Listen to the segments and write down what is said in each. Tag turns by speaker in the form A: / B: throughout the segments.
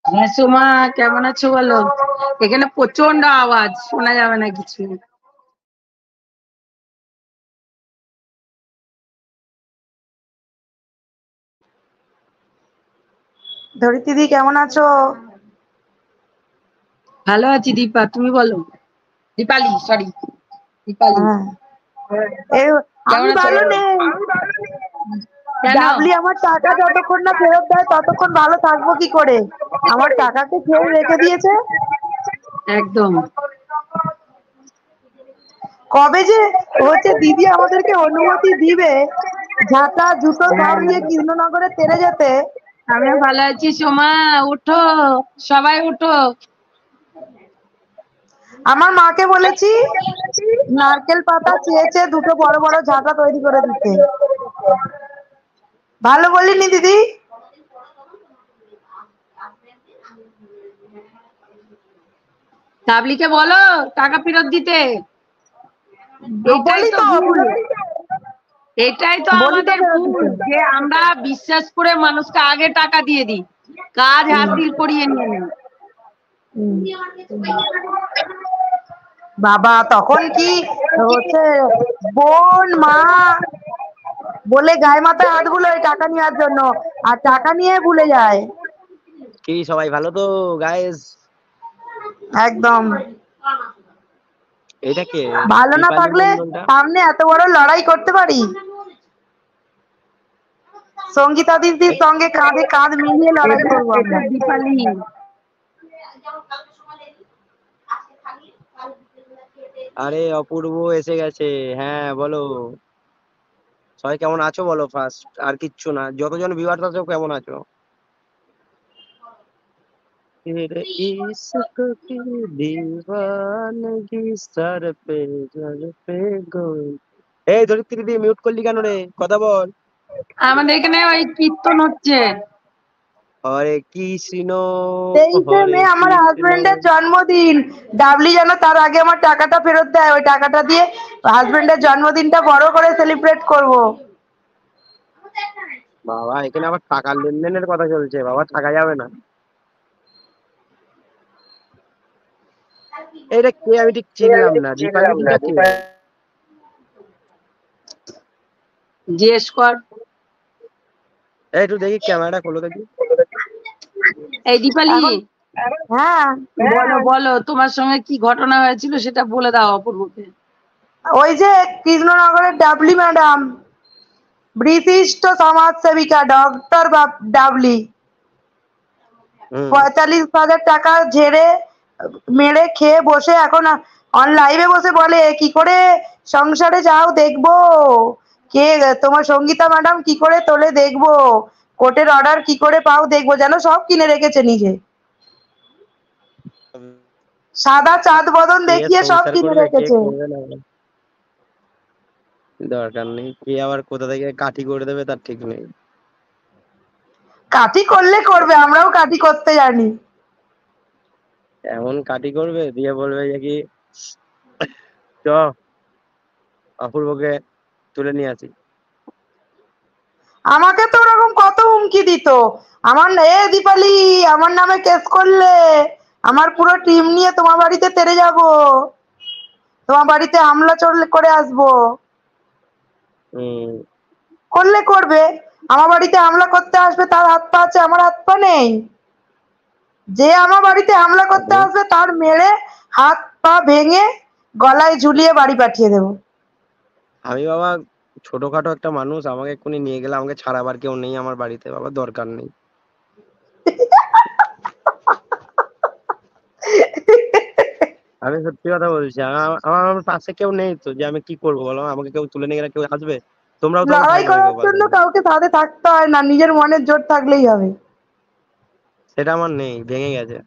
A: হ্যাঁ সোমা, কেমন আছো বলো? এখানে প্রচন্ড আওয়াজ, শোনা যাবে না কিছু।
B: ধরিত্রী দি কেমন আছো?
A: ভালো আছি দীপা, তুমি বলো? দীপালি, সরি দীপালি।
B: আমি ভালো নেই। ডাবলি আমার টাকা যতক্ষণ না ফেরত দেয় ততক্ষণ ভালো থাকবো কি করে? আমার টাকাকে খেয়ে রেখে দিয়েছে।
A: একদম।
B: কবে যে হচ্ছে দিদি আমাদেরকে অনুমতি দিবে ঝাঁটা জুতো সব নিয়ে কৃষ্ণনগরে তেড়ে যেতে।
A: আমিও ভালো আছি সোমা, উঠো সবাই উঠো।
B: আমার মাকে বলেছি নারকেল পাতা চেয়েছে দুটো বড় বড় ঝাঁটা তৈরি করে দিতে। ভালো বলিনি দিদি?
A: ডাবলিকে বলো টাকা ফেরত দিতে। এটাই তো ভুল, এটাই তো আমাদের ভুল যে আমরা বিশ্বাস করে মানুষকে আগে টাকা দিয়ে দিই, কাজ হাসিল করিয়ে নিয়ে নিই।
B: বাবা তখন কি হচ্ছে বোন মা বলে গায়ে মাথায় হাত বুলোয় টাকা নেওয়ার জন্য, আর টাকা নিয়ে ভুলে যায়।
C: কি সবাই ভালো তো গাইস?
B: একদম।
C: এটা কে?
B: ভালো না থাকলে সামনে এত বড় লড়াই করতে পারি? সঙ্গীতা দিদির সঙ্গে কাঁধে কাঁধ মিলিয়ে লড়াই করবো আমরা।
A: দীপালি
C: আরে অপূর্ব এসে গেছে। হ্যাঁ বলো সবাই কেমন আছো বলো ফার্স্ট, আর কিচ্ছু না। যতজন ভিউয়ার্স আছো কেমন আছো? इश्क की दीवानगी सर पे गोल। এই ধরিত্রী দি মিউট করলি কেন রে? কথা বল।
A: আমাদের এখানে ওই কীর্তন হচ্ছে।
C: হরে কৃষ্ণ
B: 23 মে আমার হাজবেন্ডের জন্মদিন। ডাবলি যেন তার আগে আমার টাকাটা ফেরত দেয়, ওই টাকাটা দিয়ে হাজবেন্ডের জন্মদিনটা বড় করে সেলিব্রেট করব।
C: বাবা এখানে আবার টাকার লেনদেনের কথা চলছে, বাবা টাকা যাবে না। এটা কে? আমি ঠিক চিনলাম না। দীপালি দিটা কে?
A: জিজ্ঞেস কর।
C: একটু দেখি ক্যামেরাটা খোলো দেখি।
A: এই দীপালি,
B: হ্যাঁ
A: বলো বলো তোমার সঙ্গে কি ঘটনা হয়েছিল সেটা বলে দাও অপূর্বকে।
B: ওই যে কৃষ্ণনগরের ডাবলি ম্যাডাম, বিশিষ্ট সমাজসেবিকা ডক্টর ডাবলি 45,000 টাকা ঝেড়ে মেরে খেয়ে বসে এখন অন লাইভে বসে বলে কি করে সংসারে যাও দেখবো, কে তোমার সঙ্গীতা ম্যাডাম কি করে তোলে দেখবো, কোর্টের অর্ডার কি করে পাও দেখবো, যেন সব কিনে রেখেছে নিজে। সাদা চাঁদ বদন দেখিয়ে সব কিনে রেখেছে।
C: দরকার নেই, কে আবার কোথা থেকে কাঠি করে দেবে তার ঠিক নেই।
B: কাঠি করলে করবে, আমরাও কাঠি করতে জানি।
C: এমন কাঠি করবে দিয়ে বলবে যে কি চ অপূর্বকে তুলে নিয়ে আসি।
B: আমাকে তো ওরকম কত হুমকি দিত, আমার দীপালি আমার নামে কেস করলে আমার পুরো টিম নিয়ে তোমার বাড়িতে তেড়ে যাব, তোমার বাড়িতে হামলা করে আসবো। করলে করবে, আমার বাড়িতে হামলা করতে আসবে তার হাত পা আছে, আমার হাত পা নেই? যে আমার বাড়িতে হামলা করতে আসবে তার মেরে হাত পা ভেঙে গলায় ঝুলিয়ে বাড়ি পাঠিয়ে দেব।
C: আমি বাবা ছোটখাটো একটা মানুষ, আমাকে এক্ষুনি নিয়ে গেলে আমাকে ছাড়াবার কেউ নেই আমার বাড়িতে, বাবা দরকার নেই। আমি সত্যি কথা বলছি, আমার পাশে কেউ নেই তো, যে আমি কি করবো বলো? আমাকে কেউ তুলে নিয়ে গেলে কেউ আসবে? তোমরাও তো
B: লড়াই করার জন্য কাউকে সাথে থাকতে হয় না, নিজের মনের জোর থাকলেই হবে।
C: সেটা আমার নেই, ভেঙে গেছে।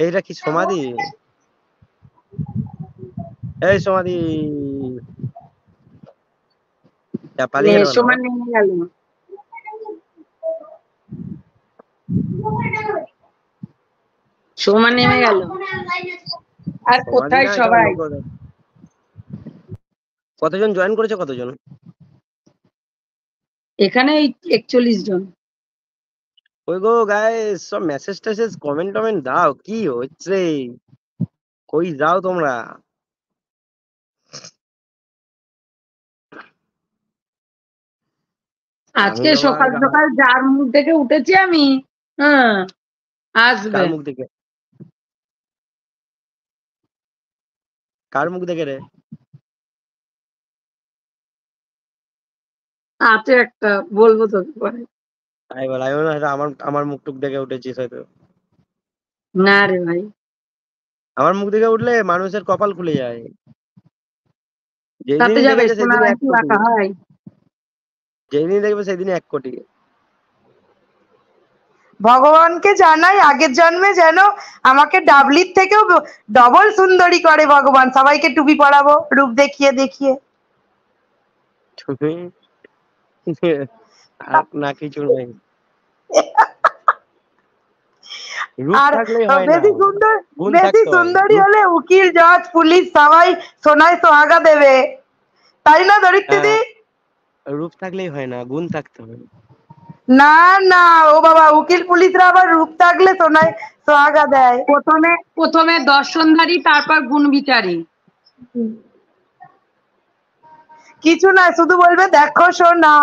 C: এইটা কি সমাধি? এই সমাধি পালিয়ে গেল কেন?
A: সমান নেমে গেল। সমান নেমে গেল। আর
C: সমাধি
A: কোথায়
C: না, এটা
A: সবাই?
C: অন্য করে। কতজন জয়েন করেছে? কতজন
A: এখানে 41 জন।
C: ওই গো গাইস, সব মেসেজ টেসেজ কমেন্ট টমেন্ট দাও, কি হচ্ছে? কই যাও তোমরা? আমি
A: আজকে
C: বাবা
A: সকাল সকাল যার মুখ থেকে উঠেছি আমি, হ্যাঁ আসবে।
C: কার মুখ দেখে? কার মুখ দেখে রে?
A: আছে একটা, বলবো তোকে পরে।
C: তাই বল, আমি মনে হয় আমার আমার মুখ টুক দেখে উঠেছিস হয়তো।
A: না রে ভাই।
C: আমার মুখ দেখে উঠলে মানুষের কপাল খুলে যায়।
A: তাতে
C: যেদিনই
A: যাবে,
C: দেখেছে
A: সোনা
C: সেদিনই 1
A: আংটি
C: কোটি,
A: রাখা হয়।
C: যেদিনই দেখবে সেদিনই 1 কোটি।
B: ভগবানকে জানাই আগের জন্মে যেন আমাকে ডাবলির থেকেও ডবল সুন্দরী করে ভগবান, সবাইকে টুপি পরাবো রূপ দেখিয়ে দেখিয়ে।
C: তুমি আর না কিছু নেই, রূপ
B: আর
C: থাকলেই হয় না,
B: বেশি সুন্দর,
C: গুণ
B: বেশি
C: থাকতে হয়।
B: সুন্দরী
C: রূপ,
B: হলে উকিল জজ পুলিশ সবাই সোনায় সোহাগা দেবে, তাই না ধরিত্রীদি?
C: রূপ থাকলেই হয় না, গুণ থাকতে হয়।
B: না না, ও বাবা, উকিল পুলিশরা আবার রূপ থাকলে সোনায় সোহাগা দেয়।
A: প্রথমে প্রথমে দর্শনধারী, তারপর গুণ বিচারী।
B: কিছু না, শুধু বলবে দেখো সোনা।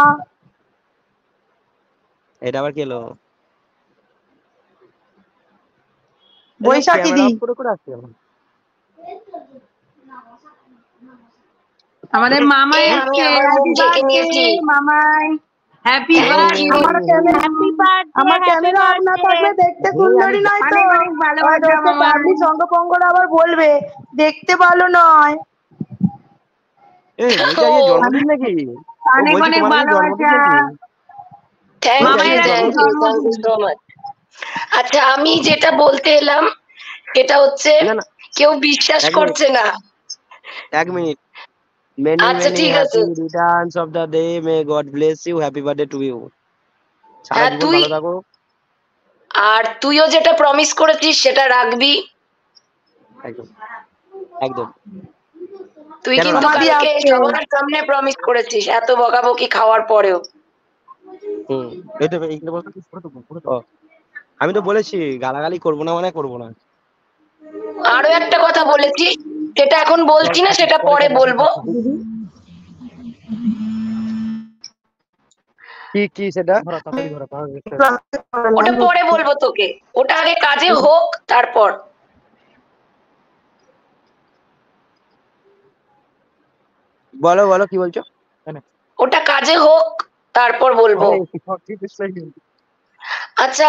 C: এটা আবার কি এলো?
B: বৈশাখী
C: ক্যামেরা
B: দি,
C: অফ করে করে আসছে কেন?
A: আমাদের মামাই
D: আমি
A: এসছে।
D: আমার মুখ ঢেকে নিয়েছি।
A: মামাই হ্যাপি
B: আমার ক্যামেরা, আমার ক্যামেরা অফ না থাকলে দেখতে সুন্দরী নয় তো।
A: অনেক অনেক ভালোবাসা মামাই।
B: ডাবলি সঙ্গপঙ্গরা আবার বলবে দেখতে ভালো নয়।
C: এই বলছি আজকে জন্মদিন নাকি? ও
A: অনেক
C: বলছি
A: অনেক
C: তোমার আজকে জন্মদিন
A: ভালোবাসা।
C: নাকি?
D: থ্যাংক
C: বলছি
D: ইউ,
C: আজকে
A: মামাইয়ের আজকে
D: থ্যাংক
C: জন্মদিন।
D: ইউ, থ্যাংক ইউ
A: জন্মদিন।
D: So much. আচ্ছা, আমি যেটা বলতে এলাম সেটা হচ্ছে
C: না না,
D: কেউ বিশ্বাস
C: 1 মিনিট,
D: করছে না।
C: 1 মিনিট। মেনি
D: আচ্ছা
C: মেনি
D: ঠিক
C: হ্যাপি
D: আছে।
C: Returns of the day, may God bless you, happy birthday to you. সারা
D: হ্যাঁ,
C: জীবন
D: তুই
C: ভালো থাকো।
D: আর তুইও যেটা প্রমিস করেছিস সেটা রাখবি।
C: একদম একদম।
D: তুই
C: কেন
D: কিন্তু
C: রাখবো?
B: সমাধি
D: কালকে
B: আসছে।
D: সবার সামনে প্রমিস করেছিস, এত বকাবকি খাওয়ার পরেও।
C: হুম, এইটা এইটা বলতে ও, আমি তো বলেছি গালাগালি করবো না, মানে করবো না।
D: আরো একটা কথা বলেছি, সেটা এখন বলছি না, সেটা পরে বলবো।
C: কি কি সেটা?
D: ওটা পরে বলবো তোকে, ওটা আগে কাজে হোক তারপর।
C: বলো বলো, কি বলছো?
D: ওটা কাজে হোক তারপর বলবো। আচ্ছা,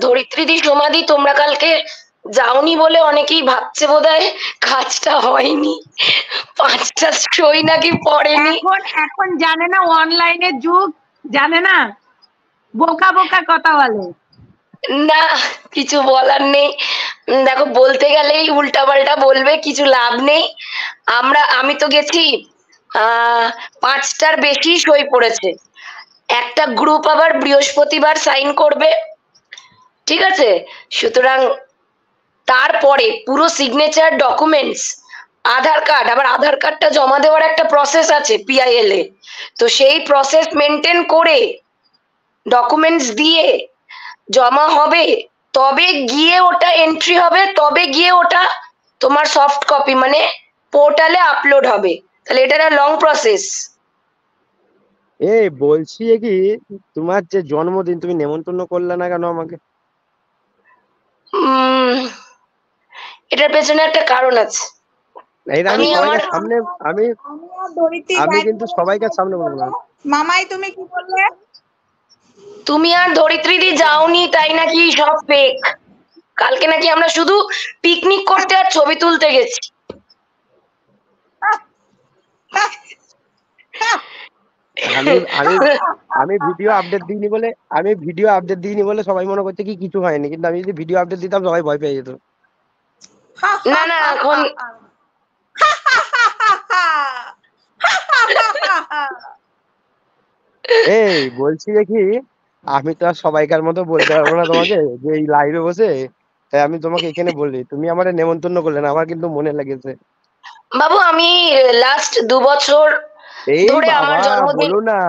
D: ধরিত্রীদি সমাধি তোমরা কালকে যাওনি বলে অনেকেই ভাবছে বোধহয় কাজটা হয়নি, 5টা সই নাকি পড়েনি।
A: এখন এখন জানে না অনলাইনের যুগ, জানে না, বোকা বোকা কথা বলে।
D: না, কিছু বলার নেই। দেখো, বলতে গেলেই উল্টাপাল্টা বলবে, কিছু লাভ নেই। আমি তো গেছি, 5টার বেশি সই পড়েছে। একটা গ্রুপ আবার বৃহস্পতিবার সাইন করবে, ঠিক আছে? সুতরাং তারপরে পুরো সিগনেচার ডকুমেন্টস, আধার কার্ড, আবার আধার কার্ডটা জমা দেওয়ার একটা প্রসেস আছে পিআইএল এ, তো সেই প্রসেস মেনটেন করে ডকুমেন্টস দিয়ে জমা হবে, তবে গিয়ে ওটা এন্ট্রি হবে, তবে গিয়ে ওটা তোমার সফট কপি মানে পোর্টালে আপলোড হবে। তাহলে এটা একটা লং প্রসেস।
C: এই বলছি কি, তোমার যে জন্মদিন তুমি নেমন্তন্ন করলে না কেন আমাকে?
D: এটার পেছনে একটা কারণ আছে।
C: এইটা আমি
D: আমি
C: সবাইকে
D: আমার
C: সামনে, আমি আমি কিন্তু সবাইকে সামনে বলবো না।
B: মামাই তুমি কি বললে?
D: তুমি আর ধরিত্রীদি যাওনি তাই নাকি সব ফেক। কালকে নাকি আমরা শুধু পিকনিক করতে আর ছবি তুলতে গেছি।
C: আমি আমি আমি ভিডিও আপডেট দিইনি বলে, সবাই মনে করছে কি কিছু হয়নি, কিন্তু আমি যদি ভিডিও আপডেট দিতাম সবাই ভয় পেয়ে যেত।
D: না না এখন
C: এই বলছি যে কি, আমি তো আর সবাইকার মতো বলতে পারবো না তোমাকে যে এই লাইভে বসে, তাই আমি তোমাকে এখানে বলি, তুমি আমার নেমন্তন্ন করলে না, আমার কিন্তু মনে লেগেছে।
D: বাবু আমি লাস্ট 2 বছর
C: এই
D: ধরে আমার
C: বাবা
D: জন্মদিন
C: বলো না,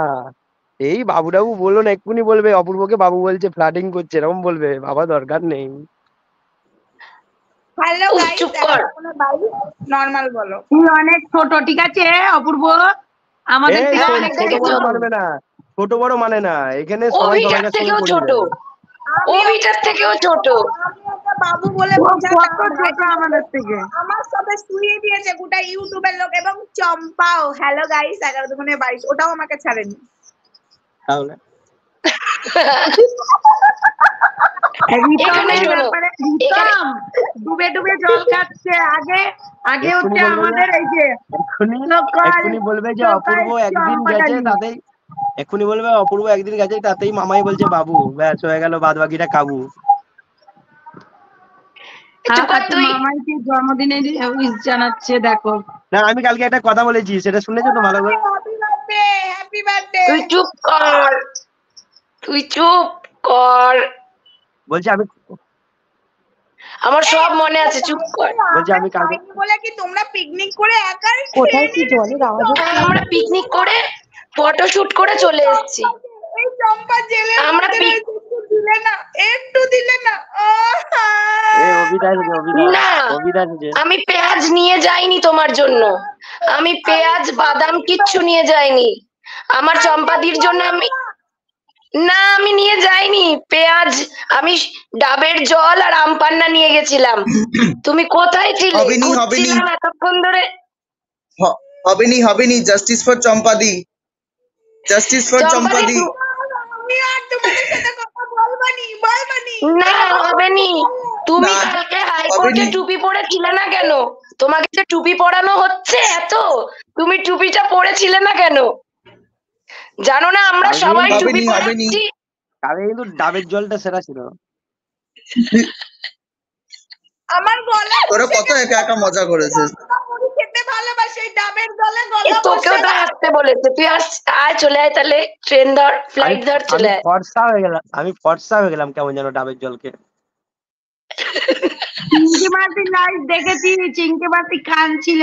C: এই বাবু টাবু বলো না, এক্ষুনি বলবে অপূর্বকে বাবু বলছে, ফ্লার্টিং করছে, এরকম বলবে, বাবা দরকার নেই।
B: হ্যালো
D: উফ,
B: গাইস,
D: চুপ কর।
B: নরমাল বলো।
A: তুই অনেক ছোট, ঠিক আছে অপূর্ব, আমাদের
C: এই
A: থেকে
C: শোন,
A: অনেক
C: ছোট
A: ছোট।
C: বড় মানবে না, ছোট বড় মানে না, এখানে
D: ও
C: সবাই
D: ভিটার
C: সবাইকার সঙ্গে
D: থেকেও ছোট,
C: পরিচয়।
D: ও ভিটার থেকেও ছোট।
B: আমি ওকে বাবু বলে
A: ও
B: বোঝাতাম,
A: কত ছোট আমাদের থেকে।
B: আমার সাথে শুয়ে দিয়েছে গোটা ইউটিউবের লোক, এবং চম্পাও। হ্যালো গাইস, 11 দুগুণে 22, ওটাও আমাকে ছাড়েনি।
C: তাহলে
D: এখানে
A: রিতমের
D: শোনো,
A: ব্যাপারে,
D: এখানে
A: রিতম ডুবে ডুবে জল খাচ্ছে। আগে আগে
C: এক্ষুনি
A: হচ্ছে
C: বলবে যে,
A: আমাদের এই যে
C: এক্ষুনি
A: লোকাল
C: এক্ষুনি বলবে যে
A: লোকাল
C: অপূর্ব একদিন গেছে
A: চম্পাকালী।
C: তাতেই, এক্ষুনি বলবে অপূর্ব একদিন গেছে তাতেই মামাই বলছে বাবু, ব্যাস হয়ে গেল, বাদ বাকিটা কাবু।
D: চুপ কর তুই।
A: মামাইকে জন্মদিনে উইশ জানাচ্ছে, দেখো।
C: না আমি কালকে একটা কথা বলেছি, সেটা শুনেছো তো ভালো করে?
B: Happy birthday, happy birthday.
D: তুই চুপ কর, তুই চুপ কর,
C: বলছি আমি,
D: আমার সব মনে আছে, চুপ কর।
C: বলছি আমি কালকে,
B: বলে কি তোমরা পিকনিক করে একাই
E: কোথায় কি জলের আওয়াজ হচ্ছে?
D: আমরা পিকনিক করে ফটোশুট করে চলে এসেছি।
B: এই চম্পা জেলে
D: আমরা
B: একটু দিলে না, একটু দিলে না।
C: এই অভিদা এসেছে, অভিদা,
D: না
C: অভিদা এসেছে।
D: আমি পেঁয়াজ নিয়ে যাইনি তোমার জন্য, আমি পেঁয়াজ বাদাম কিচ্ছু নিয়ে যাইনি আমার চম্পাদির জন্য। আমি না আমি নিয়ে যাইনি পেঁয়াজ, আমি ডাবের জল আর আম পান্না নিয়ে গেছিলাম। তুমি কোথায় ছিলে?
F: হবেনি, হবেনি।
D: খুঁজছিলাম এতক্ষণ ধরে।
F: হবেনি, জাস্টিস ফর চম্পাদি, জাস্টিস ফর চম্পাদি।
B: আমি আর তোমাদের সাথে কথা বলবানি।
D: না হবেনি, তুমি
F: না,
D: কালকে হাইকোর্টে
F: হবেনি।
D: টুপি পরেছিলে না কেন? তোমাকে যে টুপি পরানো হচ্ছে এত, তুমি টুপিটা পরেছিলে না কেন? জানো না আমরা
C: আমি
D: সবাই টুপি
F: হবেনি,
D: পরাচ্ছি।
C: কালকে কিন্তু ডাবের জলটা সেরা ছিল।
B: আমার গলা
F: তোরা কত একা একা মজা করেছিস।
B: মুড়ি খেতে ভালোবাসে, এই ডাবের গলে
D: এ,
B: গলা
D: তোকেও তো আসতে বলেছে, তুই আয় চলে আয়, তাহলে ট্রেন ধর, ফ্লাইট ধর, চলে আয়।
C: ফর্সা হয়ে গেলাম, আমি ফর্সা হয়ে গেলাম কেমন যেন ডাবের জলকে।
A: চিংকি মাসির লাইভ দেখেছি, চিংকি মাসি কাঁদছিল,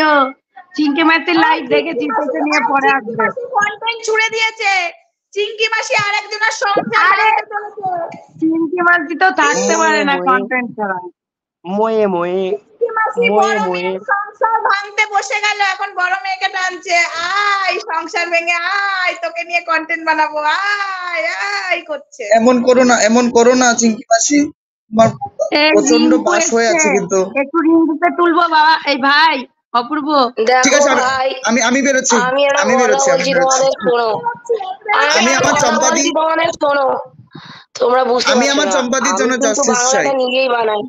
A: চিংকি মাসির লাইভ দেখেছি, তোকে নিয়ে পরে আসবে।
B: কন্টেন্ট ছুড়ে দিয়েছে চিংকি মাসি, আর একজনের সংসার
A: আরে
B: ভাঙতে চলেছে।
A: চিংকি মাসি তো থাকতে পারে না কন্টেন্ট ছাড়া।
C: ময়ে ময়ে
B: চিংকি মাসি
C: ময়ে
B: বড়
C: ময়ে
B: মেয়ের সংসার ভাঙতে বসে গেল, এখন বড় মেয়েকে টানছে, আয় সংসার ভেঙে আয়, তোকে নিয়ে কন্টেন্ট বানাবো, আয় আয় করছে।
F: এমন করো না চিঙ্কি মাসি, আমার
A: এই
F: প্রচন্ড
A: রিঙ্কু
F: বাস হয়ে আছে
A: এসছে,
F: কিন্তু।
A: একটু রিঙ্কুকে তুলবো বাবা। এই ভাই অপূর্ব,
F: ঠিক
D: দেখো
F: আছে,
D: ভাই,
F: আমি বেরোচ্ছি,
D: আমি একটা
F: আমি
D: কথা
F: বেরোচ্ছি, আমি
D: বলছি
F: বেরোচ্ছি।
D: তোমাদের, শোনো।
F: আমি
D: একটা
F: আমার
D: কথা
F: চম্পাদি,
D: বলছি তোমাদের, শোনো। তোমরা বুঝতে
F: আমি
D: পারছো
F: আমার
D: না,
F: চম্পাদির
D: আমি
F: জন্য
D: কিন্তু
F: জাস্টিস চাই।
D: বাংলাটা নিজেই বানাই।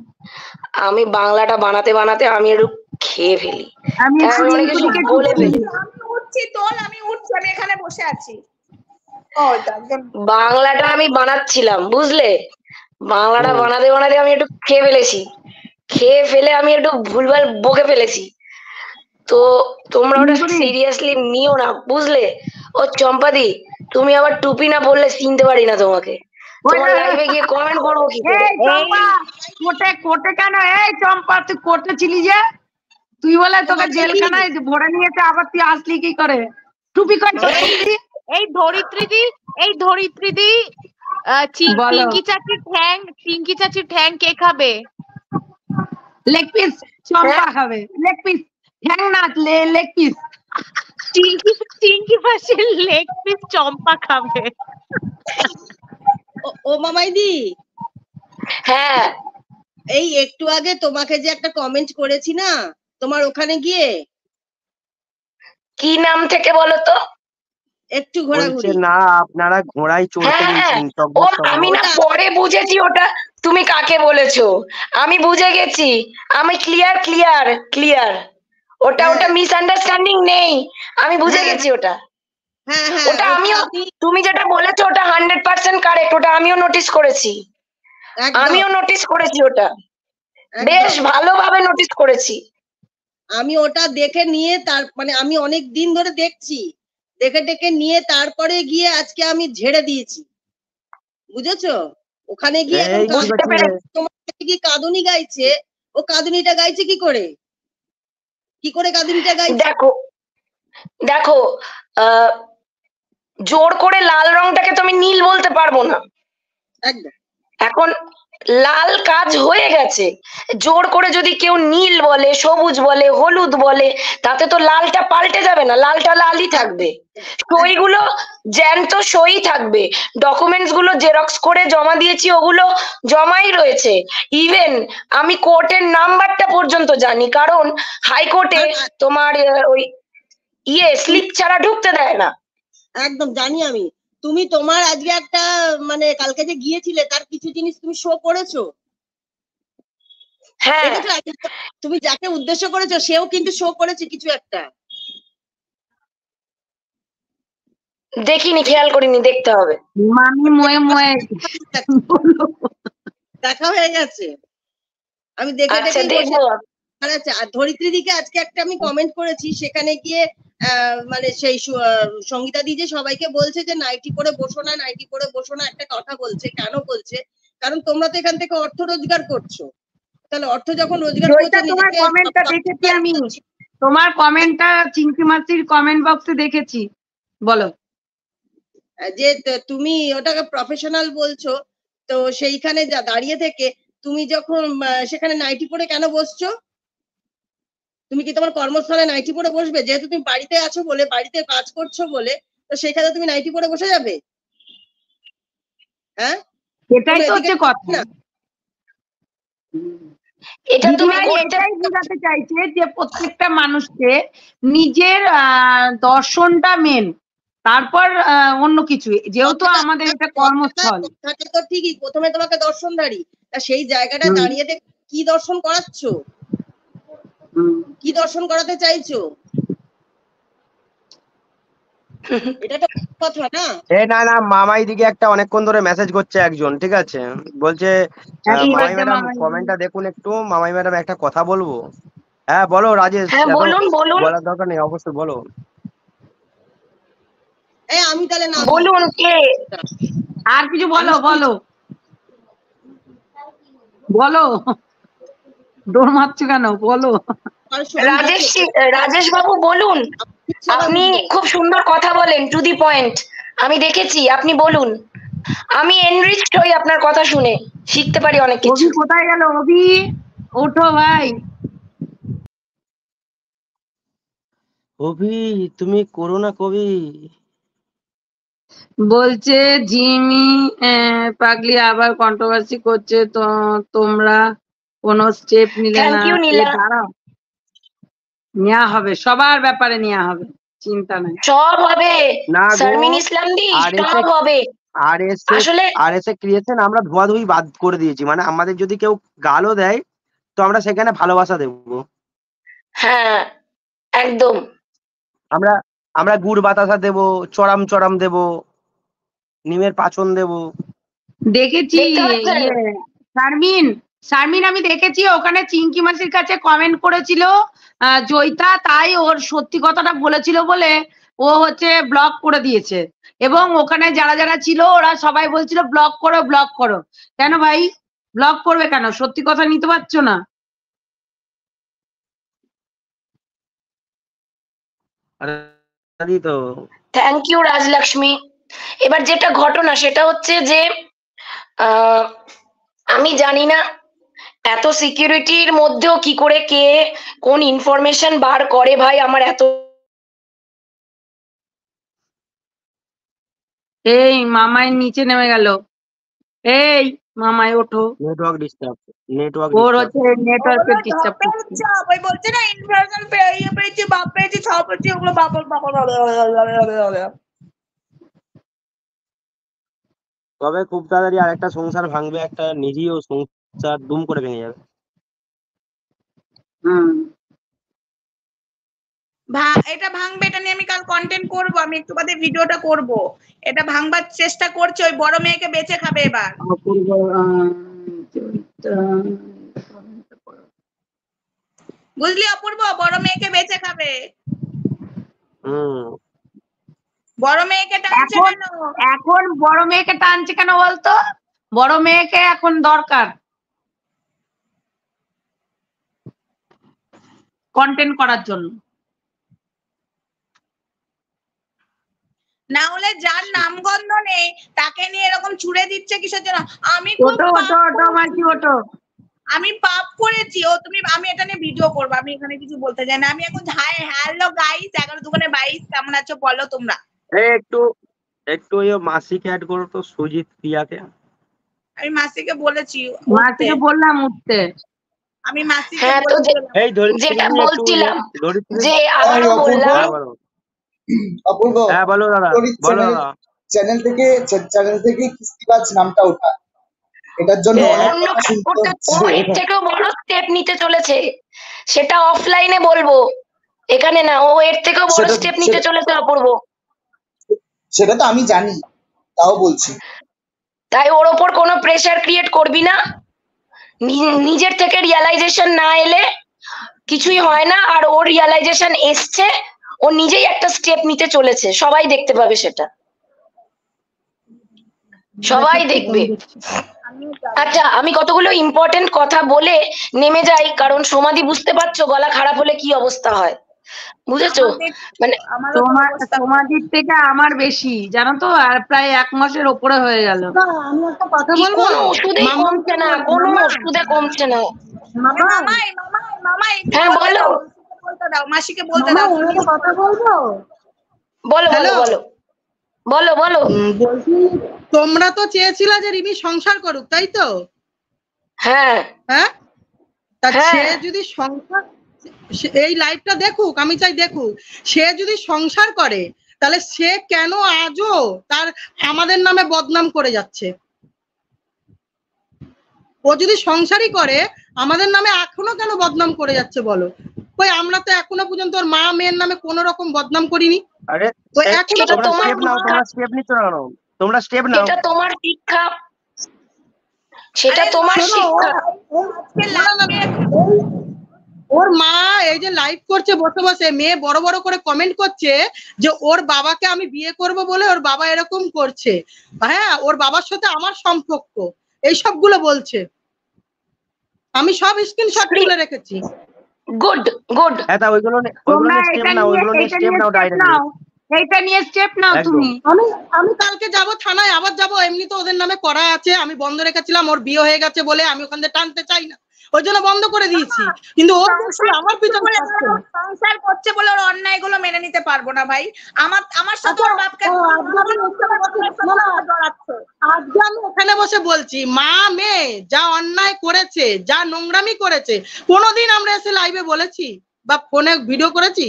D: আমি বাংলাটা বানাতে বানাতে আমি একটু খেয়ে ফেলি,
A: আমি
D: তাই
A: একটু
D: আমি অনেক কিছু
A: রিঙ্কুদিকে
D: বলে ফেলি।
B: আমি উঠছি, তোল, আমি উঠছি, আমি এখানে বসে আছি। ও একজন
D: বাংলাটা আমি বানাচ্ছিলাম, বুঝলে? বাংলাটা
C: হুম।
D: বানাতে বানাতে আমি একটু খেয়ে ফেলেছি, খেয়ে ফেলে আমি একটু ভুলভাল বকে ফেলেছি। তো তোমরা ওটা
A: রিঙ্কুদি,
D: সিরিয়াসলি নিও না, বুঝলে? ও চম্পাদি, তুমি আবার টুপি না পরলে চিনতে পারি না তোমাকে। তোমার লাইভে গিয়ে কমেন্ট করবো কি করে?
A: এই চম্পা, কোটে কোটে কেন? এই চম্পা তুই কোটে ছিলি যে, তুই বলে তোকে জেলখানায় ভরে নিয়েছে, আবার তুই আসলি কি করে? টুপি কর দিদি।
E: এই ধরিত্রীদি
A: বলো।
E: চিঙ্কি চাচির ঠ্যাং কে খাবে?
A: লেগ পিস চম্পা খাবে, লেগ পিস, ঠ্যাং না, লেগ পিস।
E: চিঙ্কি মাসির লেগ পিস চম্পা খাবে।
G: ও মামাইদি,
D: হ্যাঁ,
G: এই একটু আগে তোমাকে যে একটা কমেন্ট করেছি না তোমার ওখানে গিয়ে,
D: কি নাম থেকে বলো তো?
G: একটু
C: বলছে
G: ঘোরাঘুরি।
C: না আপনারা ঘোড়ায় চড়তে
D: হ্যাঁ,
C: গেছেন,
D: ও আমি না পরে বুঝেছি ওটা তুমি কাকে বলেছো, আমি বুঝে গেছি, আমি ক্লিয়ার। ওটা মিসআন্ডারস্ট্যান্ডিং নেই, আমি বুঝে গেছি ওটা।
G: হ্যাঁ হ্যাঁ,
D: ওটা আমিও, তুমি যেটা বলেছো ওটা 100% কারেক্ট, ওটা আমিও নোটিস করেছি,
G: একদম।
D: আমিও নোটিস করেছি ওটা। বেশ ভালোভাবে নোটিস করেছি।
G: আমি ওটা দেখে নিয়ে তার মানে আমি অনেক দিন ধরে দেখছি, দেখে নিয়ে তারপরে গিয়ে আজকে আমি ঝেড়ে দিয়েছি, বুঝেছো? ওখানে গিয়ে এখন
C: এই কি
D: বুঝতে
C: করছে?
D: পেরেছি।
G: তোমার কাছে কি কাঁদুনি গাইছে, ও কাঁদুনিটা গাইছে কি করে কাঁদুনিটা গাইছে?
D: দেখো দেখো জোর করে লাল রংটাকে তুমি নীল বলতে পারবো না,
G: একদম
D: এখন লাল কাজ হয়ে গেছে। জোর করে যদি কেউ নীল বলে, সবুজ বলে, হলুদ বলে, তাতে তো লালটা পাল্টে যাবে না, লালটা লালই থাকবে। সইগুলো জ্যান্ত সই থাকবে, ডকুমেন্টস গুলো জেরক্স করে জমা দিয়েছি, ওগুলো জমাই রয়েছে। ইভেন আমি কোর্টের নাম্বারটা পর্যন্ত জানি, কারণ হাইকোর্টে তোমার ওই স্লিপ ছাড়া ঢুকতে দেয় না।
G: একদম জানি আমি। তুমি তোমার আজকে একটা মানে কালকে যে গিয়েছিলে তার কিছু জিনিস তুমি শো করেছো,
D: হ্যাঁ
G: দেখেছো? আজকে তুমি যাকে উদ্দেশ্য করেছো সেও কিন্তু শো করেছে কিছু একটা।
D: দেখিনি, খেয়াল করিনি, দেখতে হবে।
A: মামি ময়ে ময়ে
G: দেখা হয়ে গেছে, আমি দেখে
D: আচ্ছা
G: দেখেই বসে
D: দেখবো।
G: আচ্ছা। আর ধরিত্রী দিকে আজকে একটা আমি কমেন্ট করেছি, সেখানে গিয়ে মানে সেই সঙ্গীতা দি যে সবাইকে বলছে যে নাইটি পরে বসো না, নাইটি পরে বসো না, একটা কথা বলছে। কেন বলছে? কারণ তোমরা তো এখান থেকে অর্থ রোজগার করছো, তাহলে অর্থ যখন রোজগার করছো
A: তোমার
G: নিজেকে
A: কমেন্টটা দেখেছি আমি, তোমার কমেন্টটা চিঙ্কি মাসির কমেন্ট বক্সে দেখেছি। বলো।
G: যে তুমি ওটাকে প্রফেশনাল বলছো, তো সেইখানে দাঁড়িয়ে থেকে তুমি যখন সেখানে নাইটি পরে কেন বসছো? তুমি কি তোমার কর্মস্থলে নাইটি পরে বসবে? যেহেতু তুমি বাড়িতে আছো বলে, বাড়িতে কাজ করছো বলে, তো সেখানে তুমি নাইটি পরে বসে যাবে? হ্যাঁ,
A: এটাই তো হচ্ছে কথা।
D: এটা তুমি
A: দিদিভাই
D: করতে
A: এটাই বোঝাতে চাইছে যে প্রত্যেকটা মানুষকে নিজের দর্শনটা মেন, তারপর অন্য কিছু। যেহেতু আমাদের এটা কর্মস্থল।
G: কথাটা তো ঠিকই, প্রথমে তোমাকে দর্শনধারী, তা সেই জায়গাটা দাঁড়িয়ে থেকে কি দর্শন করাচ্ছো, কি দর্শন করাতে চাইছো? এটা তো কথা না।
C: না না, মামাই দিকে একটা অনেকক্ষণ ধরে মেসেজ করছে একজন, ঠিক আছে? বলছে মামাই ম্যাডাম কমেন্টটা দেখুন একটু, মামাই ম্যাডাম একটা কথা বলবো। হ্যাঁ বলো রাজেশ,
D: হ্যাঁ
C: এত
D: বলুন বলুন
C: বলার দরকার নেই, অবশ্যই বলো।
G: আমি তাহলে না
D: বলুন কে
A: আর কিছু বলো, বলো বলো, দৌড় মারছো কেন? বলো।
D: রাজেশ বাবু বলুন, আপনি খুব সুন্দর কথা বলেন, টু দি পয়েন্ট। আমি দেখেছি, আপনি বলুন, আমি এনরিচড হই আপনার কথা শুনে, শিখতে পারি অনেক কিছু।
A: অভি কোথায় গেল? অভি ওঠো ভাই।
C: অভি তুমি করো না কবি।
A: বলছে জিমি পাগলি আবার কন্ট্রোভার্সি করছে, তো তোমরা কোনো স্টেপ নিলে
D: থ্যাংক
A: না।
D: ইউ নীলা।
A: দাঁড়াও, নেওয়া হবে, সবার ব্যাপারে নেওয়া হবে, চিন্তা নাই।
D: সব হবে
C: না গো,
D: শারমিন ইসলাম দি, সব হবে।
C: আর এসে ক্রিয়েশন আমরা ধোয়াধুয়ি বাদ করে দিয়েছি, মানে আমাদের যদি কেউ গালও দেয় তো আমরা সেখানে ভালোবাসা দেবো।
D: হ্যাঁ একদম।
C: আমরা গুড় বাতাসা দেবো, চড়াম চড়াম দেবো, নিমের পাচন দেবো।
A: দেখেছি শারমিন, শারমিন আমি দেখেছি ওখানে চিঙ্কি মাসির কাছে কমেন্ট করেছিল জয়িতা, তাই ওর সত্যি কথাটা বলেছিল বলে ও হচ্ছে ব্লক করে দিয়েছে। এবং ওখানে যারা যারা ছিল ওরা সবাই বলছিল ব্লক করো, ব্লক করো। কেন ভাই ব্লক করবে কেন? সত্যি কথা নিতে পারছো না?
C: তো
D: থ্যাংক ইউ রাজলক্ষ্মী। এবার যেটা ঘটনা সেটা হচ্ছে যে আমি জানি না এত সিকিউরিটির মধ্যেও কি করে কে কোন ইনফরমেশন বার করে ভাই, আমার এত।
A: এই মামাই নিচে নেমে গেল। এই মামাই ওঠো,
C: নেটওয়ার্ক ডিস্টার্ব,
A: ওর হচ্ছে নেটওয়ার্কের ডিস্টার্ব করছে।
B: ওই বলছে না ইনফরমেশন পেয়েছি, বাপ পেয়েছি, সব পেয়েছি, ওগুলো
C: তবে খুব তাড়াতাড়ি আর একটা সংসার ভাঙবে, একটা নিরীহ সংসার দুম করে ভেঙে যাবে।
B: এটা ভাঙবে, এটা নিয়ে আমি কাল কন্টেন্ট করব, আমি একটু বাদে ভিডিওটা করব। এটা ভাঙবার চেষ্টা করছে, ওই বড় মেয়েকে বেঁচে খাবে এবার।
H: বুঝলি অপূর্ব, বড় মেয়েকে বেঁচে খাবে, বড় মেয়েকে টানছে
A: এখন
H: কেন?
A: এখন বড় মেয়েকে টানছে কেন বলতো? বড় মেয়েকে এখন দরকার কন্টেন্ট করার জন্য।
H: না হলে যার নামগন্ধ নেই তাকে নিয়ে এরকম ছুড়ে দিচ্ছে কিসের জন্য? আমি খুব
A: ওটো
H: পাপ
A: ওটো ওটো মাঝি ওটো।
H: আমি পাপ করেছি। ও তুমি, আমি এটা নিয়ে ভিডিও করবো, আমি এখানে কিছু বলতে চাই না। আমি এখন হাই হ্যালো গাইস 11-22 কেমন আছো বলো তোমরা?
C: একটু একটু ওই মাসিকে অ্যাড করো তো, সুজিত প্রিয়াকে।
H: আমি মাসিকে বলেছি
A: মাঝিকে বললাম উঠতে।
H: আমি মাসিকে
D: হ্যাঁ তো
C: এই
D: যেটা
C: ধরিত্রী একটু
D: বলছিলাম
C: ধরিত্রী।
D: যে আবারও বললাম,
C: হ্যাঁ বলো।
F: অপূর্ব
C: হ্যাঁ বলো দাদা, বলো দাদা।
F: চ্যানেল থেকে কিস্তিবাজ নামটা ওঠা, এটার জন্য অনেক
D: অন্য
F: কথা শুনতে
D: ও এর
F: হচ্ছে।
D: থেকেও বড় স্টেপ নিতে চলেছে, সেটা অফলাইনে বলবো, এখানে না। ও এর থেকেও বড় স্টেপ নিতে চলেছে অপূর্ব,
F: সেটা তো আমি জানি, তাও বলছি।
D: তাই ওর ওপর কোনো প্রেসার ক্রিয়েট করবি না। নিজের থেকে রিয়ালাইজেশন না এলে কিছুই হয় না। আর ওর রিয়ালাইজেশন এসছে, ও নিজেই একটা স্টেপ নিতে চলেছে, সবাই দেখতে পাবে সেটা, সবাই দেখবে। আচ্ছা, আমি কতগুলো ইম্পর্টেন্ট কথা বলে নেমে যাই, কারণ সমাধি বুঝতে পারছো গলা খারাপ হলে কি অবস্থা হয়, বুঝেছো? মানে
A: সমাধির থেকে আমার বেশি জানো তো, আর প্রায় 1 মাসের ওপরে হয়ে গেল।
B: আমি একটা কথা বলবো,
D: কোনো ওষুধেই কমছে না, কোনো ওষুধে কমছে না।
H: মামাই মামাই
D: হ্যাঁ বলো
H: বলতে দাও, মাসিকে বলতে দাও।
B: কথা বলবো।
D: বলো বলো বলো বলো বলো।
B: বলছি তোমরা তো চেয়েছিলে যে রিমি সংসার করুক, তাই তো?
D: হ্যাঁ
B: হ্যাঁ, তা
D: হ্যাঁ।
B: সে যদি সংসার, এই লাইভটা দেখুক, আমি চাই দেখুক, সে যদি সংসার করে তাহলে সে কেন আজও তার আমাদের নামে বদনাম করে যাচ্ছে? ও যদি সংসারই করে আমাদের নামে এখনো কেন বদনাম করে যাচ্ছে বলো? কই আমরা তো এখনো পর্যন্ত ওর মা মেয়ের নামে কোনো রকম বদনাম করিনি।
C: আরে
B: ওই এখনো
D: সেটা তোমার
C: স্টেপ নাও, তোমরা স্টেপ নিচ্ছ না কেন? তোমরা স্টেপ নাও।
D: সেটা তোমার শিক্ষা, সেটা তোমার শিক্ষা।
B: ওর মা এই যে লাইভ করছে বসে বসে, মেয়ে বড় বড় করে কমেন্ট করছে যে ওর বাবাকে আমি বিয়ে করব বলে ওর বাবা এরকম করছে, হ্যাঁ ওর বাবার সাথে আমার সম্পর্ক, এই সবগুলো বলছে। আমি সব স্ক্রিনশট তুলে রেখেছি।
D: Good good.
C: হ্যাঁ তা ওইগুলো স্টেপ নাও, ওইগুলো নিয়ে স্টেপ নাও ডাইরেক্টলি।
A: এইটা নিয়ে স্টেপ নাও তুমি।
B: আমি কালকে যাব থানায়, আবার যাব, এমনি তো ওদের নামে করা আছে, আমি বন্ধ রেখেছিলাম, ওর বিয়ে হয়ে গেছে বলে আমি ওখান থেকে টানতে চাই না, ওই জন্য বন্ধ করে দিয়েছি। কিন্তু ও আমার পিছনে
H: সংসার করছে বলে ওর অন্যায়গুলো মেনে নিতে পারবো না ভাই। আমার সাথে ওর বাপকে
B: আজকে আমি ওখানে বসে বলছি, মা মেয়ে যা অন্যায় করেছে, যা নোংরামি করেছে, কোনোদিন আমরা এসে লাইভে বলেছি বা ফোনে ভিডিও করেছি?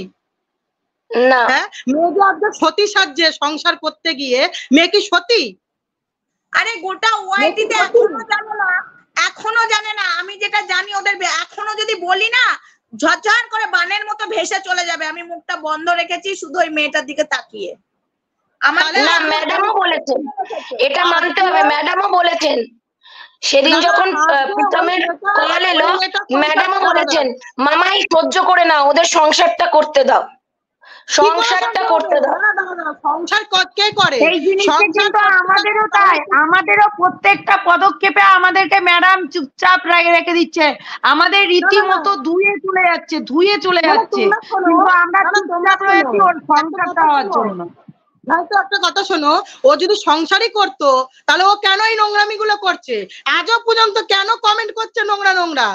D: না।
B: হ্যাঁ, মেয়ে যে আজকে সতী সাজছে সংসার করতে গিয়ে, মেয়ে কি সতী?
H: আরে গোটা ওয়াইটিতে এখনো জানে না। আমি যেটা জানি ওদের এখনো যদি বলি না, ঝরঝর করে বানের মতো ভেসে চলে যাবে। আমি মুখটা বন্ধ রেখেছি শুধু ওই মেয়েটার দিকে তাকিয়ে। আমার
D: না, ম্যাডামও বলেছেন, এটা মানতে হবে, ম্যাডামও বলেছেন। সেদিন যখন প্রীতমের কল এলো, ম্যাডামও বলেছেন মামাই সহ্য করে না, ওদের সংসারটা করতে দাও, সংসারটা করতে দাও।
B: সংসার কে করে?
A: এই জিনিসটা কিন্তু আমাদেরও তাই, আমাদেরও প্রত্যেকটা পদক্ষেপে আমাদেরকে ম্যাডাম চুপচাপ রেখে দিচ্ছে, আমাদের রীতিমতো ধুয়ে চলে যাচ্ছে, কিন্তু আমরা চুপচাপ রয়েছি ওর সংসারটা হওয়ার জন্য।
B: হয়তো একটা কথা শোনো, ও যদি সংসারই করতো তাহলে ও কেন এই নোংরামি গুলো করছে? আজও পর্যন্ত কেন কমেন্ট করছে নোংরা নোংরা?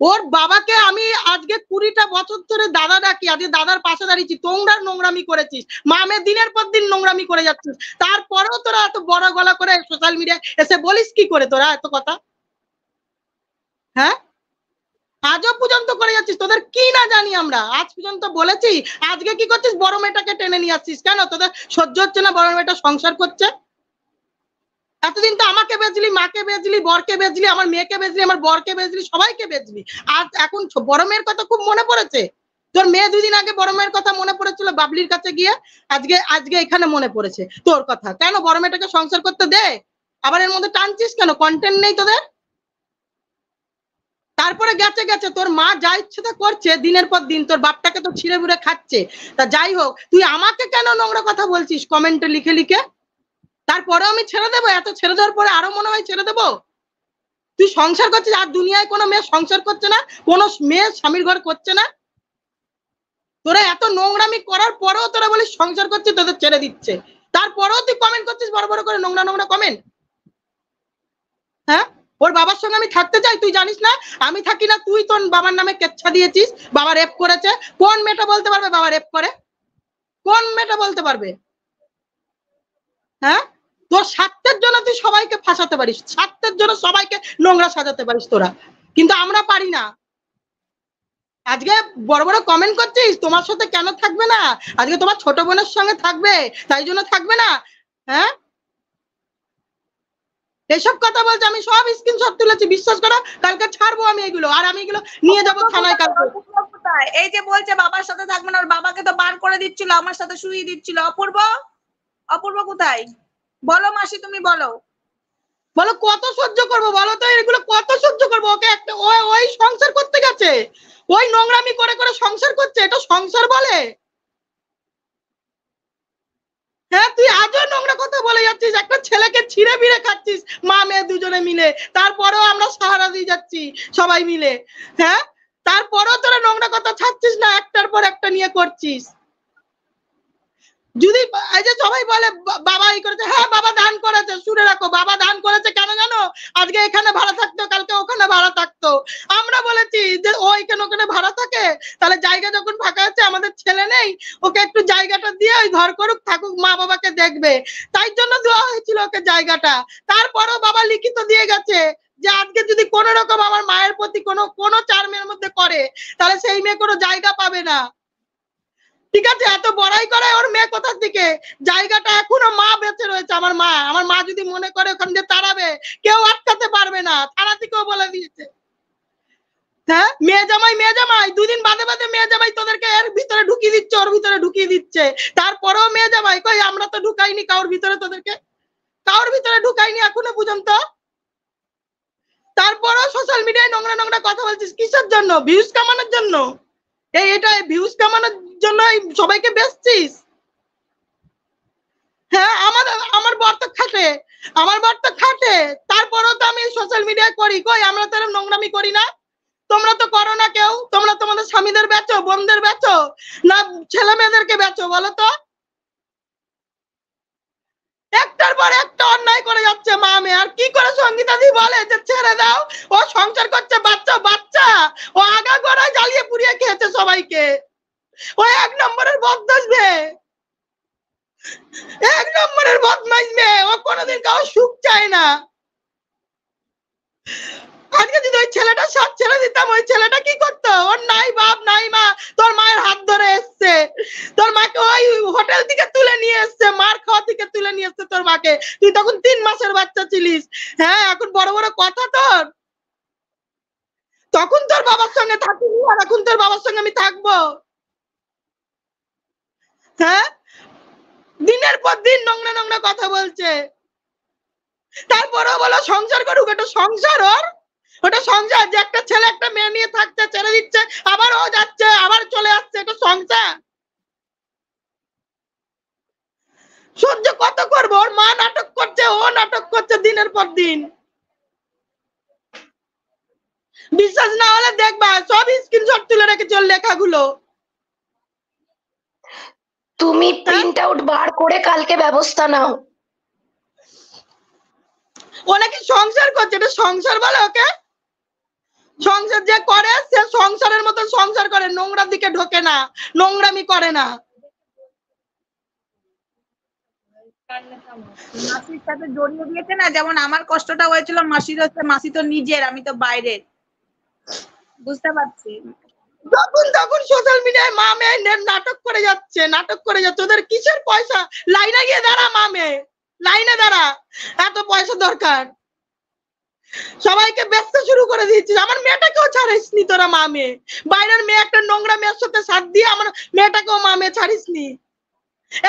B: ওর বাবাকে আমি আজকে 20টা বছর ধরে দাদা ডাকি, আজকে দাদার পাশে দাঁড়িয়েছি, তোমরা নোংরামি করেছিস, মামে দিনের পর দিন নোংরামি করে যাচ্ছিস, তারপরেও তোরা এত বড় গলা করে সোশ্যাল মিডিয়ায় এসে বলিস কি করে তোরা এত কথা? হ্যাঁ, আজও পর্যন্ত করে যাচ্ছিস, তোদের কি না জানি আমরা? আজ পর্যন্ত বলেছি, আজকে কি করছিস? বড় মেয়েটাকে টেনে নিয়ে আসছিস কেন? তোদের সহ্য হচ্ছে না বড় মেয়েটা সংসার করছে? এতদিন তো আমাকে বেচলি, মাকে বেচলি, বরকে বেচলি, আমার মেয়েকে বেচলি, আমার বরকে বেচলি, সবাইকে বেচলি, আর এখন বড় মেয়ের কথা খুব মনে পড়েছে? তোর মেয়ে 2 দিন আগে বড় মেয়ের কথা মনে পড়েছিল বাবলির কাছে গিয়ে, আজকে এখানে মনে পড়েছে তোর কথা। কেন বড় মেয়েটাকে সংসার করতে দে, আবার এর মধ্যে টানছিস কেন? কন্টেন্ট নেই তোদের?
I: তারপরে গেছে গেছে তোর মা যা ইচ্ছে তা করছে দিনের পর দিন, তোর বাপটাকে তো ছিঁড়ে বুড়ে খাচ্ছে। তা যাই হোক, তুই আমাকে কেন নোংরা কথা বলছিস কমেন্টে লিখে লিখে? তারপরে আমি ছেড়ে দেবো? এত ছেড়ে দেওয়ার পরে আরো মনে হয় ছেড়ে দেবো? তুই সংসার করছিস, আর দুনিয়ায় কোনো মেয়ে সংসার করছে না, কোনো মেয়ে স্বামীর ঘর করছে না। তোরা এত নোংরামি করার পরেও তোরা বলিস সংসার করছিস, তোদের ছেড়ে দিচ্ছে, তারপরেও তুই কমেন্ট করছিস বড় বড় করে নোংরা নোংরা কমেন্ট। হ্যাঁ, ওর বাবার সঙ্গে আমি থাকতে চাই, তুই জানিস না আমি থাকি না? তুই তোর বাবার নামে কেচ্ছা দিয়েছিস, বাবা রেপ করেছে। কোন মেয়েটা বলতে পারবে বাবা রেপ করে? কোন মেয়েটা বলতে পারবে? হ্যাঁ, তোর স্বার্থের জন্য তুই সবাইকে ফাঁসাতে পারিস, স্বার্থের জন্য সবাইকে নোংরা সাজাতে পারিস তোরা, কিন্তু আমরা পারি না। আজকে বড় বড় কমেন্ট করছিস, তোমার সাথে কেন থাকবে না? আজকে তোমার ছোট বোনের সঙ্গে থাকবে, তাই জন্য থাকবে না? হ্যাঁ, এসব কথা বলছে, আমি সব স্ক্রিনশট তুলেছি, বিশ্বাস করো কালকে ছাড়বো আমি এগুলো, আর আমি এগুলো নিয়ে যাবো থানায় কালকে।
H: এই যে বলছে বাবার সাথে থাকবে না, ওর বাবাকে তো বার করে দিচ্ছিল, আমার সাথে শুয়ে দিচ্ছিল। অপূর্ব, অপূর্ব কোথায়? বলো মাসি, তুমি বলো।
I: বলো কত সহ্য করবো বলো তো, এগুলো কত সহ্য করবো? ওকে একটা ওই সংসার করতে গেছে, ওই নোংরামি করে করে সংসার করছে, এটা সংসার বলে? হ্যাঁ, তুই আজও নোংরা কথা বলে যাচ্ছিস, একটা ছেলেকে ছিঁড়ে বিড়ে খাচ্ছিস মা মেয়ে দুজনে মিলে, তারপরেও আমরা সাহারা দিয়ে যাচ্ছি সবাই মিলে। হ্যাঁ, তারপরেও তোরা নোংরা কথা ছাড়ছিস না, একটার পর একটা নিয়ে করছিস। যদি এই যে সবাই বলে বাবা এই করেছে, হ্যাঁ বাবা দান করেছে, শুনে রাখো বাবা দান করেছে কেন জানো? আজকে এখানে ভাড়া থাকতো, কালকে ওখানে ভাড়া থাকতো। আমরা বলেছি যে ও এখানে ওখানে ভাড়া থাকে, তাহলে জায়গা যখন ফাঁকা আছে, আমাদের ছেলে নেই, ওকে একটু জায়গাটা দিয়ে ওই ঘর করুক, থাকুক, মা বাবাকে দেখবে, তাই জন্য দেওয়া হয়েছিল ওকে জায়গাটা। তারপরেও বাবা লিখিত দিয়ে গেছে যে আজকে যদি কোনো রকম আমার মায়ের প্রতি কোনো চার মেয়ের মধ্যে করে, তাহলে সেই মেয়ে কোনো জায়গা পাবে না। ঠিক আছে, এত বড়াই করে ওর মেয়ে কোথা থেকে? জায়গাটা এখনো মা বেঁচে রয়েছে, আমার মা যদি মনে করে ওখান দিয়ে তাড়াবে, কেউ আটকাতে পারবে না, থানা থেকেও বলে দিয়েছে। হ্যাঁ, মেয়ে জামাই দুদিন বাদে বাদে মেয়ে জামাই তোদেরকে এর ভিতরে ঢুকিয়ে দিচ্ছে, ওর ভিতরে ঢুকিয়ে দিচ্ছে। তারপরেও মেয়ে জামাই কই, আমরা তো ঢুকাইনি কারোর ভিতরে, তোদেরকে কারোর ভিতরে ঢুকাইনি এখনো পর্যন্ত। তারপরেও সোশ্যাল মিডিয়ায় নোংরা নোংরা কথা বলছিস কিসের জন্য? ভিউজ কামানোর জন্য? এটা ভিউজ কামানোর জন্য সবাইকে বেচছিস? হ্যাঁ, আমার বর তো খাটে, তারপরেও তো আমি সোশ্যাল মিডিয়ায় করি। কই, আমরা তো এরকম নোংরামি করি না? তোমরা তো করো না কেউ। তোমরা তোমাদের স্বামীদের বেচো, বোনদের বেচো, না ছেলে মেয়েদেরকে বেচো বলো তো? একটার পর একটা অন্যায় করে যাচ্ছে মা মেয়ে। আর কি করে সঙ্গীতাদি বলে যে ছেড়ে দাও, ও সংসার করছে, বাচ্চা ও আগা গোড়ায় জ্বালিয়ে পুড়িয়ে খেয়েছে সবাইকে। ও এক নম্বরের বদমাইশ মেয়ে, এক নম্বরের বদমাইশ মেয়ে। ও কোনোদিন কারো সুখ চায় না। আজকে যদি ওই ছেলেটার সাথ ছেড়ে দিতাম, ওই ছেলেটা কি করতো? ওর নাই বাপ নাই মা, তোর মায়ের হাত ধরে এসছে, তোর মাকে ওই হোটেল থেকে তুলে নিয়ে এসছে, মার খাওয়া থেকে তুলে নিয়ে এসছে তোর মাকে। তুই তখন 3 মাসের বাচ্চা ছিলিস। হ্যাঁ, এখন বড় বড় কথা তোর। তখন তোর বাবার সঙ্গে থাকিনি, আর এখন তোর বাবার সঙ্গে আমি থাকবো? হ্যাঁ, দিনের পর দিন নোংরা নোংরা কথা বলছে, তারপরেও বলো সংসার করুক। এটা সংসার? ওটা সংসার যে একটা ছেলে একটা মেয়ে নিয়ে থাকছে, ছেড়ে দিচ্ছে, আবার ও যাচ্ছে, আবার চলে আসছে, এটা সংসার? সহ্য কত করবো? ওর মা নাটক করছে, ও নাটক করছে দিনের পর দিন। বিশ্বাস না হলে দেখবা, সব স্ক্রিনশট তুলে রেখেছে ওর লেখাগুলো।
D: তুমি প্রিন্ট আউট বার করে কালকে ব্যবস্থা নাও।
I: ও নাকি সংসার করছে, এটা সংসার বলে ওকে? সংসার যে করে সে সংসারের মতো সংসার করে, নোংরার দিকে ঢোকে না, নোংরামি করে না।
H: মাসির সাথে জড়িয়ে দিয়েছে না, যেমন আমার কষ্টটা হয়েছিল মাসির হচ্ছে, মাসি তো নিজের, আমি তো বাইরের, বুঝতে পারছি।
I: তখন সোশ্যাল মিডিয়ায় মা মেয়ে নাটক করে যাচ্ছে। ওদের কিসের পয়সা? লাইনে গিয়ে দাঁড়া মা মেয়ে, লাইনে দাঁড়া, এত পয়সা দরকার? সবাইকে বেচতে শুরু করে দিয়েছিস, আমার মেয়েটাকেও ছাড়িসনি তোরা মা মেয়ে। বাইরের মেয়ে একটা নোংরা মেয়ের সাথে সাথ দিয়ে আমার মেয়েটাকেও মা মেয়ে ছাড়িসনি।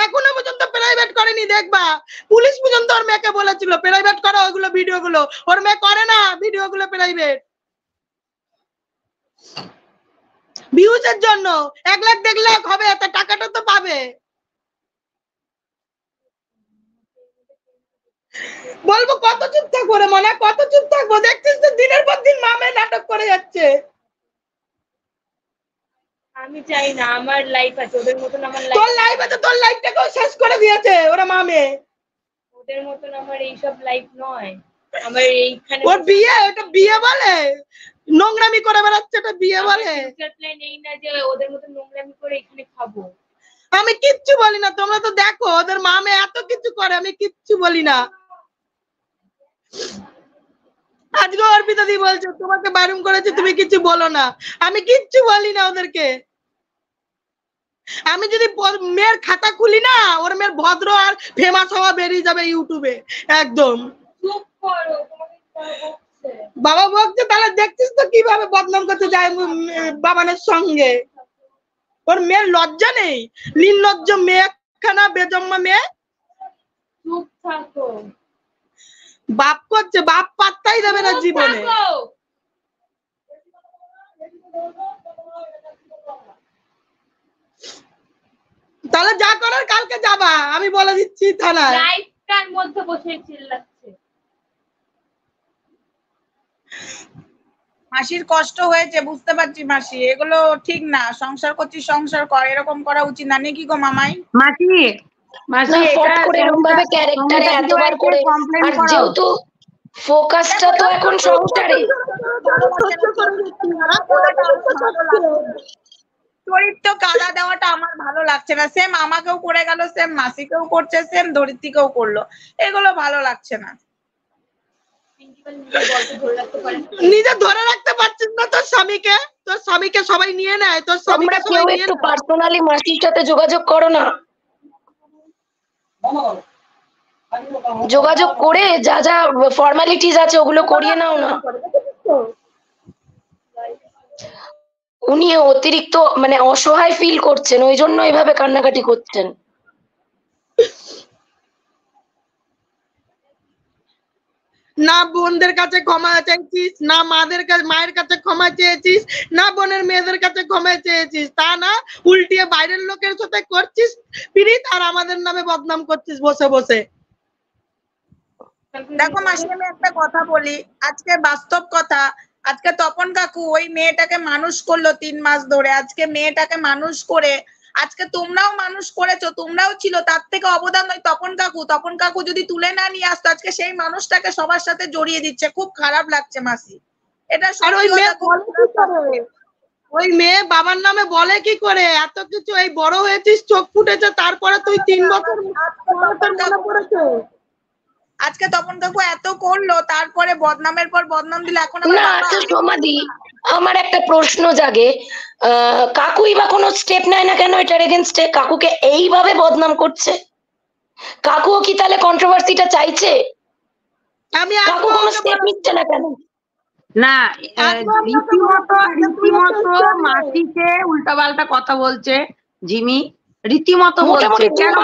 I: এখনো পর্যন্ত প্রাইভেট করেনি, দেখবা পুলিশ পর্যন্ত ওর মেয়েকে বলেছিল প্রাইভেট করো ওগুলো ভিডিও গুলো, ওর মেয়ে করে না ভিডিও গুলো প্রাইভেট। ভিউজের জন্য 1 লাখ 1.5 লাখ হবে, তা টাকাটা তো পাবে। বলবো কত চুপ থাকবো রে মনে, কত চুপ থাকবো? দেখছিস তো দিনের পর দিন মামে নাটক করে যাচ্ছে।
E: আমি চাই না আমার লাইফ আছে, ওদের মতন আমার লাইফ,
I: তোর লাইফ আছে, তোর লাইফটাকেও শেষ করে দিয়েছে ওরা মামে।
E: ওদের মতন আমার এইসব লাইফ নয়। আমার এইখানে
I: ওর বিয়ে, এটা বিয়ে বলে? নোংরামি করে বেড়াচ্ছে, এটা বিয়ে বলে?
E: ফিউচার প্ল্যান এই না যে ওদের মতন নোংরামি করে এখানে খাবো।
I: আমি কিচ্ছু বলি না, তোমরা তো দেখো ওদের মামে এত কিছু করে, আমি কিচ্ছু বলি না। আজকে অর্পিতা দি বলছে তোমাকে বারণ করেছে তুমি কিছু বলো না, আমি কিচ্ছু বলি না ওদেরকে। আমি যদি মেয়ের খাতা খুলি না, ওর মেয়ের ভদ্র আর ফেমাস হওয়া বেরিয়ে যাবে ইউটিউবে একদম।
E: চুপ করো, তোমাকে বকছে।
I: বাবা বকছে, তাহলে দেখছিস তো কিভাবে বদনাম করতে যায় বাবানের সঙ্গে। ওর মেয়ের লজ্জা নেই, নির্লজ্জ মেয়ে খানা, বেজম্মা মেয়ে।
E: চুপ থাকো।
I: বাপ করছে, বাপ পাত্তাই দেবে না জীবনে। তাহলে যা করার কালকে যাবা, আমি বলে দিচ্ছি থানায়।
E: লাইফটার মধ্যে বসে চিল্লাচ্ছে।
H: মাসির কষ্ট হয়েছে, বুঝতে পারছি মাসি, এগুলো ঠিক না। সংসার করছিস, সংসার কর, এরকম করা উচিত না। নাকি গো মামাই?
A: মাসি মাসি
D: না, ফট
A: এটা
D: করে এরকম ভাবে ক্যারেক্টারে এতবার করে, আর যেহেতু ফোকাসটা তো এখন সংসারে।
H: চরিত্র কাদা দেওয়াটা আমার ভালো লাগছে না। সেম আমাকেও করে গেল, সেম মাসিকেও করছে, সেম ধরিত্রীকেও করলো। এগুলো ভালো লাগছে না।
I: নিজে ধরে রাখতে পারছিস না তোর স্বামীকে, তোর স্বামীকে সবাই নিয়ে নেয়, তোর
D: তোমরা
I: স্বামীকে
D: কেউ
I: সবাই নিয়ে
D: একটু পার্সোনালি মাসির সাথে যোগাযোগ করো না, যোগাযোগ করে যা যা ফর্মালিটিস আছে ওগুলো করিয়ে নাও না। উনি অতিরিক্ত মানে অসহায় ফিল করছেন, ওই জন্য এইভাবে কান্নাকাটি করছেন।
I: না বোনদের কাছে ক্ষমা চাইছিস, না মায়ের কাছে ক্ষমা চেয়েছিস, না বোনের মেয়েদের কাছে ক্ষমা চেয়েছিস, তা না উল্টিয়ে বাইরের লোকের সাথে করছিস পিরিত, আর আমাদের নামে বদনাম করছিস বসে বসে।
H: দেখো মাসি, আমি একটা কথা বলি, আজকে বাস্তব কথা। আজকে তপন কাকু ওই মেয়েটাকে মানুষ করলো 3 মাস ধরে। আজকে মেয়েটাকে মানুষ করে, আজকে তোমরাও মানুষ করেছো, তোমরাও ছিল, তার থেকে অবদান ওই তপন কাকু। তপন কাকু যদি তুলে না নিয়ে আসতো, আজকে সেই মানুষটাকে সবার সাথে জড়িয়ে দিচ্ছে। খুব খারাপ লাগছে মাসি, এটা।
I: আর ওই মেয়ে বলে কি করে? ওই মেয়ে বাবার নামে বলে কি করে? এত কিছু, এই বড় হয়েছিস, চোখ ফুটেছে, তারপরে তুই 3 বছর
H: আজকে তপন কাকু এত করলো, তারপরে বদনামের পর বদনাম দিলে এখন
D: না আচ্ছা সমাধি, আমার একটা প্রশ্ন জাগে, কাকুই বা কোনো স্টেপ নেয় না কেন এটার এগেনস্টে? কাকুকে এইভাবে বদনাম করছে, কাকুও কি তাহলে কন্ট্রোভার্সিটা চাইছে?
I: আমি
D: কাকু কোনো স্টেপ নিচ্ছে না কেন?
A: না রীতিমতো মাসিকে উল্টাপাল্টা কথা বলছে জিমি, রীতিমতো বলছে। কেন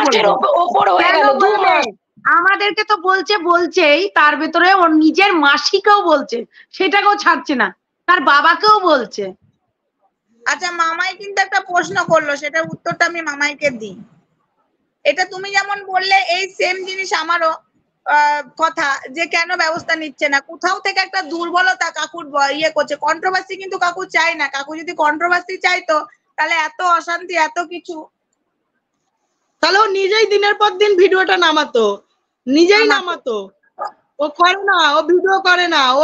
A: বলবে? আমাদেরকে তো বলছেই, তার ভেতরে ওর নিজের মাসিকেও বলছে, সেটাকেও ছাড়ছে না, তার বাবাকেও বলছে।
H: আচ্ছা, মামাই কিন্তু একটা প্রশ্ন করলো, সেটার উত্তরটা আমি মামাইকে দিই। এটা তুমি যেমন বললে, এই সেম জিনিস আমারও কথা, যে কেন ব্যবস্থা নিচ্ছে না। কোথাও থেকে একটা দুর্বলতা কাকুর ইয়ে করছে। কন্ট্রোভার্সি কিন্তু কাকু চায় না। কাকু যদি কন্ট্রোভার্সি চাইতো, তাহলে এত অশান্তি, এত কিছু,
I: তাহলে ও নিজেই দিনের পর দিন ভিডিওটা নামাতো, নিজেই নামাতো। ও করে না, ও ভিডিও করে না, ও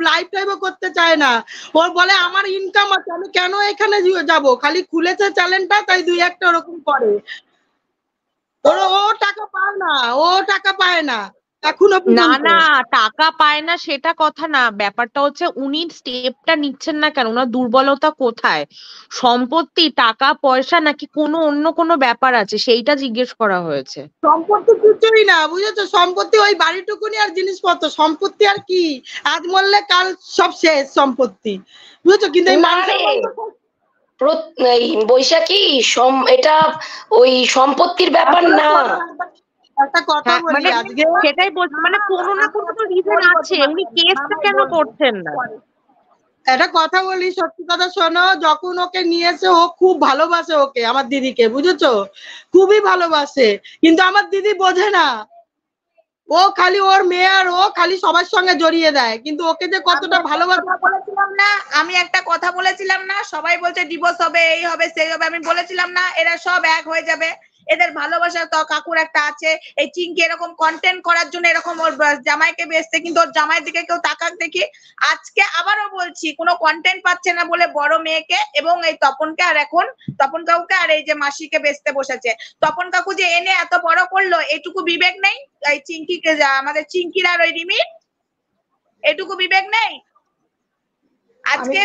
I: লাইভ টাইভও করতে চায় না। ও বলে আমার ইনকাম আছে, আমি কেন এখানে যাব? খালি খুলেছে চ্যানেলটা, তাই 2-1টা ওরকম করে। ও টাকা পায় না, ও টাকা পায় না এখনো
E: না
I: পর্যন্ত।
E: না, টাকা পায় না সেটা কথা না, ব্যাপারটা হচ্ছে উনি স্টেপটা নিচ্ছেন না কেন? ওনার দুর্বলতা কোথায়? সম্পত্তি, টাকা পয়সা, নাকি কোনো অন্য কোনো ব্যাপার আছে, সেইটা জিজ্ঞেস করা হয়েছে।
I: সম্পত্তি কিছুই না, বুঝেছো? সম্পত্তি ওই বাড়িটুকুনি আর জিনিসপত্র, সম্পত্তি আর কি? আজ মরলে কাল সব শেষ সম্পত্তি, বুঝেছো? কিন্তু
D: এই বৈশাখী, এটা ওই সম্পত্তির ব্যাপার না।
I: একটা কথা বলি,
E: মানে
I: আজকে
E: সেটাই বলছি, মানে কোনো না কোনো তো রিজন আছে, উনি কেসটা কেন করছেন না?
I: একটা কথা বলি, সত্যি কথা শোনো, যখন ওকে নিয়েছে ও খুব ভালোবাসে ওকে, আমার দিদিকে, বুঝেছো? খুবই ভালোবাসে, কিন্তু আমার দিদি বোঝে না। ও খালি ওর মেয়ে আর ও খালি সবার সঙ্গে জড়িয়ে দেয়, কিন্তু ওকে যে কতটা ভালোবাসে।
H: বলেছিলাম না, আমি একটা কথা বলেছিলাম না, সবাই বলছে ডিভোর্স হবে, এই হবে সেই হবে, আমি বলেছিলাম না এরা সব এক হয়ে যাবে, এদের ভালোবাসা তো কাকুর একটা আছে। এই চিঙ্কি এরকম কন্টেন্ট করার জন্য এরকম ওর জামাইকে বেচতে, কিন্তু ওর জামাইয়ের দিকে কেউ তাকাক দেখি। আজকে আবারও বলছি, কোনো কন্টেন্ট পাচ্ছে না বলে বড় মেয়েকে এবং এই তপনকে, আর এখন তপন কাকুকে আর এই যে মাসিকে বেচতে বসেছে। তপন কাকু যে এনে এত বড় করলো, এটুকু বিবেক নেই এই চিঙ্কিকে, আমাদের চিঙ্কির আর ওই রিমির এটুকু বিবেক নেই? আজকে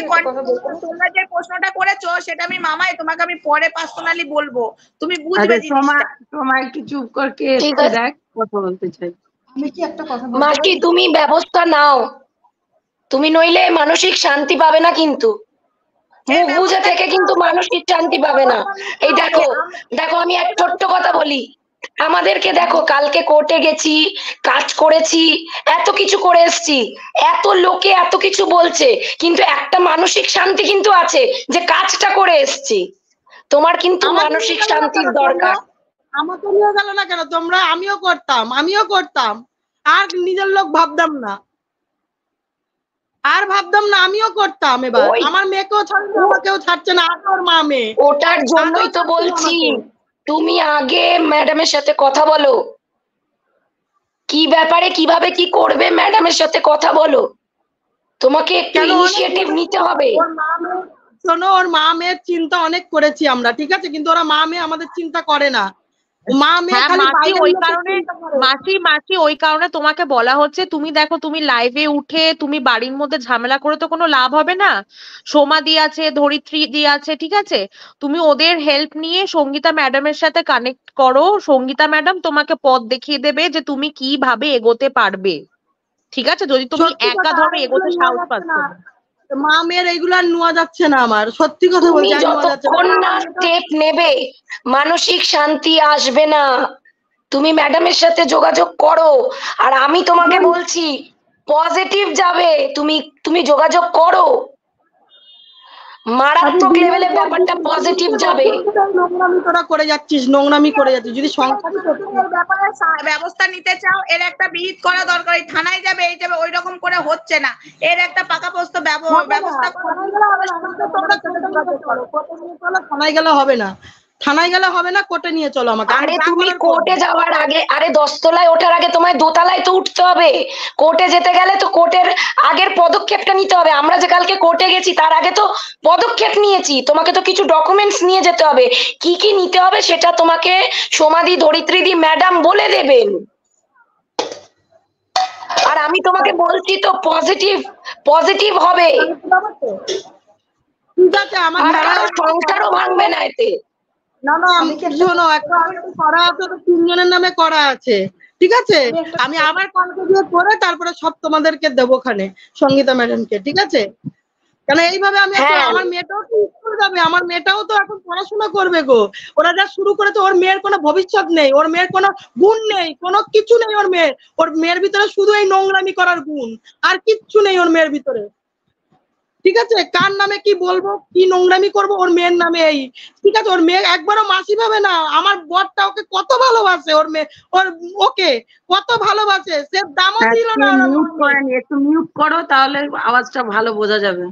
H: তোমরা যে প্রশ্নটা করেছো সেটা আমি মামাই তোমাকে আমি পরে পার্সোনালি বলবো, তুমি বুঝবে জিনিসটা।
A: তোমার একটু চুপ করকে দেখ, কথা বলতে চাই।
G: আমি কি একটা কথা
D: মাসি তুমি ব্যবস্থা নাও, তুমি নইলে মানসিক শান্তি পাবে না, কিন্তু মুখ বুঝে থেকে কিন্তু মানসিক শান্তি পাবে না। এই দেখো দেখো, আমি এক ছোট্ট কথা বলি, আমাদেরকে দেখো, কালকে কোর্টে গেছি, কাজ করেছি, এত কিছু করে এসছি, এত লোকে এত কিছু বলছে, কিন্তু একটা মানসিক শান্তি কিন্তু আছে যে কাজটা করে এসছি। তোমার কিন্তু মানসিক শান্তির দরকার।
I: আমাকে নিয়ে গেল না কেন তোমরা? আমিও করতাম, আর নিজের লোক ভাবতাম না, আমিও করতাম। এবার আমার মেয়েকেও ছাড়ছে, আমাকেও ছাড়ছে না, আর ওর মা মেয়ে।
D: ওটার জন্যই তো বলছি, তুমি আগে ম্যাডামের সাথে কথা বলো, কি ব্যাপারে কিভাবে কি করবে ম্যাডামের সাথে কথা বলো, তোমাকে একটু ইনিশিয়েটিভ নিতে হবে।
I: শোনো, ওর মা মেয়ের চিন্তা অনেক করেছি আমরা, ঠিক আছে, কিন্তু ওরা মা মেয়ে আমাদের চিন্তা করে না।
E: মাসি ওই কারণে তোমাকে বলা হচ্ছে, তুমি দেখো তুমি লাইভে উঠে তুমি বাড়ির মধ্যে ঝামেলা করে তো কোনো লাভ হবে না। সোমা দি আছে, ধরিত্রী দি আছে, ঠিক আছে, তুমি ওদের হেল্প নিয়ে সঙ্গীতা ম্যাডামের সাথে কানেক্ট করো। সঙ্গীতা ম্যাডাম তোমাকে পথ দেখিয়ে দেবে যে তুমি কিভাবে এগোতে পারবে, ঠিক আছে, যদি তুমি একা ধরো এগোতে সাহস পাচ্ছ না।
I: মা মেয়ের এইগুলো আর নেওয়া যাচ্ছে না, আমার সত্যি কথা বলছি।
D: যতক্ষণ না স্টেপ নেবে মানসিক শান্তি আসবে না। তুমি ম্যাডামের সাথে যোগাযোগ করো, আর আমি তোমাকে বলছি পজিটিভ যাবে, তুমি যোগাযোগ করো, মারাত্মক লেভেলে ব্যাপারটা পজিটিভ যাবে।
I: নোংরামি করে যাচ্ছিস, যদি সংসারই
H: ব্যাপারে ব্যবস্থা নিতে চাও, এর একটা বিহিত করা দরকার। থানায় যাবে, এই যাবে, ওই রকম করে হচ্ছে না, এর একটা পাকাপোক্ত ব্যবস্থা।
I: থানায় গেলে হবে না, কোর্টে নিয়ে চলো আমাকে।
D: আরে তুমি কোর্টে যাওয়ার আগে, আরে 10 তলায় ওঠার আগে তোমায় 2 তলায় তো উঠতে হবে। কোর্টে যেতে গেলে তো কোর্টের আগের পদক্ষেপটা নিতে হবে। আমরা যে কালকে কোর্টে গেছি তার আগে তো পদক্ষেপ নিয়েছি, তোমাকে তো কিছু ডকুমেন্টস নিয়ে যেতে হবে। কি কি নিতে হবে সেটা তোমাকে সোমাদি, ধরিত্রীদি ম্যাডাম বলে দেবেন। আর আমি তোমাকে বলছি তো পজিটিভ হবে,
I: ঠিক আছে, আমার
D: সংসারও ভাঙবে না এতে।
I: না শোনো, একটা করা আছে, 3 জনের নামে করা আছে, ঠিক আছে, আমি আবার কালকে দিয়ে করে তারপরে সব তোমাদেরকে দেবো ওখানে, সঙ্গীতা ম্যাডামকে, ঠিক আছে। কারণ এইভাবে আমি আমার মেয়েটাও তো স্কুল যাবে, আমার মেয়েটাও তো এখন পড়াশোনা করবে গো। ওরা যা শুরু করেছে, ওর মেয়ের কোনো ভবিষ্যৎ নেই, ওর মেয়ের কোনো গুণ নেই, কোনো কিছু নেই ওর মেয়ের ভিতরে শুধু এই নোংরামি করার গুণ, আর কিচ্ছু নেই ওর মেয়ের ভিতরে, ঠিক আছে। কার নামে কি বলবো, কি নোংরামি করবো, ওর মেয়ের নামে এই, ঠিক আছে। ওর মেয়ে একবারও মাসি ভাবে না। আমার বরটা ওকে কত ভালোবাসে, ওকে কত ভালোবাসে, সে দামও দিল না।
A: একটু মিউট করো, তাহলে আওয়াজটা ভালো বোঝা যাবে।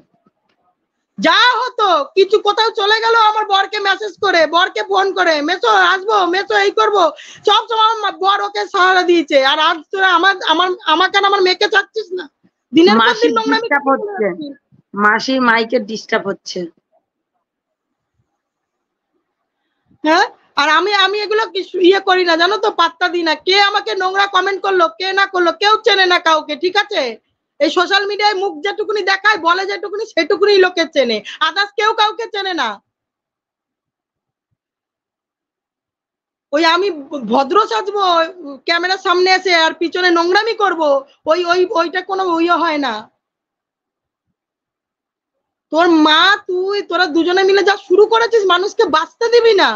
I: যা হতো কিছু কোথাও চলে গেল, আমার বরকে মেসেজ করে, বরকে ফোন করে, মেসো আসবো, মেসো এই করবো, সব সময় আমার বর ওকে সাহারা দিয়েছে। আর আজ তোরা আমাকে আমার মেয়েকে চাচ্ছিস না। দিনের পর দিন নোংরামি
A: হচ্ছে, মাসির মাইকের ডিস্টার্ব হচ্ছে।
I: হ্যাঁ, আর আমি এগুলো ইয়ে করি না, জানো তো, পাত্তা দিই না। কে আমাকে নোংরা কমেন্ট করলো, কে না করলো, কেউ চেনে না কাউকে, ঠিক আছে। এই সোশ্যাল মিডিয়ায় মুখ যেটুকুনি দেখায়, বলে যেটুকুনি, সেটুকুনি লোকে চেনে, আদার্স কেউ কাউকে চেনে না। ওই আমি ভদ্র সাজবো ক্যামেরার সামনে এসে, আর পিছনে নোংরামি করবো, ওইটা কোনো ইয়ে হয় না। তোর মা তোরা দুজনে মিলে যা শুরু করেছিস, মানুষকে বাঁচতে দিবি না।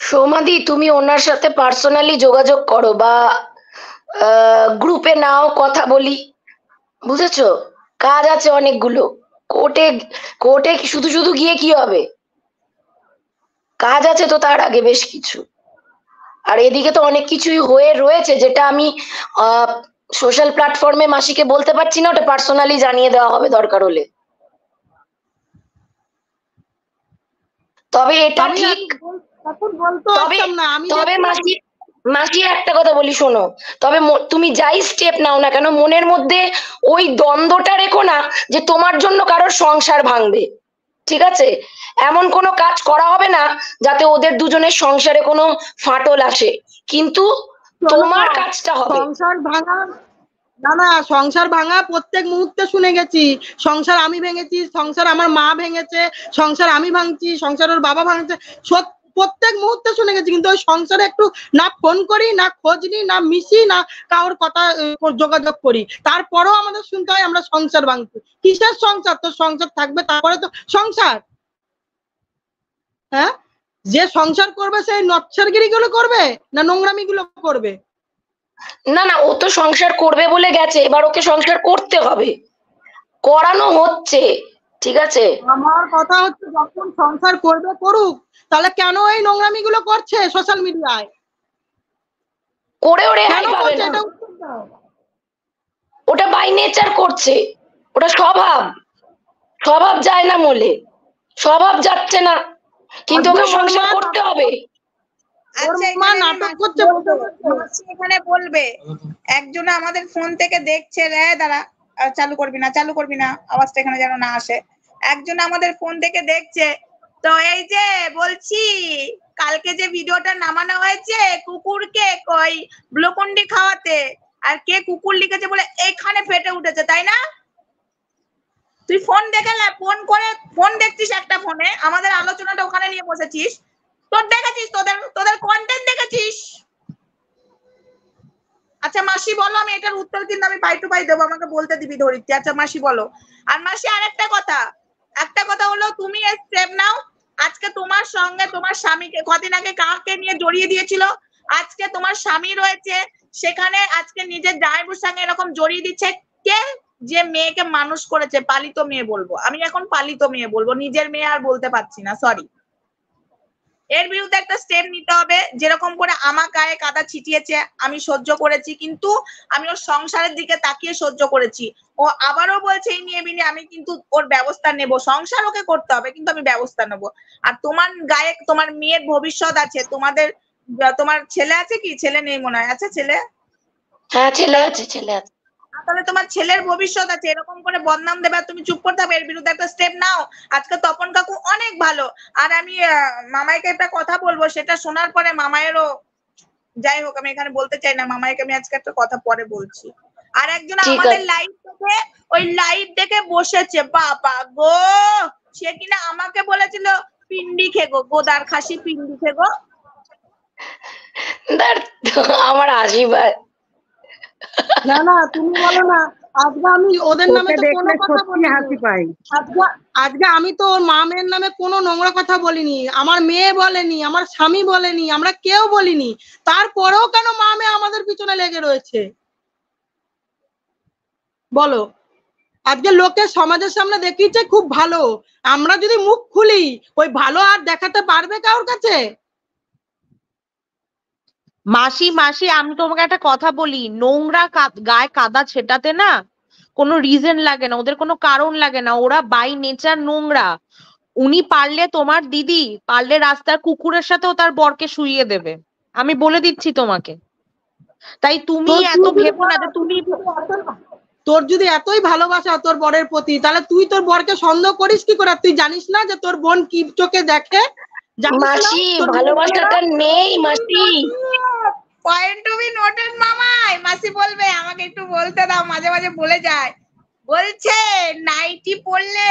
D: সোমাদি, তুমি ওনার সাথে পার্সোনালি যোগাযোগ করো, বা গ্রুপে নাও, কথা বলি, বুঝেছো? কাজ আছে অনেকগুলো। কোর্টে কোর্টে শুধু শুধু গিয়ে কি হবে? কাজ আছে তো তার আগে বেশ কিছু। আর এদিকে তো অনেক কিছুই হয়ে রয়েছে যেটা আমি সোশ্যাল প্ল্যাটফর্মে মাসিকে বলতে পারছি না, ওটা পার্সোনালি জানিয়ে দেওয়া হবে দরকার হলে। তবে এটা
I: আমি
D: ঠিক,
I: এখন বলতে
D: তবে
I: পারতাম না আমি
D: তবে
I: যে-
D: মাসি মাসি একটা কথা বলি শোনো, তবে তুমি যাই স্টেপ নাও না কেন মনের মধ্যে ওই দ্বন্দ্বটা রেখো না যে তোমার জন্য কারোর সংসার ভাঙবে, ঠিক আছে? এমন কোনো কাজ করা হবে না যাতে ওদের দুজনের সংসারে কোনো ফাটল আসে, কিন্তু তোমার কাজটা হবে।
I: সংসার ভাঙা, না না, সংসার ভাঙা প্রত্যেক মুহূর্তে শুনে গেছি। সংসার আমি ভেঙেছি, সংসার আমার মা ভেঙেছে, সংসার আমি ভাঙছি, সংসার ওর বাবা ভাঙছে, প্রত্যেক মুহূর্তে শুনে গেছি। কিন্তু ওই সংসারে একটু না ফোন করি, না খোঁজ নিই, না মিশি, না কারোর কথা যোগাযোগ করি, তারপরেও আমাদের শুনতে হয় আমরা সংসার ভাঙছি। কিসের সংসার? তো সংসার থাকবে তারপরে তো সংসার। হ্যাঁ, যে সংসার করবে সেই নচ্ছারগিরি গুলো করবে না নোংরামি গুলো করবে?
D: না না, ও তো সংসার করবে বলে গেছে, এবার ওকে সংসার করতে হবে, করানো হচ্ছে, ঠিক আছে?
I: আমার কথা হচ্ছে যখন সংসার করবে করুক, তাহলে কেন এই নোংরামি গুলো করছে সোশ্যাল মিডিয়ায়?
D: করে ওরে
I: কেন
D: পাবে
I: করছে
D: না,
I: এটা উত্তর দাও।
D: ওটা বাই নেচার করছে, ওটা স্বভাব, স্বভাব যায় না বলে, স্বভাব যাচ্ছে না, কিন্তু ওকে সংসার করতে হবে।
H: আচ্ছা,
I: মা
H: এখানে
I: নাটক
H: মাসি
I: করছে
H: বলবে, মাসি এখানে বলবে, একজন আমাদের ফোন থেকে দেখছে রে, দাঁড়া, চালু করবি না, আওয়াজটা এখানে যেন না আসে। একজন আমাদের ফোন থেকে দেখছে, তো এই যে বলছি কালকে যে ভিডিওটা নামানো হয়েছে কুকুরকে কই গ্লুকন্ডি খাওয়াতে, আর কে কুকুর লিখেছে বলে এখানে ফেটে উঠেছে, তাই না? তুই ফোন দেখে ফোন দেখছিস একটা ফোনে, আমাদের আলোচনাটা ওখানে নিয়ে বসেছিস, তোর দেখেছিস, তোদের কন্টেন্ট দেখেছিস। আচ্ছা মাসি বলো, আমি এটার উত্তর কিন্তু আমি পাই টু পাই দেবো, আমাকে বলতে দিবি ধরিত্রী। আচ্ছা মাসি বলো। আর মাসি একটা কথা হলো, তুমি স্টেপ নাও। আজকে তোমার সঙ্গে তোমার স্বামীকে কদিন আগে কাকে নিয়ে জড়িয়ে দিয়েছিল, আজকে তোমার স্বামী রয়েছে সেখানে, আজকে নিজের জামাইবুর সঙ্গে এরকম জড়িয়ে দিচ্ছে কে? যে মেয়েকে মানুষ করেছে, পালিত মেয়ে বলবো আমি, এখন পালিত মেয়ে বলবো, নিজের মেয়ে আর বলতে পারছি না, সরি। এর বিরুদ্ধে একটা স্টেপ নিতে হবে। যেরকম করে আমার গায়ে কাদা ছিটিয়েছে আমি সহ্য করেছি, কিন্তু আমি ওর সংসারের দিকে তাকিয়ে সহ্য করেছি। ও আবারও বলছে এই নিয়ে বিনি, আমি কিন্তু ওর ব্যবস্থা নেব, সংসার ওকে করতে হবে কিন্তু আমি ব্যবস্থা নেব। আর তোমার গায়ে তোমার মেয়ের ভবিষ্যৎ আছে, তোমার ছেলে আছে কি? ছেলে নেই মনে হয়, আছে ছেলে?
D: হ্যাঁ ছেলে আছে, ছেলে আছে।
H: তাহলে তোমার ছেলের ভবিষ্যৎ আছে, এরকম করে বদনাম দেবে আর তুমি চুপ করতে হবে? এর বিরুদ্ধে একটা স্টেপ নাও। আজকে তপন কাকু অনেক ভালো, আর আমি মামাইকে একটা কথা বলবো, সেটা শোনার পরে মামাইয়েরও, যাই হোক আমি এখানে বলতে চাই না, মামাইকে আমি আজকে একটা কথা পরে বলছি। আর একজন আমাদের লাইভ দেখে, ওই লাইভ দেখে বসেছে, বাবা গো, সে কিনা আমাকে বলেছিল পিন্ডি খেগো, গোদার খাসি পিন্ডি খেগো।
D: আমার হাসি পায়।
I: না না, তুমি বলো না। আজকে আমি ওদের নামে তো কোনো কথা বলিনি,
A: হাসি পাই।
I: আজকে আমি তো ওর মা মেয়ের নামে কোনো নোংরা কথা বলিনি, আমার মেয়ে বলেনি, আমার স্বামী বলেনি, আমরা কেউ বলিনি। তারপরেও কেন মা মেয়ে আমাদের পিছনে লেগে রয়েছে বলো? আজকে লোকে সমাজের সামনে দেখিয়েছে খুব ভালো, আমরা যদি মুখ খুলি ওই ভালো আর দেখাতে পারবে কারোর কাছে?
E: মাসি আমি তোমাকে একটা কথা বলি, নোংরা গায়ে কাদা ছেটাতে না কোনো রিজন লাগে না, ওদের কোনো কারণ লাগে না, ওরা বাই নেচার নোংরা। উনি পারলে, তোমার দিদি পারলে রাস্তার কুকুরের সাথেও তার বরকে শুইয়ে দেবে, আমি বলে দিচ্ছি তোমাকে। তাই তুমি এত ভেবো না যে তুমি,
I: তোর যদি এতই ভালোবাসা তোর বরের প্রতি, তাহলে তুই তোর বরকে সন্দেহ করিস কি করে? তুই জানিস না যে তোর বোন কি চোখে দেখে?
D: মাসি ভালোবাসাটা নেই মাসি।
H: পয়েন্ট টু বি নোটেড মামাই। মাসি বলবে, আমাকে একটু বলতে দাও, মাঝে মাঝে বলে যায়। বলছে নাইটি পরলে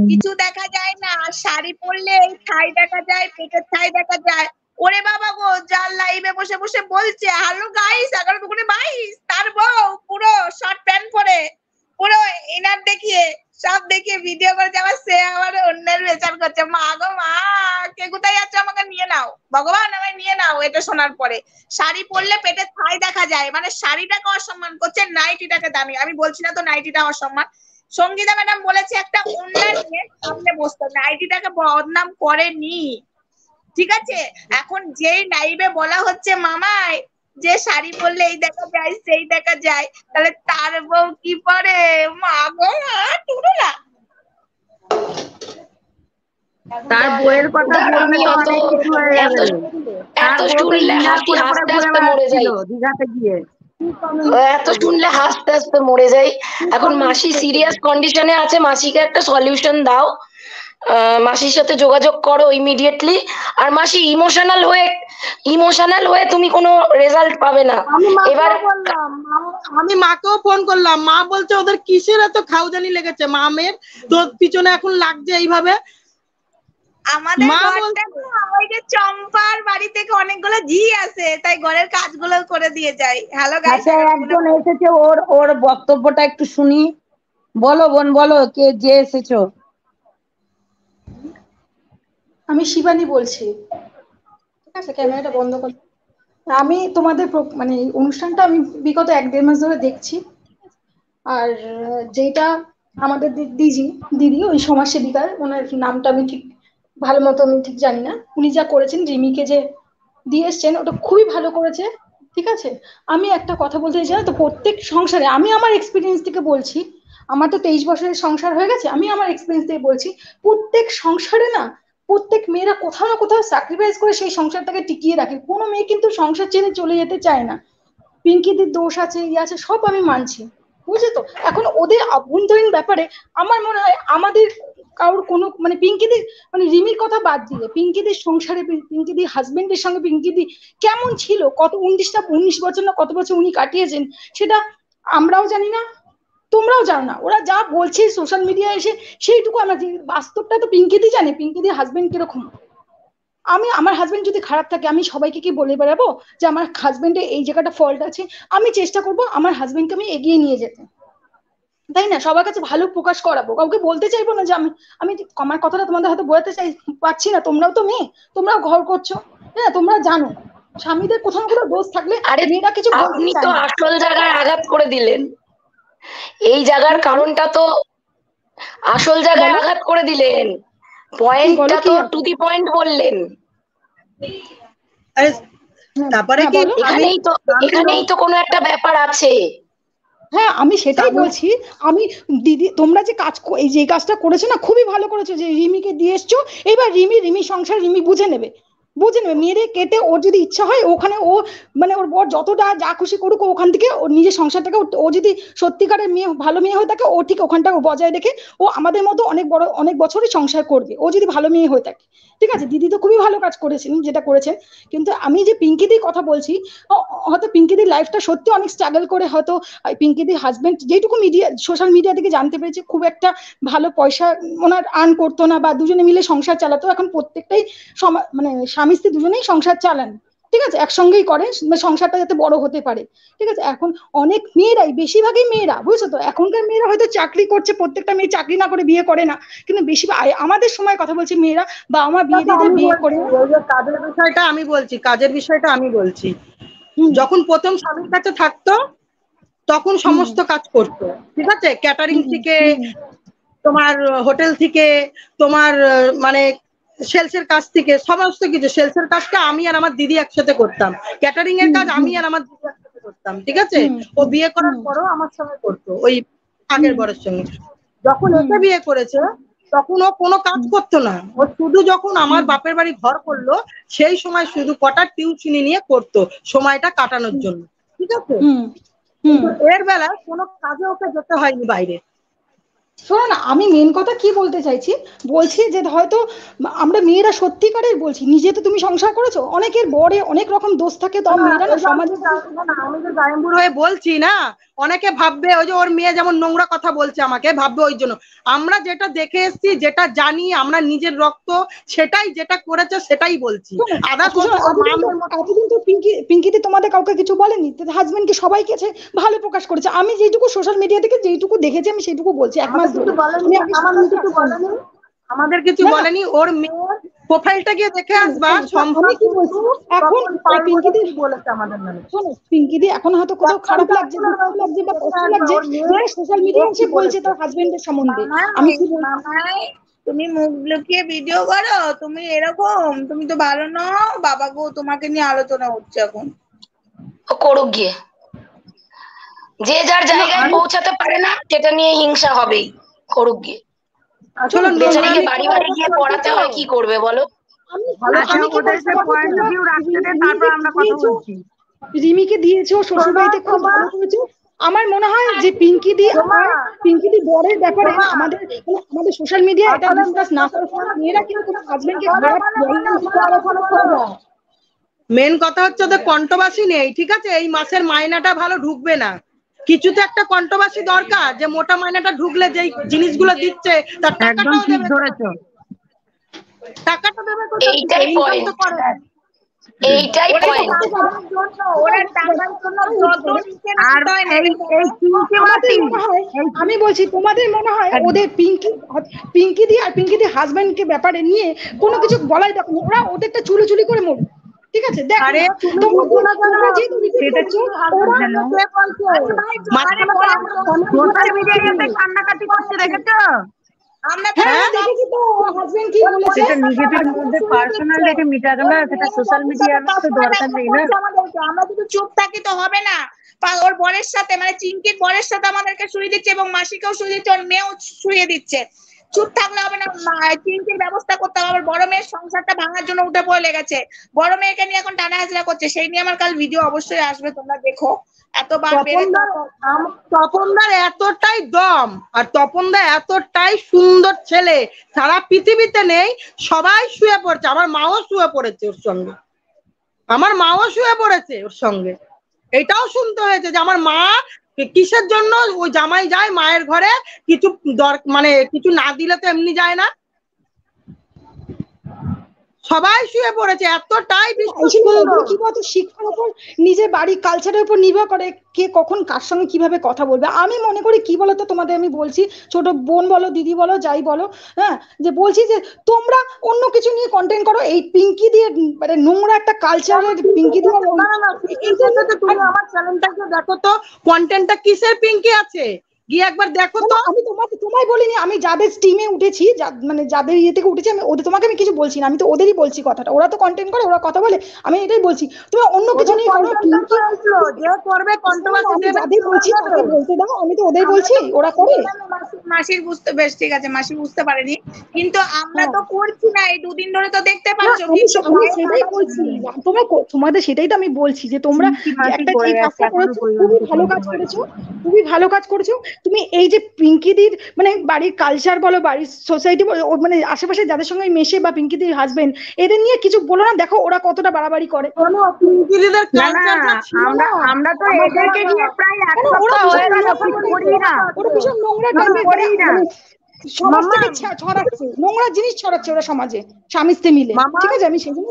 H: কিছু দেখা যায় না, শাড়ি পরলে ছাই দেখা যায়, পেটের ছাই দেখা যায়। ওরে বাবা গো, যার লাইভে বসে বসে বলছে হ্যালো গাইস 11/22, তার বউ পুরো শর্ট প্যান্ট পরে, পুরো ইনার দেখিয়ে, সব দেখিয়ে ভিডিও করে যাওয়া, সে আবার অন্যের বেচার করছে। মা গো মা, কে কোথায় যাচ্ছে আমাকে নিয়ে নাও ভগবান আমায় নিয়ে নাও এটা শোনার পরে। শাড়ি পরলে পেটে থাই দেখা যায়, মানে শাড়িটাকে অসম্মান করছে, নাইটিটাকে দামি। আমি বলছি না তো নাইটিটা অসম্মান। সঙ্গীতা ম্যাডাম বলেছে একটা ওড়না নিয়ে সামনে বসতে, নাইটিটাকে বদনাম করেনি, ঠিক আছে? এখন যেই লাইভে বলা হচ্ছে মামাই যে শাড়ি পরলে এই দেখা যায় সেই দেখা যায়, তাহলে তার বউ কি পরে? মা গো মা, টুরুলা।
A: তার বইয়ের কথা বললে তো অনেক কিছু হয়ে যাবে।
D: এত শুনলে হাসি হাসতে হাসতে মরে যাই,
A: দীঘাতে গিয়ে
D: এত শুনলে হাসতে হাসতে মরে যাই। এখন মাসি সিরিয়াস কন্ডিশনে আছে, মাসিকে একটা সলিউশন দাও, মাসির সাথে যোগাযোগ করো ইমিডিয়েটলি। আর মাসি ইমোশনাল হয়ে তুমি কোনো রেজাল্ট পাবে না। এবার
I: আমি মাকেও ফোন করলাম, মা বলছে ওদের কিসের এত খাউজানি লেগেছে, মামের তোর পিছনে এখন লাগছে এইভাবে।
H: আমাদের ঘরটা ওই যে চম্পার বাড়ি থেকে অনেকগুলো ঝি আছে, তাই ঘরের কাজগুলো করে দিয়ে যাই। হ্যালো গাইস,
A: আচ্ছা একজন এসেছে, ওর বক্তব্যটা একটু শুনি। বলো বোন, বলো কে যে এসেছো।
J: আমি শিবানী বলছি, ঠিক আছে? ক্যামেরাটা বন্ধ কর। আমি তোমাদের মানে এই অনুষ্ঠানটা আমি বিগত 1-1.5 মাস ধরে দেখছি। আর যেটা আমাদের দিদি ওই সমাজসেবিকার, ওনার নামটা আমি ঠিক ভালো মতো আমি ঠিক জানি না, উনি যা করেছেন রিমিকে যে দিয়ে এসছেন ওটা খুবই ভালো করেছে, ঠিক আছে? আমি একটা কথা বলতে চাই, তো প্রত্যেক সংসারে, আমি আমার এক্সপিরিয়েন্স থেকে বলছি, আমার তো 23 বছরের সংসার হয়ে গেছে, আমি আমার এক্সপিরিয়েন্স থেকে বলছি, প্রত্যেক সংসারে না প্রত্যেক মেয়েরা কোথাও না কোথাও স্যাক্রিফাইস করে সেই সংসারটাকে টিকিয়ে রাখে। কোনো মেয়ে কিন্তু সংসার ছেড়ে চলে যেতে চায় না। পিঙ্কিদের দোষ আছে, ইয়ে আছে, সব আমি মানছি, বুঝলে তো? এখন ওদের আভ্যন্তরীণ ব্যাপারে আমার মনে হয় আমাদের কারোর কোনো মানে পিঙ্কিদি মানে রিমির কথা বাদ দিলে পিঙ্কিদির সংসারে পিঙ্কিদি হাজবেন্ডের সঙ্গে পিঙ্কিদি কেমন ছিল, কত 19 বছর না কত বছর উনি কাটিয়েছেন, সেটা আমরাও জানি না, তোমরাও জানো না। ওরা যা বলছে সোশ্যাল মিডিয়ায় এসে সেইটুকু আমরা, বাস্তবটা তো পিঙ্কিদি জানে পিঙ্কিদির হাজবেন্ড কিরকম। আমার হাজবেন্ড যদি খারাপ থাকে আমি সবাইকে কি বলে বেড়াবো যে আমার হাজবেন্ডের এই জায়গাটা ফল্ট আছে? আমি চেষ্টা করব আমার হাজবেন্ডকে আমি এগিয়ে নিয়ে যেতে, তাই না? সবার কাছে ভালো প্রকাশ করাবো, কাউকে বলতে চাইবো না যে আমি আমার কথাটা তোমাদের হয়তো বোঝাতে পারছি না। তোমরাও তো মেয়ে, তোমরাও ঘর করছো, হ্যাঁ? তোমরা জানো স্বামীদের কোথাও কোনো দোষ থাকলে মেয়েরা কিছু বলতে
D: আপনি
J: চায়
D: তো
J: না।
D: আসল জায়গায় আঘাত করে দিলেন, এই জায়গার কারণটা তো আসল জায়গায় আঘাত করে দিলেন, পয়েন্টটা তো টু দি পয়েন্ট বললেন।
I: তারপরে কি
D: এখানেই তো কোনো একটা ব্যাপার আছে।
J: হ্যাঁ আমি সেটাই বলছি। আমি দিদি তোমরা যে এই যে কাজটা করেছো না, খুবই ভালো করেছো যে রিমিকে দিয়ে এসছো। এবার রিমি সংসার রিমি বুঝে নেবে মেরে কেটে, ওর যদি ইচ্ছা হয় ওখানে ও মানে ওর বর যতটা যা খুশি করুক, ওখান থেকে ওর নিজের সংসারটাকে, ও যদি সত্যিকারের মেয়ে ভালো মেয়ে হয়ে থাকে ও ঠিক ওখানটা বজায় রেখে ও আমাদের মতো অনেক বছরই সংসার করবে, ও যদি ভালো মেয়ে হয়ে থাকে, ঠিক আছে? দিদি তো খুবই ভালো কাজ করেছেন যেটা করেছেন। কিন্তু আমি যে পিঙ্কিদির কথা বলছি, হয়তো পিঙ্কিদির লাইফটা সত্যি অনেক স্ট্রাগল করে, হয়তো পিঙ্কিদির হাজবেন্ড যেটুকু সোশ্যাল মিডিয়া থেকে জানতে পেরেছে খুব একটা ভালো পয়সা ওনার আর্ন করতো না, বা দুজনে মিলে সংসার চালাতো। এখন প্রত্যেকটাই মানে স্বামী স্ত্রী দুজনেই সংসার চালান, ঠিক আছে? একসঙ্গেই করে সংসারটা যাতে বড় হতে পারে, ঠিক আছে? এখন অনেক মেয়েরাই, বেশিরভাগই মেয়েরা, বুঝছো তো, এখনকার মেয়েরা হয়তো চাকরি করছে, প্রত্যেকটা মেয়ে চাকরি না করে বিয়ে করে না, কিন্তু বেশিরভাগ আমাদের সময় কথা বলছি মেয়েরা বা আমার বিয়ে করে।
I: কাজের বিষয়টা আমি বলছি, যখন প্রথম স্বামীর কাছে থাকতো তখন সমস্ত কাজ করতো, ঠিক আছে? ক্যাটারিং থেকে, তোমার হোটেল থেকে, তোমার মানে সেলসের কাজ থেকে, সমস্ত কিছু। সেলসের কাজটা আমি আর আমার দিদি একসাথে করতাম, ক্যাটারিং এর কাজ আমি আর আমার দিদি একসাথে করতাম, ঠিক আছে? ও বিয়ে করার পরও আমার সঙ্গে করতো, ওই আগের বরের সঙ্গে। যখন ওকে বিয়ে করেছে তখন ও কোনো কাজ করতো না, ও শুধু যখন আমার বাপের বাড়ি ঘর করলো সেই সময় শুধু কটা টিউশনি নিয়ে করতো সময়টা কাটানোর জন্য, ঠিক আছে? এর বেলায় কোনো কাজে ওকে যেতে হয়নি বাইরে।
J: শোনো না, আমি মেন কথা কি বলতে চাইছি, বলছি যে হয়তো আমরা মেয়েরা সত্যিকারের বলছি, নিজে তো তুমি সংসার করেছো, অনেকের বরে অনেক রকম দোষ থাকে, তো মেয়েরা না সমাজে,
I: আমি তো গায়েমপুর হয়ে বলছি না, অনেকে ভাববে ওই যে ওর মেয়ে যেমন নোংরা কথা বলছে আমাকে, ভাববে ওই জন্য। আমরা যেটা দেখে এসেছি, যেটা জানি, আমরা নিজের রক্ত, সেটাই যেটা করেছে সেটাই বলছি।
J: এতদিন তো পিঙ্কিদি তোমাদের কাউকে কিছু বলেনি, হাজবেন্ড কি সবাইকে ভালো প্রকাশ করেছে। আমি যেটুকু সোশ্যাল মিডিয়া থেকে যেটুকু দেখেছি আমি সেইটুকু বলছি। 1 মাস ধরে
I: আমাদের কিছু বলেনি, ওর মেয়ে প্রোফাইলটা গিয়ে দেখে আসবা।
J: আমি কি বলছি এখন পিঙ্কিদি
B: বলেছে আমাদের নামে।
J: শোনো পিঙ্কিদি এখন হয়তো কোথাও খারাপ লাগছে, দুঃখ লাগছে বা কষ্ট লাগছে, যেটা সোশ্যাল মিডিয়ায় সে বলছে তার হাজবেন্ডের সম্বন্ধে। আমি কি বলছি
H: মামাই তুমি মুখ লুকিয়ে ভিডিও করো, তুমি এরকম, তুমি তো ভালো নও। বাবা গো তোমাকে নিয়ে আলোচনা হচ্ছে এখন।
D: করুক গিয়ে, যে যার জায়গায় পৌঁছাতে পারে না সেটা নিয়ে হিংসা হবেই, করুক গিয়ে।
I: আসলে
D: বেচারিকে বাড়ি বাড়ি গিয়ে পড়াতে হয়, কি করবে বলো?
J: রিমিকে দিয়েছো শ্বশুর বাড়িতে, খুব ভালো করেছো। আমার মনে হয় যে পিঙ্কিদি বরের ব্যাপারে আমাদের সোশ্যাল মিডিয়া এটা ডিসকাস না করে মেয়েরা কিন্তু হাজবেন্ডকে খারাপ বলে।
I: মেন কথা হচ্ছে ওদের কন্ট্রোভার্সি নেই, ঠিক আছে? এই মাসের মাইনাটা ভালো ঢুকবে না, কিছুতে একটা কন্ট্রোভার্সি দরকার, যে মোটা মাইনাটা ঢুকলে যেই জিনিসগুলো দিচ্ছে তার টাকাটাও দেবে, টাকাটা দেবে কোথা থেকে?
D: এইটাই পয়েন্ট, এইটাই পয়েন্ট।
H: ওরা টাকার জন্য যত নিচে নামতে হয় না।
J: আমি বলছি তোমাদের মনে হয় ওদের পিঙ্কিদি আর পিঙ্কিদি হাজবেন্ডকে ব্যাপারে নিয়ে কোনো কিছু বলাই দেখো, ওরা ওদেরটা চুরি করে মরবে, ঠিক আছে? দেখো তোমরা যেহেতু রিপিট করছো,
A: কান্নাকাটি করছে দেখেছো?
H: আমরা
J: দেখেছি তো হাজবেন্ড কি বলেছে,
A: নিজেদের মধ্যে পার্সোনাল দেখে মিটা গেল, সেটা সোশ্যাল মিডিয়ার তো দরকার নেই না।
H: আমরা যদি চুপ থাকি তো হবে না। ওর বরের সাথে মানে চিঙ্কির বরের সাথে আমাদেরকে শুয়ে দিচ্ছে এবং মাসিকেও শুয়ে দিচ্ছে, ওর মেয়েও শুয়ে দিচ্ছে। চুপ থাকলে হবে না, চিঙ্কির ব্যবস্থা করতে হবে। বড় মেয়ের সংসারটা ভাঙার জন্য উঠে পড়ে লেগেছে, বড় মেয়েকে নিয়ে এখন টানা হাজরা করছে। সেই নিয়ে আমার কাল ভিডিও অবশ্যই আসবে, তোমরা দেখো।
I: তপনদার এতটাই দম, আর তপনদা এতটাই সুন্দর ছেলে, সারা পৃথিবীতে নেই, সবাই শুয়ে পড়ছে। আমার মাও শুয়ে পড়েছে ওর সঙ্গে, ওর সঙ্গে। এটাও শুনতে হয়েছে যে আমার মা কিসের জন্য ওই জামাই যায় মায়ের ঘরে, কিছু মানে কিছু না দিলে তো এমনি যায় না, সবাই শুয়ে পড়েছে। এতটাই
J: কি বলতো, শিক্ষার উপর, নিজের বাড়ির কালচারের উপর নির্ভর করে কে কখন কার সঙ্গে কিভাবে কথা বলবে। আমি মনে করি কি বলতো, তোমাদের আমি বলছি, ছোট বোন বলো, দিদি বলো, যাই বলো, হ্যাঁ, যে বলছি যে তোমরা অন্য কিছু নিয়ে কন্টেন্ট করো। এই পিঙ্কি দিয়ে মানে নোংরা একটা কালচারের পিঙ্কি দিয়ে
I: আমার চ্যানেলটাকে দেখো তো, কন্টেন্টটা কিসের পিঙ্কি আছে গিয়ে একবার দেখো তো।
J: আমি তোমায় বলিনি, আমি যাদের স্ট্রিমে উঠেছি, মানে যাদের ইয়ে থেকে উঠেছি, আমি তোমাকে আমি কিছু বলছি না, আমি তো ওদেরই বলছি কথাটা। ওরা তো কন্টেন্ট করে, ওরা কথা বলে, আমি এটাই বলছি। তুমি অন্য কিছু নিয়ে করো,
I: যে করবে কন্ট্রোভার্সি দেবে,
J: যাদের বলছি তাকে বলতে দাও, আমি তো ওদের বলছি, ওরা করে।
H: মাসির বুঝতে, বেশ ঠিক আছে, মাসি বুঝতে পারেনি, কিন্তু আমরা তো করছি না এই দুদিন ধরে, তো দেখতে পাচ্ছ।
J: আমি সেটাই বলছি, তোমাদের সেটাই তো আমি বলছি যে তোমরা একটা যে কাজটা করেছো, খুবই ভালো কাজ করেছো, খুবই ভালো কাজ করেছো। তুমি এই যে পিঙ্কিদির মানে বাড়ির কালচার বলো, বাড়ির সোসাইটি বলো, মানে আশেপাশে যাদের সঙ্গে মেশে বা পিঙ্কিদির হাজবেন্ড, এদের নিয়ে কিছু বলো না, দেখো ওরা কতটা বাড়াবাড়ি করে।
A: আমরা তো এদেরকে নিয়ে প্রায় এক সপ্তাহ হয়ে গেল করি না,
J: ওরা ভীষণ নোংরা টাইপের সমাজ থেকে ছড়াচ্ছে, নোংরা জিনিস ছড়াচ্ছে ওরা সমাজে, স্বামী স্ত্রী মিলে, ঠিক আছে? আমি সেজন্য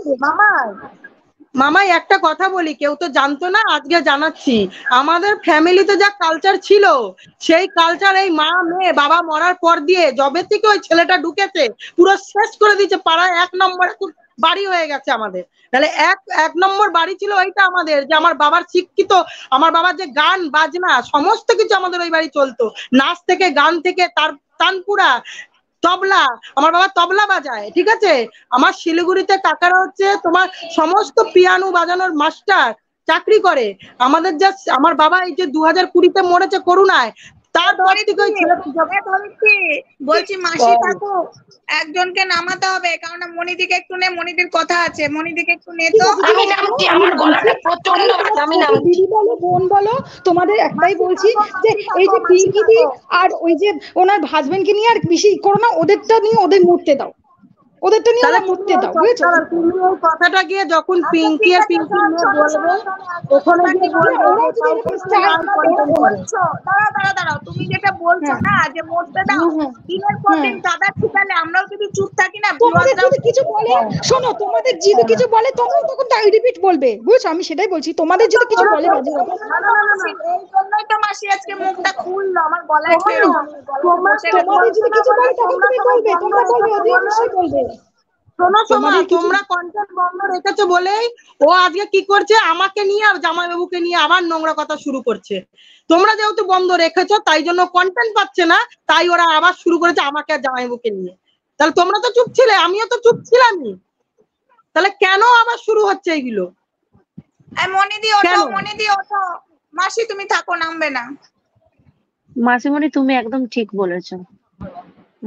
I: মামাই একটা কথা বলি, কেউ তো জানতো না, আজকে জানাচ্ছি। আমাদের ফ্যামিলিতে যা কালচার ছিল, সেই কালচার এই মা মেয়ে বাবা মরার পর দিয়ে যবে থেকে ওই ছেলেটা ঢুকেছে, পুরো শেষ করে দিয়েছে। পাড়ায় 1 নম্বর বাড়ি হয়ে গেছে আমাদের। তাহলে এক নম্বর বাড়ি ছিল ওইটা আমাদের, যে আমার বাবার শিক্ষিত, আমার বাবার যে গান বাজনা সমস্ত কিছু আমাদের ওই বাড়ি চলতো, নাচ থেকে গান থেকে তানপুরা তবলা, আমার বাবা তবলা বাজায়, ঠিক আছে? আমার শিলিগুড়িতে কাকারা হচ্ছে তোমার সমস্ত পিয়ানো বাজানোর মাস্টার চাকরি করে। আমাদের যা আমার বাবা এই যে 2020-তে মরেছে করোনায়, তারপর থেকে ওই
H: বলছি মাসি কাকু একজনকে নামাতে হবে, কারণ মনিদিকে একটু নে, মনিদির কথা আছে, মনিদিকে একটু নে তো।
D: আমি নামছি, আমার গলাটা প্রচন্ড ব্যথা, আমি নামছি।
J: দিদি বলো, বোন বলো, তোমাদের একটাই বলছি যে এই যে পিঙ্কিদি আর ওই যে ওনার হাজবেন্ডকে নিয়ে আর বেশি করো না, ওদেরটা নিয়ে ওদের মরতে দাও, ওদেরটা নিয়ে ওরা মরতে দাও, বুঝেছো?
I: তুমি ওই কথাটা গিয়ে যখন পিঙ্কি আর পিঙ্কি নিয়ে বলবে, ওখানে গিয়ে
H: ওরা যদি এরকম দাঁড়াও, তুমি যেটা বলছো না যে মরতে দাও, দিনের পর দিন দাদা ঠিকালে আমরাও যদি চুপ থাকি না,
J: তোমাদের যদি কিছু বলে, শোনো, তোমাদের যদি কিছু বলে তোমরা তখন তাই রিপিট বলবে, বুঝছো? আমি সেটাই বলছি, তোমাদের যদি কিছু বলে বাজে কথা,
H: এই জন্যই তো মাসি আজকে মুখটা খুললো, আমার গলায়
J: তোমাদের যদি কিছু বলে তখন তুমি বলবে, তোমরা বলবে, ওদের অবশ্যই বলবে।
I: শোনো সোমা,
J: তোমারই কিছু
I: তোমরা কন্টেন্ট বন্ধ রেখেছো বলেই ও আজকে কি করছে, আমাকে নিয়ে আর জামাইবাবুকে নিয়ে আবার নোংরা কথা শুরু করছে। তোমরা যেহেতু বন্ধ রেখেছো তাই জন্য কন্টেন্ট পাচ্ছে না, তাই ওরা আবার শুরু করেছে আমাকে আর জামাইবাবুকে নিয়ে। তাহলে তোমরা তো চুপ ছিলে, আমিও তো চুপ ছিলামই, তাহলে কেন আবার শুরু হচ্ছে এইগুলো?
H: মনিদি ওঠো,
I: কেন?
H: মনিদি ওঠো, মাসি তুমি থাকো, নামবে না।
K: মাসিমণি তুমি একদম ঠিক বলেছো।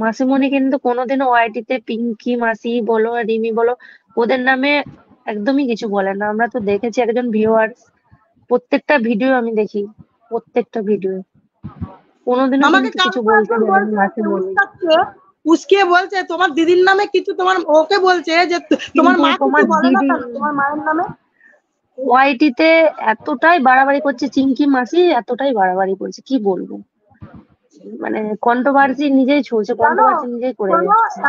K: মাসিমণি কিন্তু কোনোদিনও ওয়াইটিতে পিঙ্কি মাসি বলো আর রিমি বলো ওদের নামে একদমই কিছু বলে না। আমরা তো দেখেছি একজন ভিউয়ার, প্রত্যেকটা ভিডিও আমি দেখি, প্রত্যেকটা ভিডিও কোনোদিনও
I: আমাকে
K: কিন্তু কিছু
I: কালকে
K: বলতে
I: একজন
K: দেয়নি
I: বলছে,
K: মাসিমণি।
I: উস্কিয়ে বলছে তোমার দিদির নামে কিছু, তোমার ওকে বলছে যে তোমার
K: কিন্তু
I: মা
K: তোমার
I: কিছু বলে না
K: দিদি
I: কেন তোমার মায়ের নামে?
K: ওয়াইটিতে এতটাই বাড়াবাড়ি করছে, চিঙ্কি মাসি এতটাই বাড়াবাড়ি করছে, কি বলবো, মানে কন্ট্রোভার্সি নিজেই ছুঁছে,
I: জানো,
K: কন্ট্রোভার্সি নিজেই করে
I: শোনো,
K: যাচ্ছে।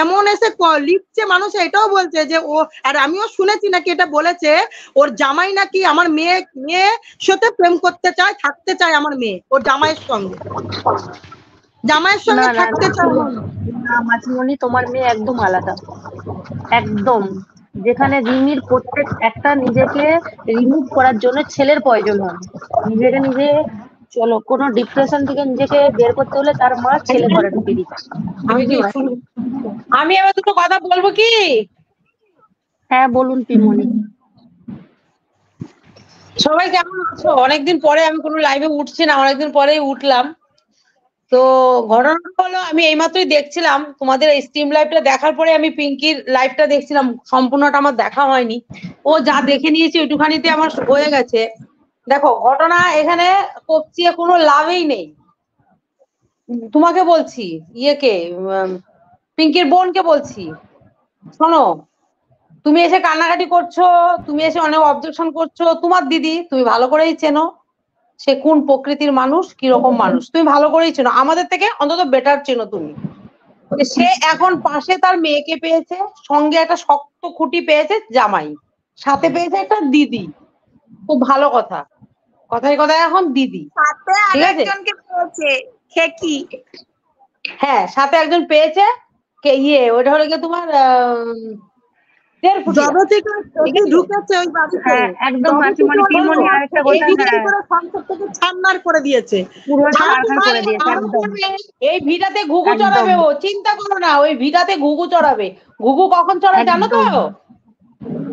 I: এমন এসে লিখছে মানুষ, এটাও বলছে যে ও, আর আমিও শুনেছি নাকি এটা বলেছে ওর জামাই নাকি আমার মেয়ের সাথে প্রেম করতে চায়, থাকতে চায় আমার মেয়ে ওর জামাইয়ের সঙ্গে
K: না না
I: থাকতে চায়।
K: না মাসিমণি, তোমার মেয়ে একদম আলাদা, একদম। যেখানে রিমির প্রত্যেক একটা নিজেকে রিমুভ করার জন্য ছেলের প্রয়োজন হয়, নিজেকে নিজে চলো কোনো ডিপ্রেশন থেকে নিজেকে বের করতে হলে তার মা ছেলে ঘরে ঢুকিয়ে দিচ্ছে।
L: আমি এবার দুটো কথা বলবো কি?
K: হ্যাঁ বলুন পিমনি।
L: সবাই কেমন আছো? অনেকদিন পরে আমি কোনো লাইভে উঠছি না, অনেকদিন পরেই উঠলাম। তো ঘটনাটা হলো, আমি এইমাত্রই দেখছিলাম তোমাদের স্ট্রিম লাইভটা, দেখার পরে আমি পিঙ্কির লাইভটা দেখছিলাম, সম্পূর্ণটা আমার দেখা হয়নি। ও যা দেখে নিয়েছি ওইটুখানিতে আমার হয়ে গেছে। দেখো ঘটনা এখানে কপচিয়ে কোনো লাভই নেই। তোমাকে বলছি, পিঙ্কির বোনকে বলছি, শোনো, তুমি এসে কান্নাকাটি করছো, তুমি এসে অনেক অবজেকশন করছো, তোমার দিদি তুমি ভালো করেই চেনো সে কোন প্রকৃতির মানুষ, কিরকম মানুষ, তুমি ভালো করেই চেনো, আমাদের থেকে অন্তত বেটার চেনো তুমি। সে এখন পাশে তার মেয়েকে পেয়েছে, সঙ্গে একটা শক্ত খুঁটি পেয়েছে জামাই, সাথে পেয়েছে একটা দিদি, খুব ভালো কথা, কথায় কথায় এখন দিদি, ঠিক আছে? হ্যাঁ সাথে একজন পেয়েছে, কে ওটা হলো গিয়ে তোমার এই ভিটাতে ঘুঘু চড়াবে, ও চিন্তা করো না, ওই ভিটাতে ঘুঘু চড়াবে। ঘুঘু কখন চড়ে জানো তো?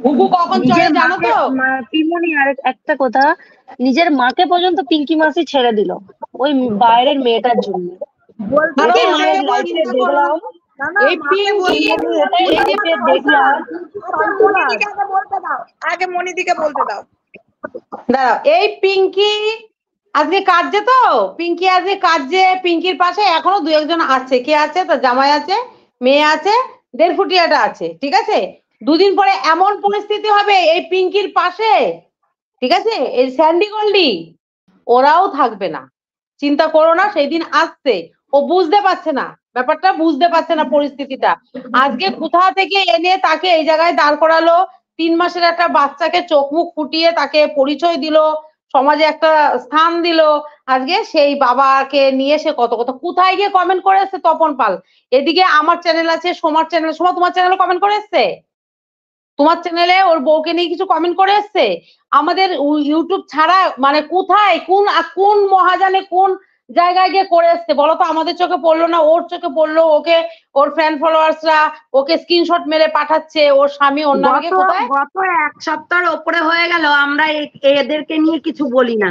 L: ঘুঘু কখন চড়ে জানো তো?
K: পিমনি আর একটা কথা, নিজের মাকে পর্যন্ত পিঙ্কি মাসি ছেড়ে দিল ওই বাইরের মেয়েটার জন্য। দেখলাম
H: আগে মনিদিকে বলতে দাও।
L: দাঁড়াও, এই পিঙ্কি আজকে কাটছে তো, পিঙ্কি আজকে কাটছে, পিঙ্কির পাশে এখনো দু একজন আছে। কে আছে? তার জামাই আছে, মেয়ে আছে, 1.5 ফুটিয়াটা আছে, ঠিক আছে? দুদিন পরে এমন পরিস্থিতি হবে এই পিঙ্কির পাশে, ঠিক আছে, এই স্যান্ডি গন্ডি ওরাও থাকবে না, চিন্তা করো না, সেই দিন আসছে। ও বুঝতে পারছে না ব্যাপারটা, বুঝতে পারছে না পরিস্থিতিটা। আজকে কোথা থেকে এনে তাকে এই জায়গায় দাঁড় করালো, 3 মাসের একটা বাচ্চাকে চোখ মুখ ফুটিয়ে তাকে পরিচয় দিল, সমাজে একটা স্থান দিল। আজকে সেই বাবাকে নিয়ে সে কত কথা কোথায় গিয়ে কমেন্ট করে এসছে তপন পাল। এদিকে আমার চ্যানেল আছে, সোমার চ্যানেল, সোমা তোমার চ্যানেলে কমেন্ট করে এসছে, তোমার চ্যানেলে ওর বউকে নিয়ে কিছু কমেন্ট করে এসছে। আমাদের ইউটিউব ছাড়া মানে কোথায় কোন মহাজানে কোন জায়গায় গিয়ে করে এসছে বলো তো? আমাদের চোখে পড়লো না, ওর চোখে পড়লো। ওকে ওর ফ্যান ফলোয়ার্সরা ওকে স্ক্রিনশট মেরে পাঠাচ্ছে, ওর স্বামী অন্য নামে কোথায়।
A: গত 1 সপ্তাহের ওপরে হয়ে গেল আমরা এদেরকে নিয়ে কিছু বলি না।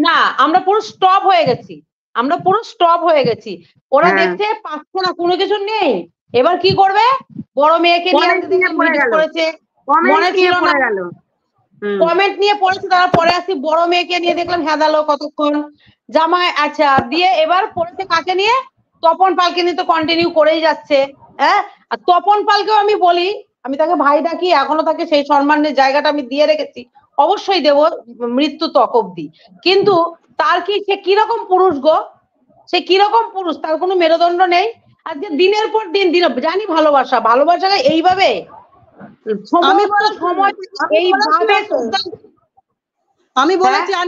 L: না আমরা পুরো স্টপ হয়ে গেছি, আমরা পুরো স্টপ হয়ে গেছি। ওরা দেখছে পাচ্ছে না, কোনো কিছু নেই। এবার কি করবে? বড় মেয়েকে নিয়ে করেছে, মনে ছিল না, কমেন্ট নিয়ে পড়েছে। তারা পরে আসি বড় মেয়েকে নিয়ে দেখলাম হেদালো কতক্ষণ, জামাই আচ্ছা দিয়ে এবার পড়েছে কাকে নিয়ে? তপন পালকে নিয়ে তো কন্টিনিউ করেই যাচ্ছে। হ্যাঁ, আর তপন পালকেও আমি বলি, আমি তাকে ভাই ডাকি, এখনো তাকে সেই সম্মানের জায়গাটা আমি দিয়ে রেখেছি, অবশ্যই দেব মৃত্যু তক অব্দি। কিন্তু তার কি, সে কিরকম পুরুষ গো, সে কিরকম পুরুষ, তার কোনো মেরুদণ্ড নেই। আজকে দিনের পর দিন জানি ভালোবাসা এইভাবে সময় এইভাবে
I: আমি বলেছি আর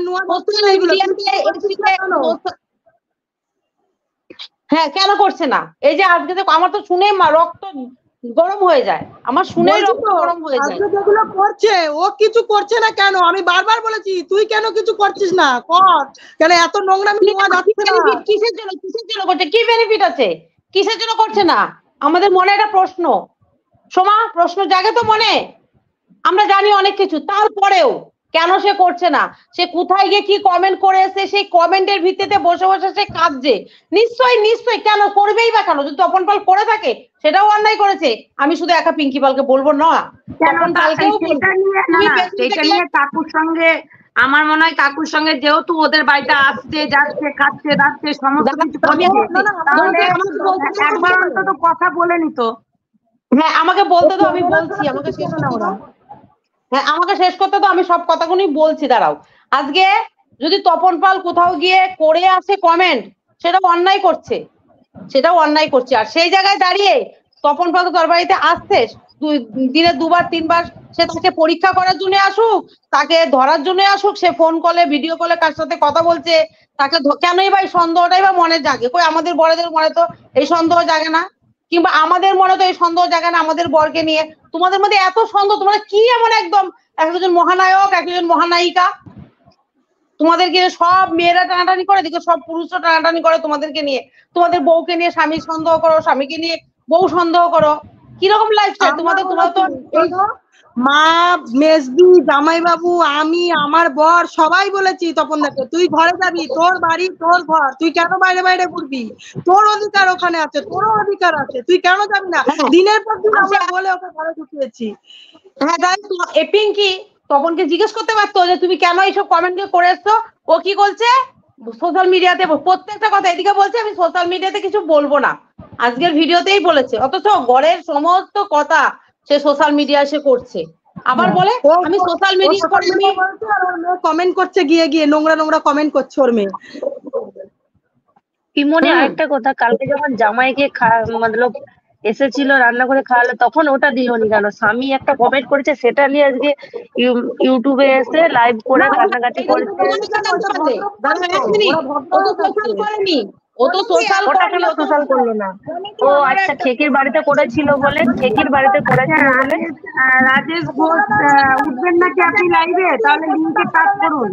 L: হ্যাঁ কেন করছে না? এই যে আজকে আমার তো শুনে রক্ত গরম হয়ে যায়, আমার শুনে
I: বলছি
L: রক্ত
I: তো,
L: গরম হয়ে যায়।
I: আজকে যেগুলো করছে ও কিছু করছে না কেন? আমি বারবার বলেছি তুই কেন কিছু করছিস না, কর। কেন এত নোংরামি নেওয়া যাচ্ছে না?
L: কিসের জন্য করছে? কি বেনিফিট আছে? কিসের জন্য করছে না? আমাদের মনে একটা প্রশ্ন, সোমা, প্রশ্ন জাগে তো মনে? আমরা জানি অনেক কিছু, তারপরেও কেন সে করছে না? সে কোথায় গিয়ে কি কমেন্ট করে এসে সেই কমেন্টের ভিত্তিতে বসে বসে সে কাঁদছে। নিশ্চয়ই কেন করবেই বা কেন? যদি তপন পাল করে থাকে সেটাও অন্যায় করেছে। আমি শুধু একা পিঙ্কি পালকে বলবো না, তপন পালকেও
A: সেটা নিয়ে কাকুর সঙ্গে আমার মনে হয় কাকুর সঙ্গে যেহেতু ওদের বাড়িতে আসছে যাচ্ছে খাচ্ছে দাচ্ছে সমস্ত কিছু করছে, তাহলে একবার অন্তত কথা বলে নিত।
L: হ্যাঁ আমাকে বলতে তো, আমি বলছি, আমাকে শেষ করতে দাও। হ্যাঁ আমাকে শেষ করতে তো, আমি সব কথাগুলোই বলছি, দাঁড়াও। আজকে যদি তপন পাল কোথাও গিয়ে করে আসে কমেন্ট, সেটাও অন্যায় করছে, আর সেই জায়গায় দাঁড়িয়ে তপন পাল তো তোর বাড়িতে আসছে, দিনে 2বার 3বার সে তাকে পরীক্ষা করার জন্য আসুক, তাকে ধরার জন্য আসুক, সে ফোন কলে ভিডিও কলে কার সাথে কথা বলছে, তাকে কেনই বা এই সন্দেহটাই বা মনে জাগে? কই আমাদের বড়দের মনে তো এই সন্দেহ জাগে না, কিংবা আমাদের মনে তো এই সন্দেহ জাগে না আমাদের বরকে নিয়ে। তোমাদের মধ্যে এত সন্দেহ, তোমরা কি এমন একদম একজন মহানায়ক একজন মহানায়িকা? তোমাদেরকে সব মেয়েরা টানাটানি করে, দিকে সব পুরুষরা টানাটানি করে তোমাদেরকে নিয়ে। তোমাদের বউকে নিয়ে স্বামী সন্দেহ করো, স্বামীকে নিয়ে বউ সন্দেহ করো, কিরকম লাইফস্টাইল তোমাদের? তোমরা তো
I: মা, মেজদি, জামাইবাবু, আমি, আমার বর সবাই বলেছি তপন দাকে তুই ঘরে যাবি, তোর বাড়ি তোর ঘর, তুই কেন বাইরে বাইরে ঘুরবি? তোর অধিকার ওখানে আছে, তোরও অধিকার আছে, তুই কেন যাবি না? দিনের পর দিন আমরা বলে ওকে ঘরে ঢুকিয়েছি।
L: হ্যাঁ তাই পিঙ্কি তপনকে জিজ্ঞেস করতে পারতো যে তুমি কেন এইসব কমেন্ট করে এসছো? ও কি বলছে? সোশ্যাল মিডিয়াতে প্রত্যেকটা কথা এদিকে বলছে আমি সোশ্যাল মিডিয়াতে কিছু বলবো না, আজকের ভিডিওতেই বলেছে, অথচ ঘরের সমস্ত কথা সে সোশ্যাল মিডিয়া এসে করছে। আবার বলে আমি সোশ্যাল মিডিয়া করে
I: কমেন্ট করছে, গিয়ে গিয়ে নোংরা কমেন্ট করছে ওর মেয়ে।
K: পিমনি আরেকটা কথা, কালকে যখন জামাইকে মতলব এসেছিল রান্না করে খাওয়ালো, তখন ওটা দিলনি কেন? স্বামী একটা কমেন্ট করেছে, সেটা নিয়ে আজকে ইউটিউবে এসে লাইভ করে কান্নাকাটি করেছে।
L: ও তো সোশ্যাল
K: করলো না। ও আচ্ছা খেকির বাড়িতে করেছিল বলে, খেকির বাড়িতে করেছিল বলে।
A: রাজেশ ঘোষ উঠবেন নাকি আপনি লাইভে? তাহলে লিংকে টাচ করুন,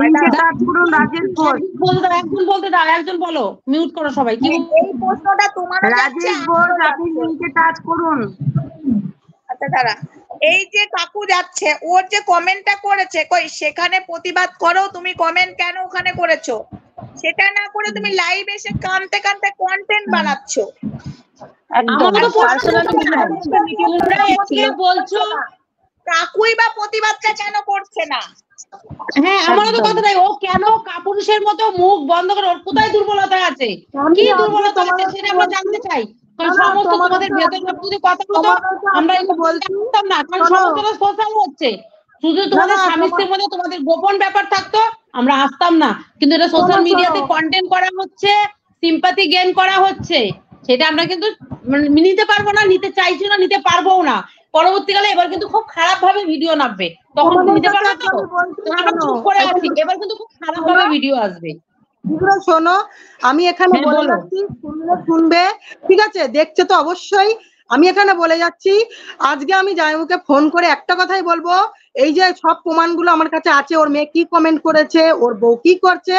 A: লিংকে টাচ করুন রাজেশ ঘোষ।
L: একজন বলতে দাও, একজন বলো, মিউট করো সবাই। কি
H: এই প্রশ্নটা তোমার
A: রাজেশ ঘোষ আপনি লিংকে টাচ করুন।
H: আচ্ছা দাঁড়া, এই যে কাকু যাচ্ছে, ওর যে কমেন্টটা করেছে, কই সেখানে প্রতিবাদ করো, তুমি কমেন্ট কেন ওখানে করেছো? সেটা না করে তুমি লাইভ এসে কানতে কানতে কন্টেন্ট বানাচ্ছো।
L: বলছো
H: কাকুই বা প্রতিবাদটা কেন করছে না?
L: হ্যাঁ আমারও তো কথা নাই, ও কেন কাপুরুষের মতো মুখ বন্ধ করে? ওর কোথায় দুর্বলতা আছে? কি দুর্বলতা আছে সেটা আমরা জানতে চাই। কারণ সমস্ত তোমাদের ভেতরে যদি কথা বলতো আমরা বলতাম না, কারণ সমস্তটা সোশ্যাল হচ্ছে। শুধু তোমাদের স্বামী স্ত্রীর মধ্যে তোমাদের গোপন ব্যাপার থাকতো, আমরা আসতাম না। কিন্তু এটা সোশ্যাল মিডিয়াতে কন্টেন্ট করা হচ্ছে, সিম্পাথি গেইন করা হচ্ছে, সেটা আমরা কিন্তু নিতে পারবো না, নিতে চাইছি না, নিতে পারবোও না। পরবর্তীকালে এবার কিন্তু খুব খারাপ ভাবে ভিডিও নামবে, তখন নিতে পারবে তো? আমরা চুপ করে আছি, এবার কিন্তু খুব খারাপ ভাবে ভিডিও আসবে।
I: শোনো, আমি এখানে বলে যাচ্ছি, শুনবে, ঠিক আছে? দেখছে তো অবশ্যই। আমি এখানে বলে যাচ্ছি, আজকে আমি জামাইবাবুকে ফোন করে একটা কথাই বলবো, এই যে সব প্রমাণগুলো আমার কাছে আছে, ওর মেয়ে কি কমেন্ট করেছে, ওর বউ কি করছে,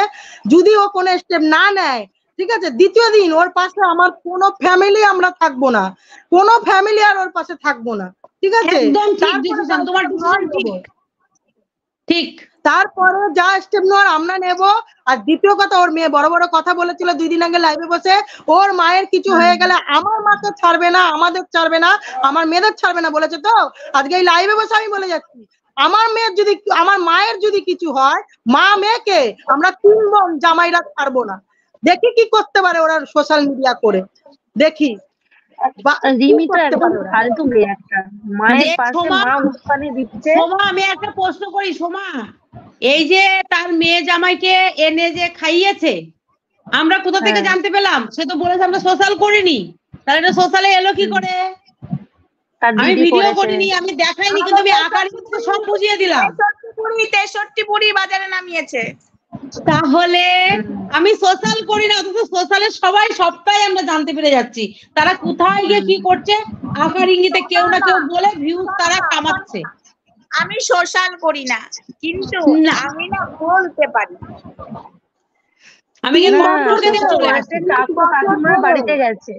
I: যদি ও কোনো স্টেপ না নেয়, ঠিক আছে, দ্বিতীয় দিন ওর পাশে আমার কোনো ফ্যামিলি আমরা থাকবো না, কোনো ফ্যামিলি আর ওর পাশে থাকবো না, ঠিক আছে?
L: একদম ঠিক ডিসিশন, তোমার ডিসিশন ঠিক।
I: তারপরে যা স্টেপ নেওয়ার আমরা নেব। আর দ্বিতীয় কথা, ওর মেয়ে বড় বড় কথা বলেছিল 2 দিন আগে লাইভে বসে, ওর মায়ের কিছু হয়ে গেলে আমার মাকে ছাড়বে না, আমাদের ছাড়বে না, আমার মেয়েদের ছাড়বে না বলেছে। তো আজকে এই লাইভে বসে আমি বলে যাচ্ছি, আমার মেয়ের যদি, আমার মায়ের যদি কিছু হয়, মা মেয়েকে আমরা 3 বোন জামাইরা ছাড়বো না। দেখি কি করতে পারে ওরা সোশ্যাল মিডিয়া করে, দেখি।
L: আমি একটা প্রশ্ন করি, সোমা, এই যে তার মেয়ে জামাইকে এনে যে খাইয়েছে, আমরা কোথা থেকে জানতে পেলাম? সে তো বলেছে আমরা সোশ্যাল করিনি, তাহলে এটা সোশ্যালে এলো কি করে? আমি ভিডিও করিনি, আমি দেখাইনি, কিন্তু আমি আকারে সব বুঝিয়ে দিলাম।
H: 63 বুড়ি বাজারে নামিয়েছে।
L: তাহলে আমি সোশ্যাল করি না, অথচ সোশ্যালে সবাই সবটাই আমরা জানতে পেরে যাচ্ছি তারা কোথায় গিয়ে কি করছে, আকার ইঙ্গিতে কেউ না কেউ বলে ভিউজ তারা কামাচ্ছে।
H: আমি সোশ্যাল করি না, কিন্তু আমি না বলতে পারি।
L: আমি
K: বাড়িতে গেছে,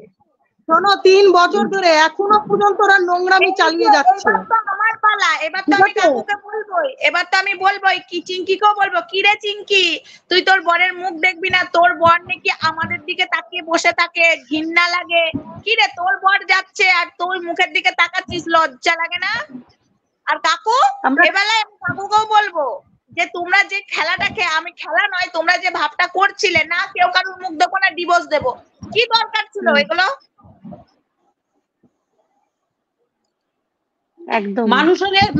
I: শোনো 3 বছর ধরে এখনো পর্যন্ত ওরা নোংরামি চালিয়ে যাচ্ছে।
H: এবার তো আমার পালা, এবার তো আমি কাকুকে বলবোই, এবার তো আমি বলবোই, কি চিঙ্কিকেও বলবো, কি রে চিঙ্কি তুই তোর বরের মুখ দেখবি না, তোর বর নাকি আমাদের দিকে তাকিয়ে বসে থাকে, ঘৃণা লাগে। কি রে তোর বর যাচ্ছে আর তোর মুখের দিকে তাকাচ্ছিস, লজ্জা লাগে না? আর কাকু এবেলায় আমি কাকুকেও বলবো যে তোমরা যে খেলাটাকে, আমি খেলা নয়, তোমরা যে ভাবটা করছিলে না কেউ কারোর মুখ দেখবো না, ডিভোর্স দেবো, কি দরকার ছিল এগুলো?
K: একদম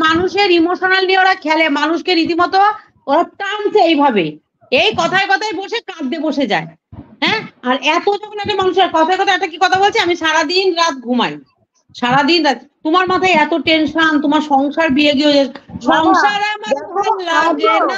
L: মানুষের ইমোশনাল নিয়ে ওরা খেলে, মানুষকে রীতিমতো ওরা টানছে এইভাবে, এই কথায় কথায় বসে কাঁদতে বসে যায়। হ্যাঁ, আর এত যখন একটা মানুষের কথায় কথায় একটা কি কথা বলছে, আমি সারাদিন রাত ঘুমাই, সারাদিন রাত, তোমার মাথায় এত টেনশন, তোমার সংসার বিয়ে গিয়ে সংসার আমার ভালো লাগে না।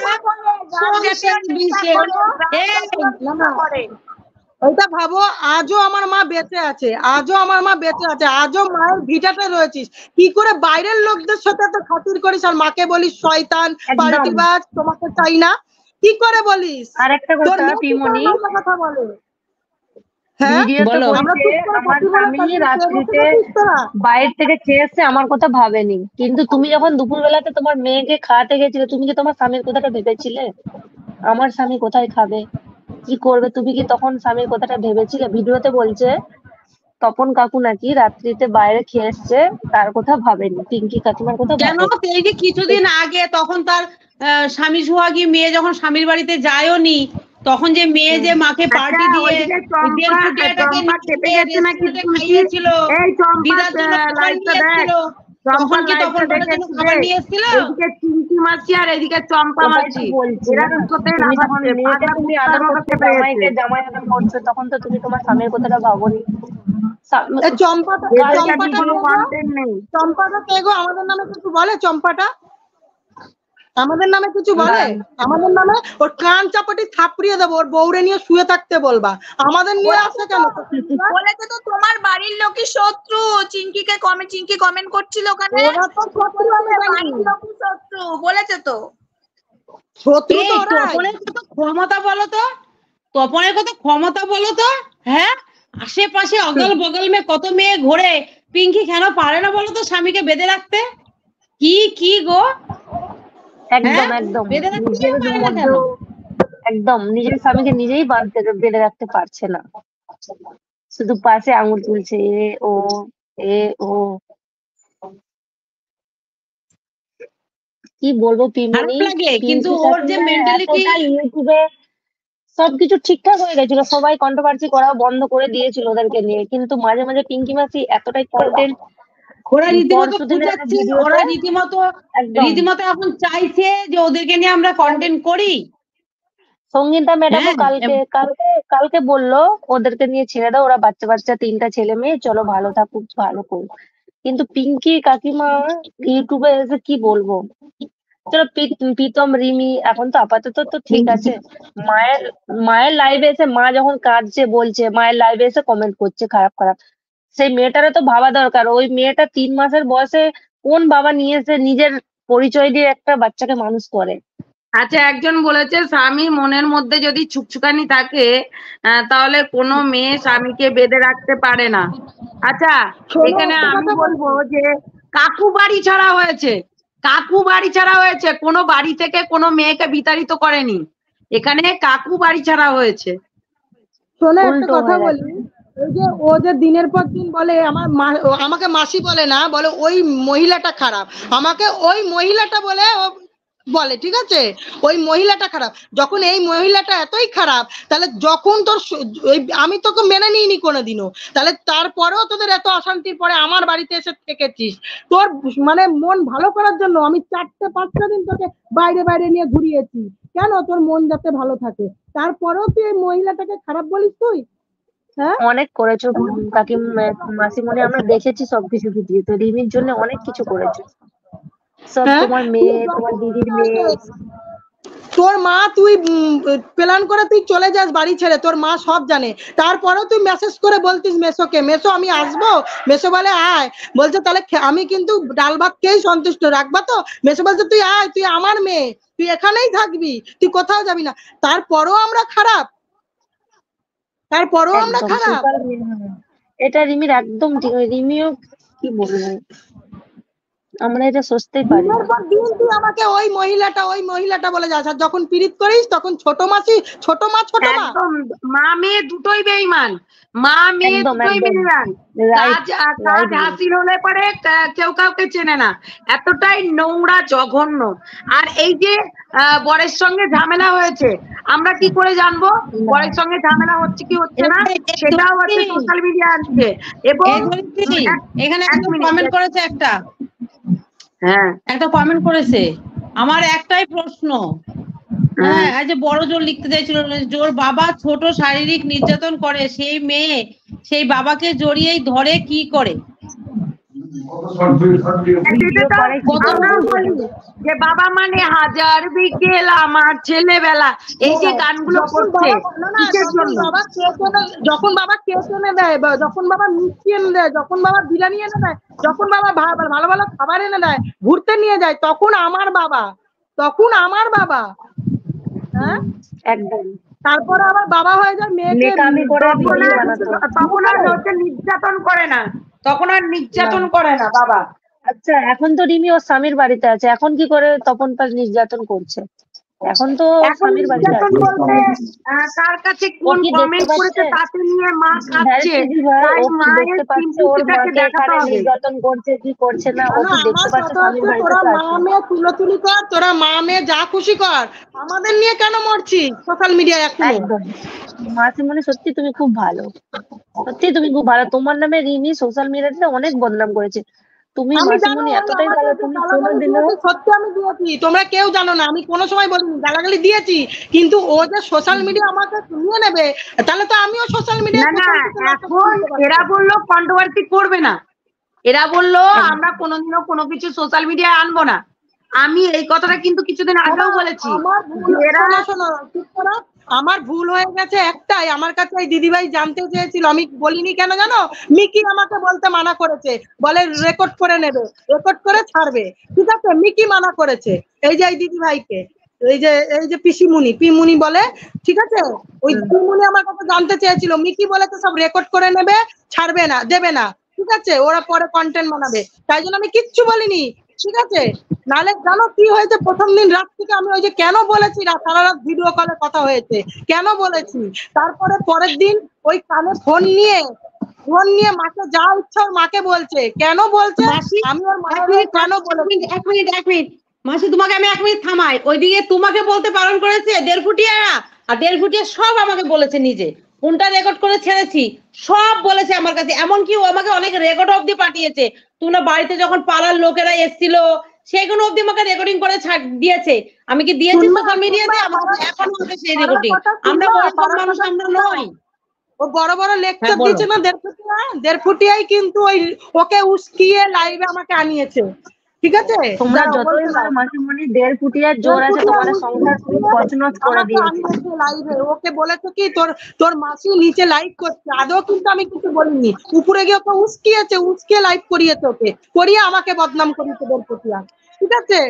I: ওইটা ভাবো, আজও আমার মা বেঁচে আছে, আজও আমার মা বেঁচে আছে, আজও মায়ের ভিটাতে রয়েছিস, কি করে বাইরের লোকদের সাথে তো খাতির করিস আর মাকে বলিস শয়তান, পাল্টিবাজ, তোমাকে চাই না, কি করে বলিস?
K: আর একটা কথা পিমনি,
I: কথা বলে
K: আমার স্বামী রাত্রিতে বাইরে থেকে খেয়ে এসছে, আমার কথা ভাবেনি, কিন্তু তুমি যখন দুপুর বেলাতে তোমার মেয়েকে খাওয়াতে গেছিলে, তুমি কি তোমার স্বামীর কথাটা ভেবেছিলে? আমার স্বামী কোথায় খাবে, কি করবে, তুমি কি তখন স্বামীর কথাটা ভেবেছিলে? ভিডিওতে বলছে তপন কাকু নাকি রাত্রিতে বাইরে খেয়ে এসছে, তার কথা ভাবেনি, পিঙ্কি কাকিমার কথা
L: কেন? এই যে কিছুদিন আগে তখন তার স্বামী সোহাগী মেয়ে যখন স্বামীর বাড়িতে যায়ও নি, তখন যে মেয়ে যে মাকে পার্টি দিয়ে খাইয়েছিল, দিদার জন্য খাবার নিয়েছিল, তখন কি তখন খাবার নিয়ে এসেছিল?
A: এদিকে চিঙ্কি মাসি আর এদিকে চম্পা মাসি, এরা
K: জামাই আদর করছো, তখন তো তুমি তোমার স্বামীর কথাটা ভাবোনি।
I: চম্পাটা কে গো? আমাদের নামে কিছু বলে? চম্পাটা আমাদের নামে কিছু বলে? আমাদের নামে ওর কান চাপাটি থাপড়িয়ে দেবো, ওর বউরে নিয়ে শুয়ে থাকতে বলবা, আমাদের নিয়ে আসে কেন?
H: বলেছে তো তোমার বাড়ির লোকই শত্রু, চিঙ্কি কমেন্ট করছিল ওখানে, শত্রু বলেছে তো।
I: শত্রু তো
L: তপনের কত ক্ষমতা বলো তো, তপনের কত ক্ষমতা বলো তো? হ্যাঁ, আশেপাশে অগল বগল মে কত মেয়ে ঘোরে, পিঙ্কি কেন পারে না বলো তো স্বামীকে বেঁধে রাখতে? কি গো,
K: একদম একদম নিজের স্বামীকে নিজেই বেঁধে রাখতে পারছে না, শুধু পাশে আঙুল তুলছে, কি বলবো পিমনি,
L: কিন্তু ওর যে মেন্টালিটি,
K: ইউটিউবে সবকিছু ঠিকঠাক হয়ে গেছিল, সবাই কন্ট্রোভার্সি করা বন্ধ করে দিয়েছিল ওদেরকে নিয়ে, কিন্তু মাঝে মাঝে পিঙ্কি মাসি এতটাই কন্টেন্ট,
L: ওরা রীতিমতো এখন চাইছে যে ওদেরকে নিয়ে আমরা কন্টেন্ট করি।
K: সঙ্গীতা ম্যাডামও কালকে বললো ওদেরকে নিয়ে ছেড়ে দাও, ওরা বাচ্চা 3টা ছেলে মেয়ে, চলো ভালো থাকুক, ভালো করুক, কিন্তু পিঙ্কি কাকিমা ইউটিউবে এসে কি বলবো, চলো প্রীতম রিমি এখন তো আপাতত তো ঠিক আছে, মায়ের লাইভে এসে মা যখন কাঁদছে বলছে, মায়ের লাইভে এসে কমেন্ট করছে খারাপ, সেই মেয়েটারও তো ভাবা দরকার, ওই মেয়েটা 3 মাসের বয়সে কোন বাবা নিয়ে এসে নিজের পরিচয় দিয়ে একটা বাচ্চাকে মানুষ করে।
A: আচ্ছা, একজন বলেছে স্বামী মনের মধ্যে যদি ছুকছুকানি থাকে তাহলে কোনো মেয়ে স্বামীকে বেঁধে রাখতে পারে না। আচ্ছা, এখানে আমি বলবো যে কাকু বাড়ি ছাড়া হয়েছে, কোনো বাড়ি থেকে কোনো মেয়েকে বিতাড়িত করেনি, এখানে কাকু বাড়ি ছাড়া হয়েছে।
I: শোনো একটা কথা বলি, ও যে দিনের পর দিন বলে আমাকে মাসি বলে না, বলে ওই মহিলাটা খারাপ, আমাকে ওই মহিলাটা বলে বলে, ঠিক আছে, ওই মহিলাটা খারাপ, যখন এই মহিলাটা এতই খারাপ, তাহলে যখন তোর আমি তোকে মেনে নিইনি কোনোদিনও, তাহলে তারপরেও তোদের এত অশান্তির পরে আমার বাড়িতে এসে থেকেছিস, তোর মানে মন ভালো করার জন্য আমি 4-5টা দিন তোকে বাইরে নিয়ে ঘুরিয়েছি, কেন? তোর মন যাতে ভালো থাকে, তারপরেও তুই এই মহিলাটাকে খারাপ বলিস তুই?
K: অনেক করেছো মাসিমণি, আমরা দেখেছি সবকিছু ভিডিও, তো রিমির জন্য অনেক কিছু করেছো, সব তোমার মেয়ে, তোমার দিদির মেয়ে,
I: তোর মা তুই প্ল্যান করে তুই চলে যাস বাড়ি ছেড়ে, তোর মা সব জানে, তারপরেও তুই মেসেজ করে বলতিস মেসোকে, মেসো আমি আসবো, মেসো বলে আয়, বলছে তাহলে আমি কিন্তু ডাল ভাত খেয়েই সন্তুষ্ট, রাখবা তো? মেসো বলছে তুই আয়, তুই আমার মেয়ে, তুই এখানেই থাকবি, তুই কোথাও যাবি না, তারপরেও আমরা খারাপ, তারপরেও আমরা খারাপ।
K: এটা রিমির একদম ঠিক, রিমিও কি বলবো, আমরা এটা সোচতেই পারি না।
I: তুই আমাকে ওই মহিলাটা বলে যাস, আর যখন পীড়িত করিস তখন ছোট মাসি, ছোট মা
A: একদম মা মেয়ে দুটোই বেঈমান, মা মেয়ে দুটোই বেঈমান। কাজ হাসিল হলে পরে কেউ কাউকে চেনে না, এতটাই নোংরা জঘন্য। আর এই যে বরের সঙ্গে ঝামেলা হয়েছে, আমরা কি করে জানবো বরের সঙ্গে ঝামেলা হচ্ছে কি হচ্ছে না? সেটাও হচ্ছে সোশ্যাল মিডিয়া আসছে। এবং
L: এখানে কমেন্ট করেছে একটা,
A: হ্যাঁ
L: একটা কমেন্ট করেছে, আমার একটাই প্রশ্ন, হ্যাঁ এই যে বড় জোর লিখতে চাইছিল, জোর বাবা ছোট শারীরিক নির্যাতন করে, সেই মেয়ে সেই বাবাকে জড়িয়েই ধরে কি করে?
A: যে বাবা মানে হাজার বিকেল আমার ছেলেবেলা, এই যে গানগুলো করছে
I: যখন বাবা কেক এনে দেয়, যখন বাবা মিষ্টি এনে দেয়, যখন বাবা বিরিয়ানি এনে দেয়, যখন বাবা ভালো ভালো খাবার এনে দেয়, ঘুরতে নিয়ে যায়, তখন আমার বাবা, হ্যাঁ একদম। তারপরে আবার বাবা হয়ে যায় মেয়েকে,
A: তখন আর নির্যাতন করে না, তখন আর নির্যাতন করে না বাবা।
K: আচ্ছা এখন তো রিমি ওর স্বামীর বাড়িতে আছে, এখন কি করে তপন পাল নির্যাতন করছে? এখন তো স্বামীর বাড়িতে আছে,
A: তার কাছে কোন কমেন্ট করেছে তাতে নিয়ে মা খাচ্ছে, তাই মায়ের সিম্পথিটাকে দেখাতে হবে।
K: নির্যাতন করছে কি করছে না ও কি দেখতে পাচ্ছে স্বামীর বাড়িতে?
I: তোরা মা মেয়ে তুলোতুলি কর, তোরা মা মেয়ে যা খুশি কর, আমাদের নিয়ে কেন মরছিস সোশ্যাল মিডিয়ায়?
K: একদম মাসিমণি সত্যি তুমি খুব ভালো, সত্যি তুমি খুব ভালো, তোমার নামে রিমি সোশ্যাল মিডিয়াতে অনেক বদনাম করেছে, তুমি মাসিমণি এতটাই ভালো, তুমি কোনোদিনও
I: সত্যি আমি দিয়েছি, তোমরা কেউ জানো না, আমি কোনো সময় বলিনি, গালাগালি দিয়েছি, কিন্তু ও যে সোশ্যাল মিডিয়া আমাকে নিয়ে নেবে, তাহলে তো আমিও সোশ্যাল মিডিয়া।
A: না এখন এরা বললো কন্ট্রোভার্সি করবে না, এরা বললো আমরা কোনোদিনও কোনো কিছু সোশ্যাল মিডিয়ায় আনবো না। আমি এই কথাটা কিন্তু কিছুদিন আগেও বলেছি।
I: আমার ভুল হয়ে গেছে একটাই, আমার কাছে এই দিদিভাই জানতে চেয়েছিল, আমি বলিনি কেন জানো? মিকি আমাকে বলতে মানা করেছে, বলে রেকর্ড করে নেবে, রেকর্ড করে ছাড়বে, ঠিক আছে? মিকি মানা করেছে এই যে এই দিদিভাইকে, এই যে পিমুনি বলে, ঠিক আছে? ওই পিমুনি আমার কাছে জানতে চেয়েছিল, মিকি বলেছে সব রেকর্ড করে নেবে, ছাড়বে না, দেবে না, ঠিক আছে? ওরা পরে কন্টেন্ট বানাবে, তাই জন্য আমি কিচ্ছু বলিনি, ঠিক আছে? নালে জানো কি হয়েছে? প্রথম দিন রাত থেকে আমি ওই যে কেন বলেছি, সারা রাত ভিডিও কলে কথা হয়েছে, কেন বলেছি, তারপরে পরের দিন ওই কানে ফোন নিয়ে মাকে যা ইচ্ছা ওর মাকে বলছে, কেন বলছে আমি ওর মাকে কেন বলেছি।
L: এক মিনিট মাসি, তোমাকে আমি 1 মিনিট থামাই, ওইদিকে তোমাকে বলতে বারণ করেছে দেড়ফুটিয়ারা, আর দেড়ফুটিয়া সব আমাকে বলেছে, নিজে কোনটা রেকর্ড করে ছেড়েছি সব বলেছে আমার কাছে, এমনকি ও আমাকে অনেক রেকর্ড অবধি পাঠিয়েছে, তোমরা বাড়িতে যখন পাড়ার লোকেরা এসেছিল সেগুলো অবধি আমাকে রেকর্ডিং করে দিয়েছে। আমি কি দিয়েছি সোশ্যাল মিডিয়াতে? এখন হবে সেই রেকর্ডিং। আমরা ওরকম মানুষ আমরা নই।
I: ও বড় বড় লেকচার দিচ্ছে না দেড়ফুটিয়াই কিন্তু ওই ওকে উস্কিয়ে লাইভে আমাকে আনিয়েছে, ঠিক আছে?
K: তোমরা যতই মাসিমণি দেড়ফুটিয়ার জোর আছে, তোমাদের সংসার পুরো কচনচ করে দিয়েছে
I: লাইভে। ওকে বলেছে কি তোর মাসি নিচে লাইভ করছে, আদৌ কিন্তু আমি কিছু বলিনি, উপরে গিয়ে ওকে উস্কিয়ে লাইভ করিয়েছে, ওকে করিয়ে আমাকে বদনাম করিয়েছে দেড়ফুটিয়া, ঠিক আছে?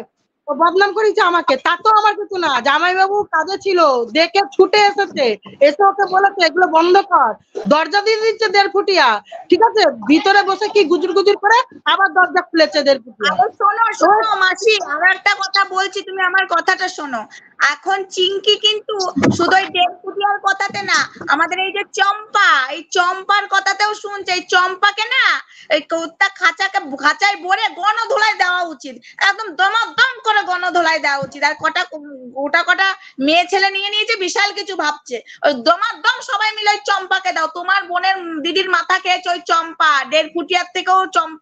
I: ও বদনাম করেছে আমাকে, তা তো আমার কিছু না, জামাইবাবু কাজে ছিল, দেখে ছুটে এসে ওকে বলেছে এগুলো বন্ধ কর, দরজা দিয়ে দিচ্ছে দেড়ফুটিয়া, ঠিক আছে? ভিতরে বসে কি গুজুর করে আবার দরজা খুলেছে দেড়ফুটিয়া।
H: শোনো মাসি, আর একটা কথা বলছি, তুমি আমার কথাটা শোনো। এখন চিঙ্কি কিন্তু শুধু ওই দেড়ফুটিয়ার কথাতে না, আমাদের এই যে চম্পা, এই চম্পার কথাতেও শুনছে। এই চম্পাকে না এই কুত্তা খাঁচায় ভরে গণধোলাই দেওয়া উচিত, একদম দমাদম করে গণধোলাই দেওয়া উচিত। আর কটা মেয়ে ছেলে নিয়ে নিয়েছে, বিশাল কিছু ভাবছে, ওই দমাদম সবাই মিলে ওই চম্পাকে দাও। তোমার বোনের দিদির মাথা খেয়েছে ওই চম্পা, দেড়ফুটিয়ার থেকেও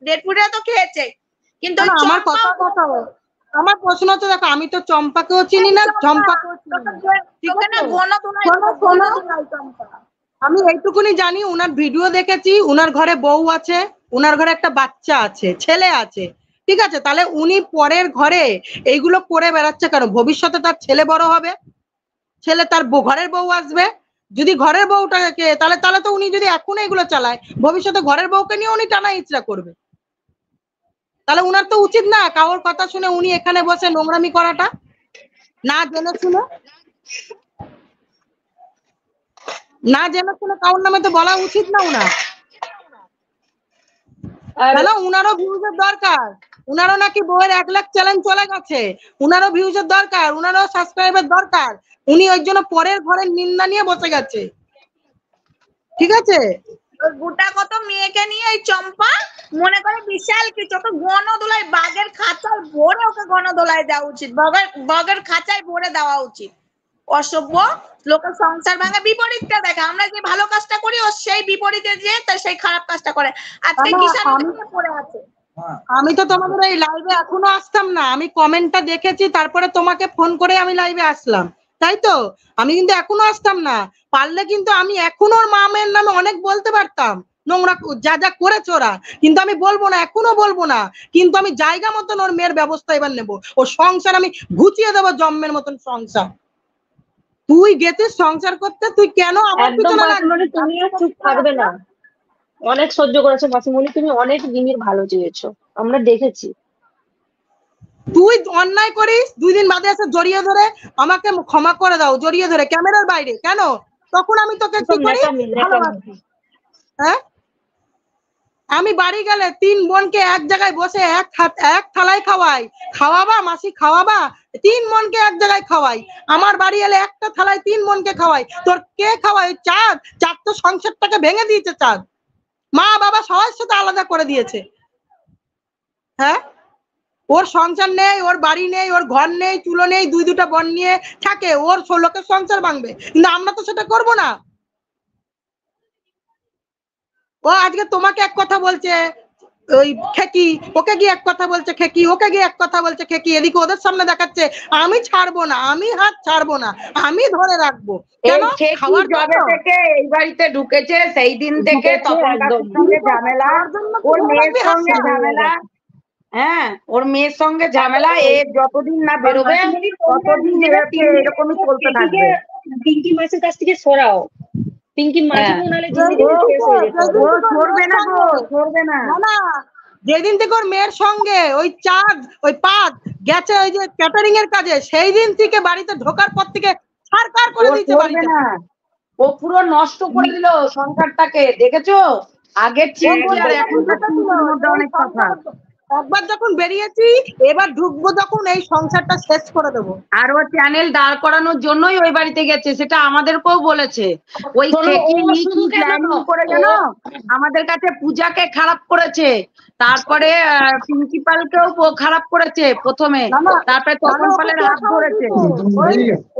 H: দেড়ফুটিয়া তো খেয়েছে, কিন্তু
I: আমার প্রশ্ন হচ্ছে, দেখো আমি তো চম্পাকেও চিনি না, চম্পাকেও চিনি না, আমি এইটুকুনি জানি উনার ভিডিও দেখেছি, উনার ঘরে বউ আছে, উনার ঘরে একটা বাচ্চা আছে, ছেলে আছে, ঠিক আছে, তাহলে উনি পরের ঘরে এইগুলো করে বেড়াচ্ছে কেন? ভবিষ্যতে তার ছেলে বড় হবে, ছেলে তার ঘরের বউ আসবে, যদি ঘরের বউটাকে তাহলে তাহলে তো উনি যদি এখন এগুলো চালায়, ভবিষ্যতে ঘরের বউকে নিয়ে উনি টানা ইচড়া করবে। তাহলে উনার তো উচিত না কারোর কথা শুনে উনি এখানে বসে নোংরামি করাটা, না জেনে শুনে, না জেনে শুনে কারোর নামে তো বলা উচিত না উনার। তাহলে উনারও ভিউজের দরকার, উনারও নাকি বউয়ের 1 লাখ চ্যালেঞ্জ চলে গেছে, উনারও ভিউজের দরকার, উনারও সাবস্ক্রাইবের দরকার, উনি ওই জন্য পরের ঘরের নিন্দা নিয়ে বসে গেছে। ঠিক আছে,
H: গোটা কত মেয়েকে নিয়ে এই চম্পা মনে করে বিশাল কিছু, ওকে গণদোলায় বাঘের খাঁচায় ভরে ওকে গণদোলায় দেওয়া উচিত, বাঘের খাঁচায় ভরে দেওয়া উচিত। অসভ্য, লোকের সংসার ভাঙা, বিপরীতটা দেখা, আমরা যে ভালো কাজটা করি ও সেই বিপরীতে যে তার সেই খারাপ কাজটা করে। আজকে কিষান পড়ে আছে।
I: আমি তো তোমাদের এই লাইভে এখনো আসতাম না, আমি কমেন্টটা দেখেছি তারপরে তোমাকে ফোন করে আমি লাইভে আসলাম, তাই তো? আমি কিন্তু এখনো আসতাম না, পারলে কিন্তু আমি এখনো ওর মা মেয়ের নামে অনেক বলতে পারতাম, নোংরা যা যা করেছে ওরা, কিন্তু আমি বলবো না, এখনো বলবো না, কিন্তু আমি জায়গা মতন ওর মেয়ের ব্যবস্থা এবার নেবো, ওর সংসার আমি ঘুচিয়ে দেবো জন্মের মতন সংসার। তুই গেছিস সংসার করতে, তুই কেন আমার পিছনে লাগছিস?
K: তুমিও চুপ থাকবে না, অনেক সহ্য করেছো মাসিমণি, তুমি অনেক দিনের ভালো চেয়েছো, আমরা দেখেছি।
I: তুই অন্যায় করিস, 2 দিন বাদে এসে জড়িয়ে ধরে আমাকে ক্ষমা করে দাও, জড়িয়ে ধরে ক্যামেরার বাইরে, কেন? তখন আমি তোকে কি করি? ভালোবাসি। হ্যাঁ, আমি বাড়ি গেলে 3 বোনকে এক জায়গায় বসে এক থালায় খাওয়াই, খাওয়াবা মাসি খাওয়াবা, 3 বোনকে এক জায়গায় খাওয়াই, আমার বাড়ি এলে একটা থালায় 3 বোনকে খাওয়াই, তোর কে খাওয়াই? চাঁদ তো সংসারটাকে ভেঙে দিয়েছে, চাঁদ মা বাবা সবার সাথে আলাদা করে দিয়েছে। হ্যাঁ, ওর সংসার নেই, ওর বাড়ি নেই, ওর ঘর নেই, চুলো নেই, 2-2টা বোন নিয়ে থাকে, ওর লোকের সংসার ভাঙবে, কিন্তু আমরা তো সেটা করবো না। ও আজকে তোমাকে এক কথা বলছে ওই খেকি, ওকে গিয়ে এক কথা বলছে খেকি, ওকে গিয়ে এক কথা বলছে খেকি, এদিকে ওদের সামনে দেখাচ্ছে। আমি ছাড়বো না, আমি হাত ছাড়বো না, আমি ধরে রাখবো। কেন? খাওয়ার
A: জবে থেকে এই বাড়িতে ঢুকেছে সেই দিন থেকে তখন সঙ্গে ঝামেলা, ওর মেয়ের সঙ্গে ঝামেলা, হ্যাঁ ওর মেয়ের সঙ্গে ঝামেলা, এ যতদিন না বেরোবে ততদিন এরকমই চলতে থাকবে।
K: পিঙ্কি মাসির কাছ থেকে সরাও, পিঙ্কি মাসি নালে
A: সরবে না গো, সরবে না।
I: যেদিন থেকে ওর মেয়ের সঙ্গে ওই চাঁদ ওই পাঁচ গেছে ওই যে ক্যাটারিং এর কাজে, সেই দিন থেকে বাড়িতে ঢোকার পর থেকে ছাড়কার করে দিয়েছে বাড়িতে।
A: ও পুরো নষ্ট করে দিল সংসারটাকে, দেখেছো? আগের চেয়ে আর এখনকার অনেক কথা।
I: একবার যখন বেরিয়েছি, এবার ঢুকবো যখন এই সংসারটা শেষ করে দেবো।
A: আর ও চ্যানেল দাঁড় করানোর জন্যই ওই বাড়িতে গেছে, সেটা আমাদেরকেও বলেছে। ওই করে গেল আমাদের কাছে, পূজাকে খারাপ করেছে, তারপরে প্রিন্সিপালকেও খারাপ করেছে প্রথমে, তারপরে তপন পালের হাত ধরেছে।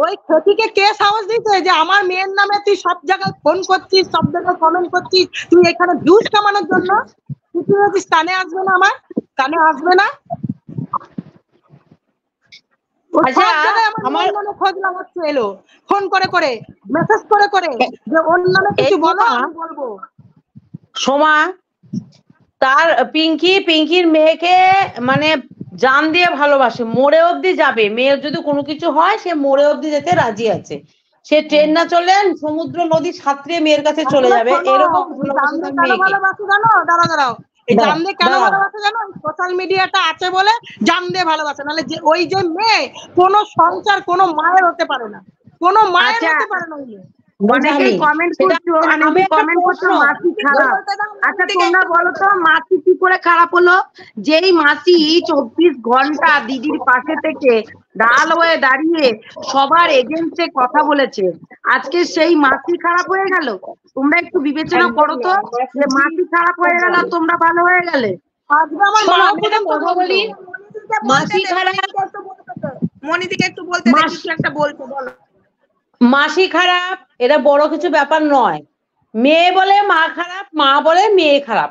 I: ওই ক্ষতিকে কে সাহস দিতে যে আমার মেয়ের নামে তুই সব জায়গায় ফোন করছিস, সব জায়গায় কমেন্ট করছিস, তুই এখানে ভিউজ কামানোর জন্য? তুই বলছিস কানে আসবে না, আমার কানে আসবে না? আমার মনে খোঁজ লাগাচ্ছে, এলো ফোন করে করে, মেসেজ করে করে, যে ওর নামে কিছু বলো, আমি বলবো।
L: সোমা, তার পিঙ্কির মেয়েকে মানে জান দিয়ে ভালোবাসে, মোড়ে অবধি যাবে, মেয়ের যদি কোনো কিছু হয় সে মোড়ে অবধি যেতে রাজি আছে, সে ট্রেন না চলে সমুদ্র নদী সাঁতরিয়ে মেয়ের কাছে চলে যাবে, এরকম
I: ভালোবাসে জানো? দাঁড়াও, এই জান দিয়ে কেন ভালোবাসে জানো? সোশ্যাল মিডিয়াটা আছে বলে জান দিয়ে ভালোবাসে, নাহলে যে ওই যে মেয়ে কোনো সংসার কোনো মায়ের হতে পারে না, কোনো মায়ের হতে পারে না।
A: অনেকেই কমেন্ট করছো, আমি কমেন্ট করছো মাসি খারাপ। আচ্ছা তোমরা বলো তো মাসি কি করে খারাপ হলো? যেই মাসি 24 ঘন্টা দিদির পাশে থেকে ঢাল হয়ে দাঁড়িয়ে সবার এগেইনস্টে কথা বলেছে, আজকে সেই মাসি খারাপ হয়ে গেল? তোমরা একটু বিবেচনা করো তো, যে মাসি খারাপ হয়ে গেল আর তোমরা ভালো হয়ে গেলে।
I: আজকে আমার মা কথা বলি,
L: মাসি খারাপ,
H: মনিদিকে একটু বলতে দেখি একটা বলতে বলো।
L: মাসি খারাপ এটা বড় কিছু ব্যাপার নয়, মেয়ে বলে মা খারাপ, মা বলে মেয়ে খারাপ,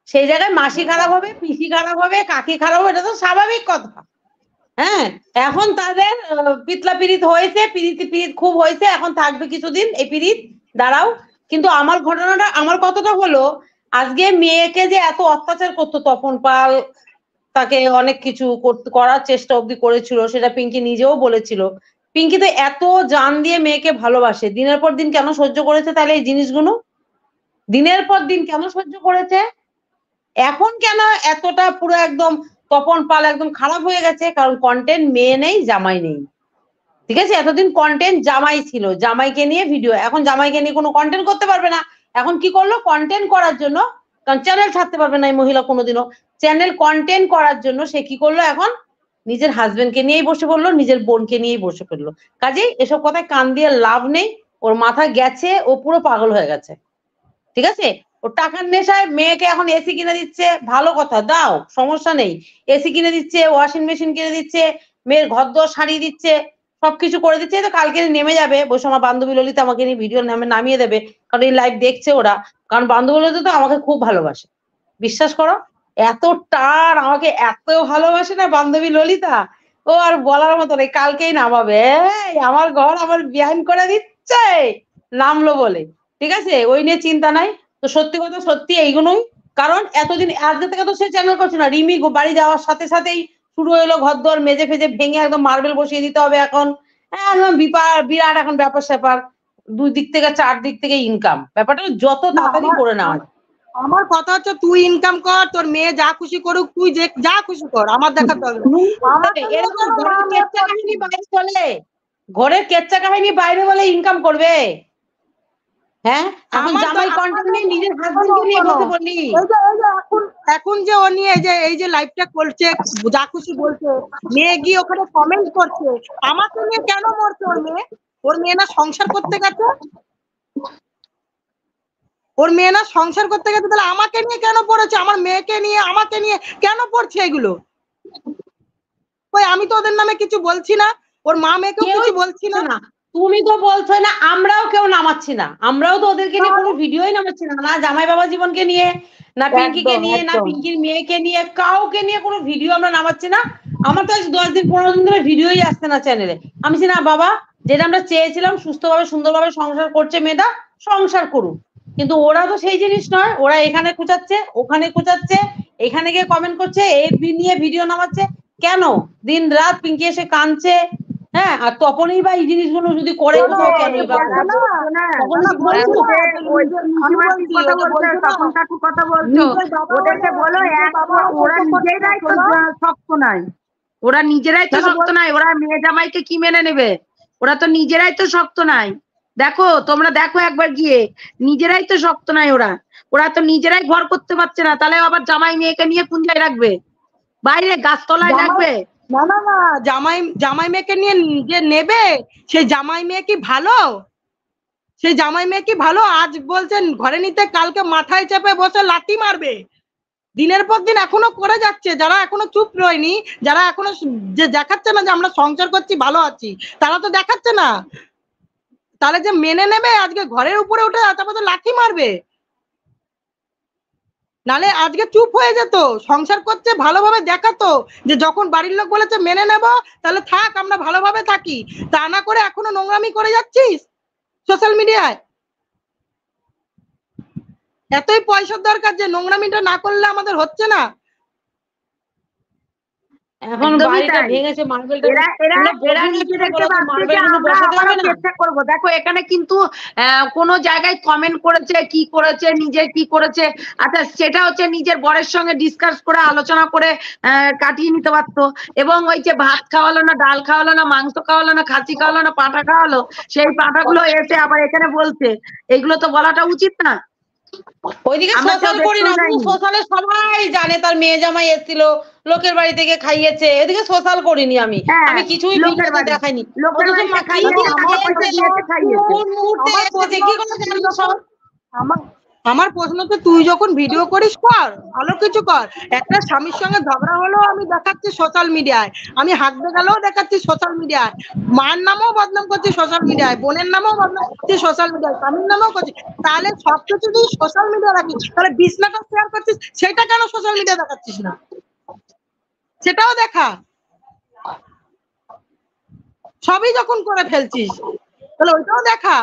L: সেই জায়গায় মাসি খারাপ হবে, পিসি খারাপ হবে, কাকি খারাপ হবে, এটা তো স্বাভাবিক কথা। হ্যাঁ, এখন তাদের পিতলা পিরিত হয়েছে, পিরিত খুব হয়েছে, এখন থাকবে কিছুদিন এই পিরিত, দাঁড়াও। কিন্তু আমার কথাটা হলো, আজকে মেয়েকে যে এত অত্যাচার করতো তপন পাল, তাকে অনেক কিছু করার চেষ্টা অবধি করেছিল, সেটা পিঙ্কি নিজেও বলেছিল। পিঙ্কি তো এত জান দিয়ে মেয়েকে ভালোবাসে, দিনের পর দিন কেন সহ্য করেছে তাহলে এই জিনিসগুলো? দিনের পর দিন কেন সহ্য করেছে? এখন কেন এতটা পুরো একদম তপন পাল একদম খারাপ হয়ে গেছে? কারণ কন্টেন্ট মেয়ে নেই, জামাই নেই, ঠিক আছে? এতদিন কন্টেন্ট জামাই ছিল, জামাইকে নিয়ে ভিডিও, এখন জামাইকে নিয়ে কোনো কন্টেন্ট করতে পারবে না। এখন কি করলো? কন্টেন্ট করার জন্য, কারণ চ্যানেল ছাড়তে পারবে না এই মহিলা কোনোদিনও, চ্যানেল কন্টেন্ট করার জন্য সে কি করলো? এখন নিজের হাজবেন্ডকে নিয়েই বসে পড়লো, নিজের বোনকে নিয়েই বসে পড়লো। কাজেই এসব কথায় কান দিয়ে লাভ নেই, ওর মাথা গেছে, ও পুরো পাগল হয়ে গেছে, ঠিক আছে? ও টাকার নেশায় মেয়েকে এখন এসি কিনে দিচ্ছে, ভালো কথা, দাও, সমস্যা নেই। এসি কিনে দিচ্ছে, ওয়াশিং মেশিন কিনে দিচ্ছে, মেয়ের ঘর দর সারিয়ে দিচ্ছে, সবকিছু করে দিচ্ছে। তো কালকে নেমে যাবে, বসে আমার বান্ধবী ললিতা আমাকে নিয়ে ভিডিও নামিয়ে দেবে, কারণ এই লাইভ দেখছে ওরা। কারণ বান্ধবী ললিতা তো আমাকে খুব ভালোবাসে, বিশ্বাস করো, এত টার আমাকে এত ভালোবাসে না বান্ধবী ললিতা, ও আর বলার মতো নেই। কালকেই নামাবে, এই আমার ঘর আমার বিয়ান করে দিচ্ছে, নামলো বলে, ঠিক আছে? ওই নিয়ে চিন্তা নাই। তো সত্যি কথা সত্যি এইগুলোই, কারণ এতদিন আজকে থেকে তো সে চ্যানেল করছে না, রিমি বাড়ি যাওয়ার সাথে সাথেই শুরু হলো ঘর দর মেজে ফেজে ভেঙে একদম মার্বেল বসিয়ে দিতে হবে এখন, একদম বিরাট এখন ব্যাপার স্যাপার, 2 দিক থেকে 4 দিক থেকে ইনকাম, ব্যাপারটা যত তাড়াতাড়ি করে নেওয়া যায়।
I: আমার কথা হচ্ছে তুই ইনকাম কর, তোর মেয়ে যা খুশি করুক, তুই যে যা খুশি কর, আমার দেখাতে হবে না।
L: এরকম ঘরের কেচ্চা কাহিনী বাইরে চলে, ঘরের কেচ্চা কাহিনী বাইরে বলে ইনকাম করবে? হ্যাঁ, এখন জামাই কন্টেন্ট নেই, নিজের হাজবেন্ডকে নিয়ে বসে বললি।
I: এখন যে ও নিয়ে এই যে লাইভটা করছে, যা খুশি বলছে, মেয়ে গিয়ে ওখানে কমেন্ট করছে, আমাকে নিয়ে কেন মরছে ওর মেয়ে? ওর মেয়ে না সংসার করতে গেছে, ওর মেয়ে না সংসার করতে গেছে, তাহলে আমাকে নিয়ে কেন পড়েছে? আমার মেয়েকে নিয়ে আমাকে নিয়ে কেন পড়ছে এগুলো? ওই আমি তো ওদের নামে কিছু বলছি না, ওর মা মেয়েকেও কিছু বলছি না।
L: তুমি তো বলছো না, আমরাও কেউ নামাচ্ছি না, আমরাও তো ওদেরকে নিয়ে কোনো ভিডিওই নামাচ্ছি না, না জামাই বাবা জীবনকে নিয়ে, না পিঙ্কিকে নিয়ে, না পিঙ্কির মেয়েকে নিয়ে, কাউকে নিয়ে কোনো ভিডিও আমরা নামাচ্ছি না। আমার তো 10 দিন 15 দিন ধরে ভিডিওই আসছে না চ্যানেলে। আমি না বাবা, যেটা আমরা চেয়েছিলাম সুস্থভাবে সুন্দরভাবে সংসার করছে মেয়েটা, সংসার করুক, কিন্তু ওরা তো সেই জিনিস নয়, ওরা এখানে খুঁচাচ্ছে, ওখানে খুঁচাচ্ছে, এখানে গিয়ে কমেন্ট করছে, এই নিয়ে ভিডিও নামাচ্ছে। কেন দিন রাত পিঙ্কি এসে কাঁদছে? হ্যাঁ, আর তপনই বা এই জিনিসগুলো যদি করে কোথাও কেন
A: ওরা নিজেরাই তো শক্ত নাই, ওরা মেয়ে জামাইকে কি মেনে নেবে? ওরা তো নিজেরাই তো শক্ত নাই। দেখো, তোমরা দেখো একবার গিয়ে, নিজেরাই তো শক্ত নাই ওরা, ওরা তো নিজেরাই ঘর করতে পারছে না, তাহলে আবার জামাই মেয়েকে নিয়ে কোন জায়গায় রাখবে? বাইরে গাছতলায় রাখবে?
I: না না না, জামাই মেয়েকে নিয়ে যে নেবে, সেই জামাই মেয়ে কি ভালো? সেই জামাই মেয়ে কি ভালো? আজ বলছেন ঘরে নিতে, কালকে মাথায় চেপে বসে লাঠি মারবে। দিনের পর দিন এখনো করে যাচ্ছে, যারা এখনো চুপ রয়নি, যারা এখনো যে দেখাচ্ছে না যে আমরা সংসার করছি, ভালো আছি, তারা তো দেখাচ্ছে না। তাহলে যে মেনে নেবে, আজকে ঘরের উপরে উঠে তারপর তো লাঠি মারবে, নালে আজকে চুপ হয়ে যেত, সংসার করছে ভালোভাবে দেখাতো, যে যখন বাড়ির লোক বলেছে মেনে নেব, তাহলে থাক, আমরা ভালোভাবে থাকি। তা না করে এখনো নোংরামি করে যাচ্ছিস সোশ্যাল মিডিয়ায়। এতই পয়সার দরকার যে নোংরামিটা না করলে আমাদের হচ্ছে না।
L: এখন বাড়িটা ভেঙেছে,
A: চেষ্টা করবো। দেখো এখানে কিন্তু কোনো জায়গায় কমেন্ট করেছে, কি করেছে, নিজে কি করেছে, আচ্ছা সেটা হচ্ছে নিজের বরের সঙ্গে ডিসকাস করে আলোচনা করে কাটিয়ে নিতে পারতো। এবং ওই যে ভাত খাওয়ালো না, ডাল খাওয়ালো না, মাংস খাওয়ালো না, খাসি খাওয়ালো না, পাঁঠা খাওয়ালো, সেই পাঁঠাগুলো এসে আবার এখানে বলছে, এগুলো তো বলাটা উচিত না।
L: ওইদিকে সোশ্যাল করি না, সোশ্যালে সবাই জানে তার মেয়ে জামাই এসেছিল, লোকের বাড়ি থেকে খাইয়েছে, এদিকে সোশ্যাল করিনি আমি, আমি কিছুই ভিডিওতে দেখাইনি।
I: আমার প্রশ্ন তো, তুই যখন ভিডিও করিস কর, ভালো কিছু কর। একটা স্বামীর সঙ্গে ঝগড়া হলেও আমি দেখাচ্ছি সোশ্যাল মিডিয়ায়, আমি হাঁটতে গেলেও দেখাচ্ছি সোশ্যাল মিডিয়ায়, মায়ের নামেও বদনাম করছি সোশ্যাল মিডিয়ায়, বোনের নামেও বদনাম করছি সোশ্যাল মিডিয়ায়, স্বামীর নামেও করছি। তাহলে সবকিছু তুই সোশ্যাল মিডিয়া রাখিস, তাহলে বিছনাটা শেয়ার করছিস, সেটা কেন সোশ্যাল মিডিয়া দেখাচ্ছিস না? সেটাও দেখা। সবই যখন করে ফেলছিস, তাহলে ওইটাও দেখা।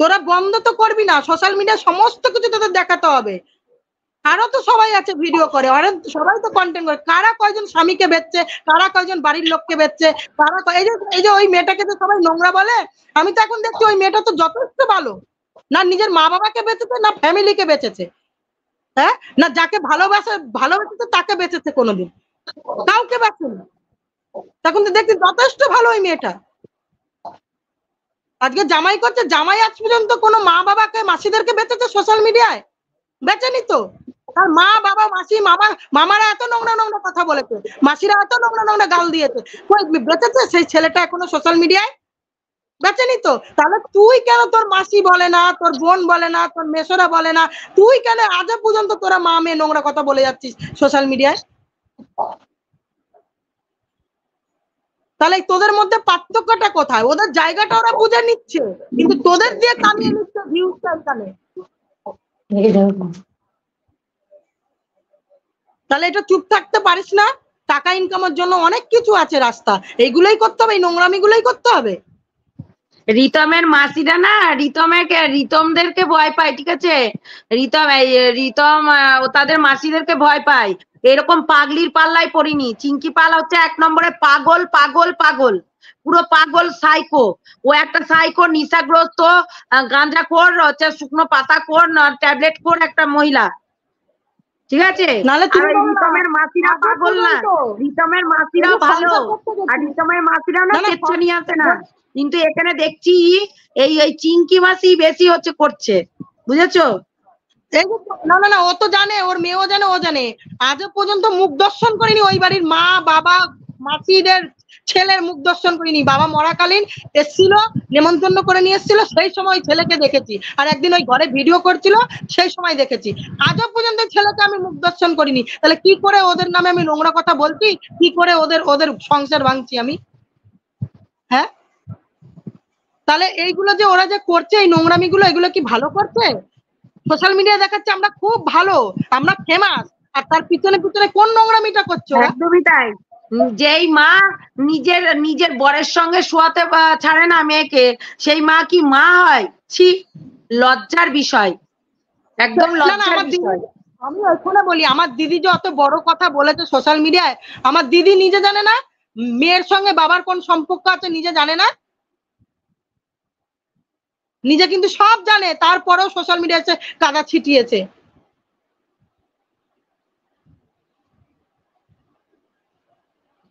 I: তোরা বন্ধ তো করবি না, সোশ্যাল মিডিয়া সমস্ত কিছু তোদের দেখাতে হবে। আরো তো সবাই আছে ভিডিও করে, আরো সবাই তো কন্টেন্ট করে। কারা কয়জন স্বামীকে বেচছে, কারা কয়জন বাড়ির লোককে বেচছে, কারা এই যে ওই মেয়েটাকে তো সবাই নোংরা বলে। আমি তো এখন দেখছি ওই মেয়েটা তো যথেষ্ট ভালো, না নিজের মা বাবাকে বেচেছে না ফ্যামিলিকে বেচেছে, হ্যাঁ না যাকে ভালোবাসেছে তাকে বেচেছে, কোনোদিন কাউকে বেচেনি। তখন তো দেখছি যথেষ্ট ভালো ওই মেয়েটা। আজকে জামাই করছে, জামাই আজ পর্যন্ত কোনো মা বাবাকে মাসিদেরকে বেচেছে সোশ্যাল মিডিয়ায়? বেচেনি তো। তার মা বাবা মাসি মামারা এত নোংরা নোংরা কথা বলেছে, মাসিরা এত নোংরা নোংরা গাল দিয়েছে, বেচেছে সেই ছেলেটা এখনো সোশ্যাল মিডিয়ায়? বেচেনি তো। তাহলে তুই কেন, তোর মাসি বলে না, তোর বোন বলে না, তোর মেসোরা বলে না, তুই কেন আজ পর্যন্ত তোরা মা মেয়ে নোংরা কথা বলে যাচ্ছিস সোশ্যাল মিডিয়ায়? তাহলে তোদের মধ্যে পার্থক্যটা কোথায়? ওদের জায়গাটা ওরা বুঝে নিচ্ছে, কিন্তু তোদের দিয়ে কামিয়ে নিচ্ছে ভিউজটা এখানে। তাহলে এটা চুপ থাকতে পারিস না? টাকা ইনকামের জন্য অনেক কিছু আছে রাস্তা, এইগুলোই করতে হবে, এই নোংরামি গুলোই করতে হবে।
A: রিতমের মাসিরা না রিতমদেরকে ভয় পায়, ঠিক আছে? রিতম ও তাদের মাসিদেরকে ভয় পায়। এরকম পাগলির পাল্লায় পড়িনি। চিঙ্কি পাল হচ্ছে 1 নম্বরে পাগল পাগল পাগল, পুরো পাগল সাইকো। ও একটা সাইকো, নিশাগ্রস্ত, গাঁজাখোর, হচ্ছে শুকনো পাতাখোর, ট্যাবলেট খোর একটা মহিলা, ঠিক আছে? রিতমের মাসিরা পাগল না, রিতমের মাসিরা ভালো, আর রিতমের মাসিরা না পেচ্ছ নিয়ে আসে না। কিন্তু এখানে দেখছি এই চিঙ্কি মাসি বেশি হচ্ছে করছে, বুঝেছো?
I: না না না, ও তো জানে, ওর মেয়েও জানে, ও জানে। আজও পর্যন্ত মুখ দর্শন করিনি ওই বাড়ির মা বাবা মাসিদের ছেলের মুখ দর্শন করিনি। বাবা মরাকালীন এসেছিল, নেমন্তন্ন করে নিয়ে এসেছিল, সেই সময় ছেলেকে দেখেছি। আর একদিন ওই ঘরে ভিডিও করছিল, সেই সময় দেখেছি। আজও পর্যন্ত ছেলেকে আমি মুখ দর্শন করিনি। তাহলে কি করে ওদের নামে আমি নোংরা কথা বলছি? কি করে ওদের সংসার ভাঙছি আমি? হ্যাঁ, তাহলে এইগুলো যে ওরা যে করছে, এই নোংরামি গুলো, এগুলো কি ভালো করছে? সোশ্যাল মিডিয়া দেখাচ্ছে আমরা খুব ভালো, আমরা ফেমাস, আর তার পিছনে পিছনে কোন নোংরামিটা করছো?
A: একদমই তাই। যেই মা নিজের বরের সঙ্গে শোয়াতে ছাড়ে না মেয়েকে, সেই মা কি মা হয়? ছি, লজ্জার বিষয়, একদম লজ্জার বিষয়।
I: আমি ওইখানে বলি, আমার দিদি যে অত বড় কথা বলেছে সোশ্যাল মিডিয়ায়, আমার দিদি নিজে জানে না মেয়ের সঙ্গে বাবার কোন সম্পর্ক আছে, নিজে জানে না। নিজে কিন্তু সব জানে, তারপরেও সোশ্যাল মিডিয়াতে কাদা ছিটিয়েছে।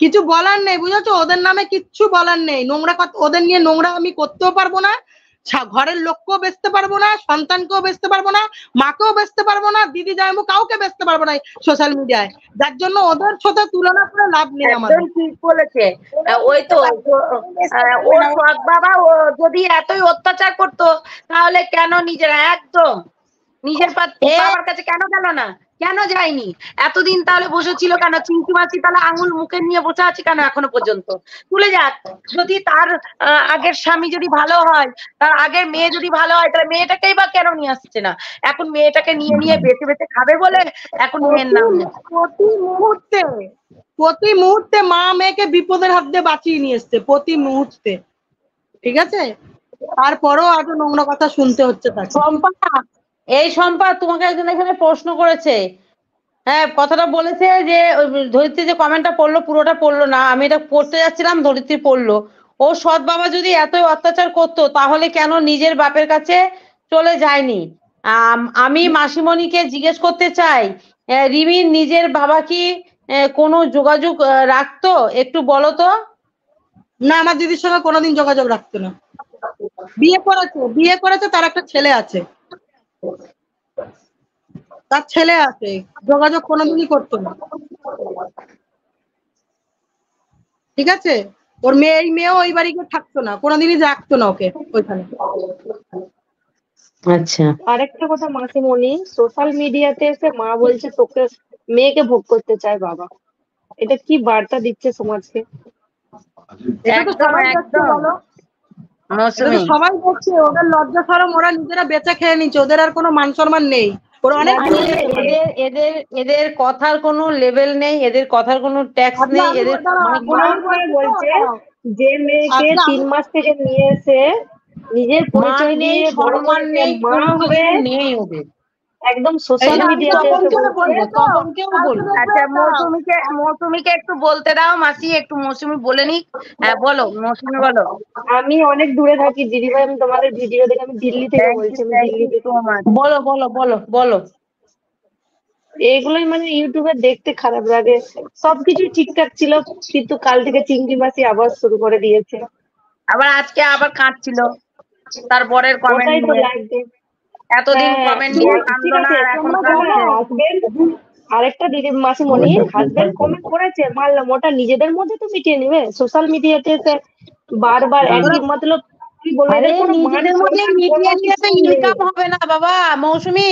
I: কিছু বলার নেই, বুঝেছো? ওদের নামে কিচ্ছু বলার নেই। নোংরা কথা ওদের নিয়ে নোংরা আমি করতেও পারবো না, ঘরের লোককেও বেচতে পারবো না, সন্তানকেও বেচতে পারবো না, মাকেও বেচতে পারবো না, দিদি জামাইবু কাউকে বেচতে পারবো না সোশ্যাল মিডিয়ায়। যার জন্য ওদের সাথে তুলনা করে লাভ নেই আমাদের।
A: ঠিক বলেছে। ওই তো ওর সৎ বাবা ও যদি এতই অত্যাচার করতো, তাহলে কেন নিজের বাবার কাছে কেন গেল না? কেন যায়নি এতদিন? তাহলে বসেছিল কেন? চিঙ্কি মাসি তাহলে আঙুল মুখে নিয়ে বসে আছে কেন এখনো পর্যন্ত? তুলে যাক। যদি তার আগের স্বামী যদি ভালো হয়, তার আগের মেয়ে যদি ভালো হয়, তাহলে মেয়েটাকেই বা কেন নিয়ে আসছে না? এখন মেয়েটাকে নিয়ে বেঁচে বেঁচে খাবে বলে এখন মেয়ের নাম
I: প্রতি মুহূর্তে মা মেয়েকে বিপদের হাত দিয়ে বাঁচিয়ে নিয়ে এসছে, প্রতি মুহূর্তে, ঠিক আছে? তারপরেও আজ নোংরা কথা শুনতে হচ্ছে তাকে।
L: শম্পা, তোমাকে একজন এখানে প্রশ্ন করেছে, হ্যাঁ কথাটা বলেছে যে ধরিত্রী যে কমেন্টটা পড়লো পুরোটা পড়লো না, আমি এটা পড়তে যাচ্ছিলাম, ধরিত্রী পড়লো। ও সৎ বাবা যদি এতই অত্যাচার করতো, তাহলে কেন নিজের বাপের কাছে চলে যায়নি? আমি মাসিমণিকে জিজ্ঞেস করতে চাই, রিমির নিজের বাবা কি কোনো যোগাযোগ রাখতো? একটু বলো তো।
I: না, আমার দিদির সঙ্গে কোনোদিন যোগাযোগ রাখতো না। বিয়ে করেছে, তার একটা ছেলে আছে, তার ছেলে আছে, যোগাযোগ কোনোদিনই করতো না, ঠিক আছে? ওর মেয়েও ওই বাড়িতে থাকতো না, কোনোদিনই রাখতো না ওকে ওইখানে।
K: আচ্ছা, আরেকটা কথা মাসিমণি, সোশ্যাল মিডিয়াতে এসে মা বলছে তোকে মেয়েকে ভোগ করতে চায় বাবা, এটা কি বার্তা দিচ্ছে সমাজকে?
I: সবাই বলছে ওদের লজ্জা শরম, ওরা নিজেরা বেঁচে খেয়ে নিচ্ছে, ওদের আর কোনো মান সম্মান নেই।
L: এদের কথার কোনো লেভেল নেই, এদের কথার কোনো ট্যাক্স নেই। এদের
K: বলছে যে মেয়েকে 3 মাস থেকে নিয়ে এসে নিজের পরিচয় নিয়ে
L: সম্মান নেই, নেই ওদের।
K: একদম সোশ্যাল
A: আমি
K: মিডিয়াতে এসে বলছে।
L: তপনকেও বলবো।
A: আচ্ছা মৌসুমীকে একটু বলতে দাও মাসি, একটু মৌসুমী বলে নিক। হ্যাঁ বলো মৌসুমী বলো।
K: আমি অনেক দূরে থাকি দিদিভাই, আমি তোমাদের ভিডিও দেখে, আমি দিল্লি থেকে বলছি, আমি দিল্লি থেকে।
L: বলো বলো বলো বলো।
K: এগুলোই মানে ইউটিউবে দেখতে খারাপ লাগে। সবকিছু ঠিকঠাক ছিল, কিন্তু কাল থেকে চিংড়ি মাসি আবার শুরু করে দিয়েছে।
A: আবার আজকে আবার কাঁদছিল তার বরের কমেন্ট
K: ওটাই তো
A: নিয়ে।
K: লাগবে।
A: এতদিন কমেন্ট নিয়ে কাঁদলো না, আর এখন কাঁদছে।
K: হাজবেন্ড আরেকটা দিদি মাসিমণি, হাজবেন্ড কমেন্ট করেছে, মানলাম, ওটা নিজেদের মধ্যে তো মিটিয়ে নিবে। সোশ্যাল মিডিয়াতে এসে বারবার একই মতলব কি বলবো,
L: আরে
K: এদের কোনো
L: নিজেদের
K: মান
L: মধ্যে
K: সম্মান
L: মিটিয়ে
K: কোনো
L: নিয়ে তো
K: কিছু নেই।
L: ইনকাম হবে না বাবা মৌসুমী।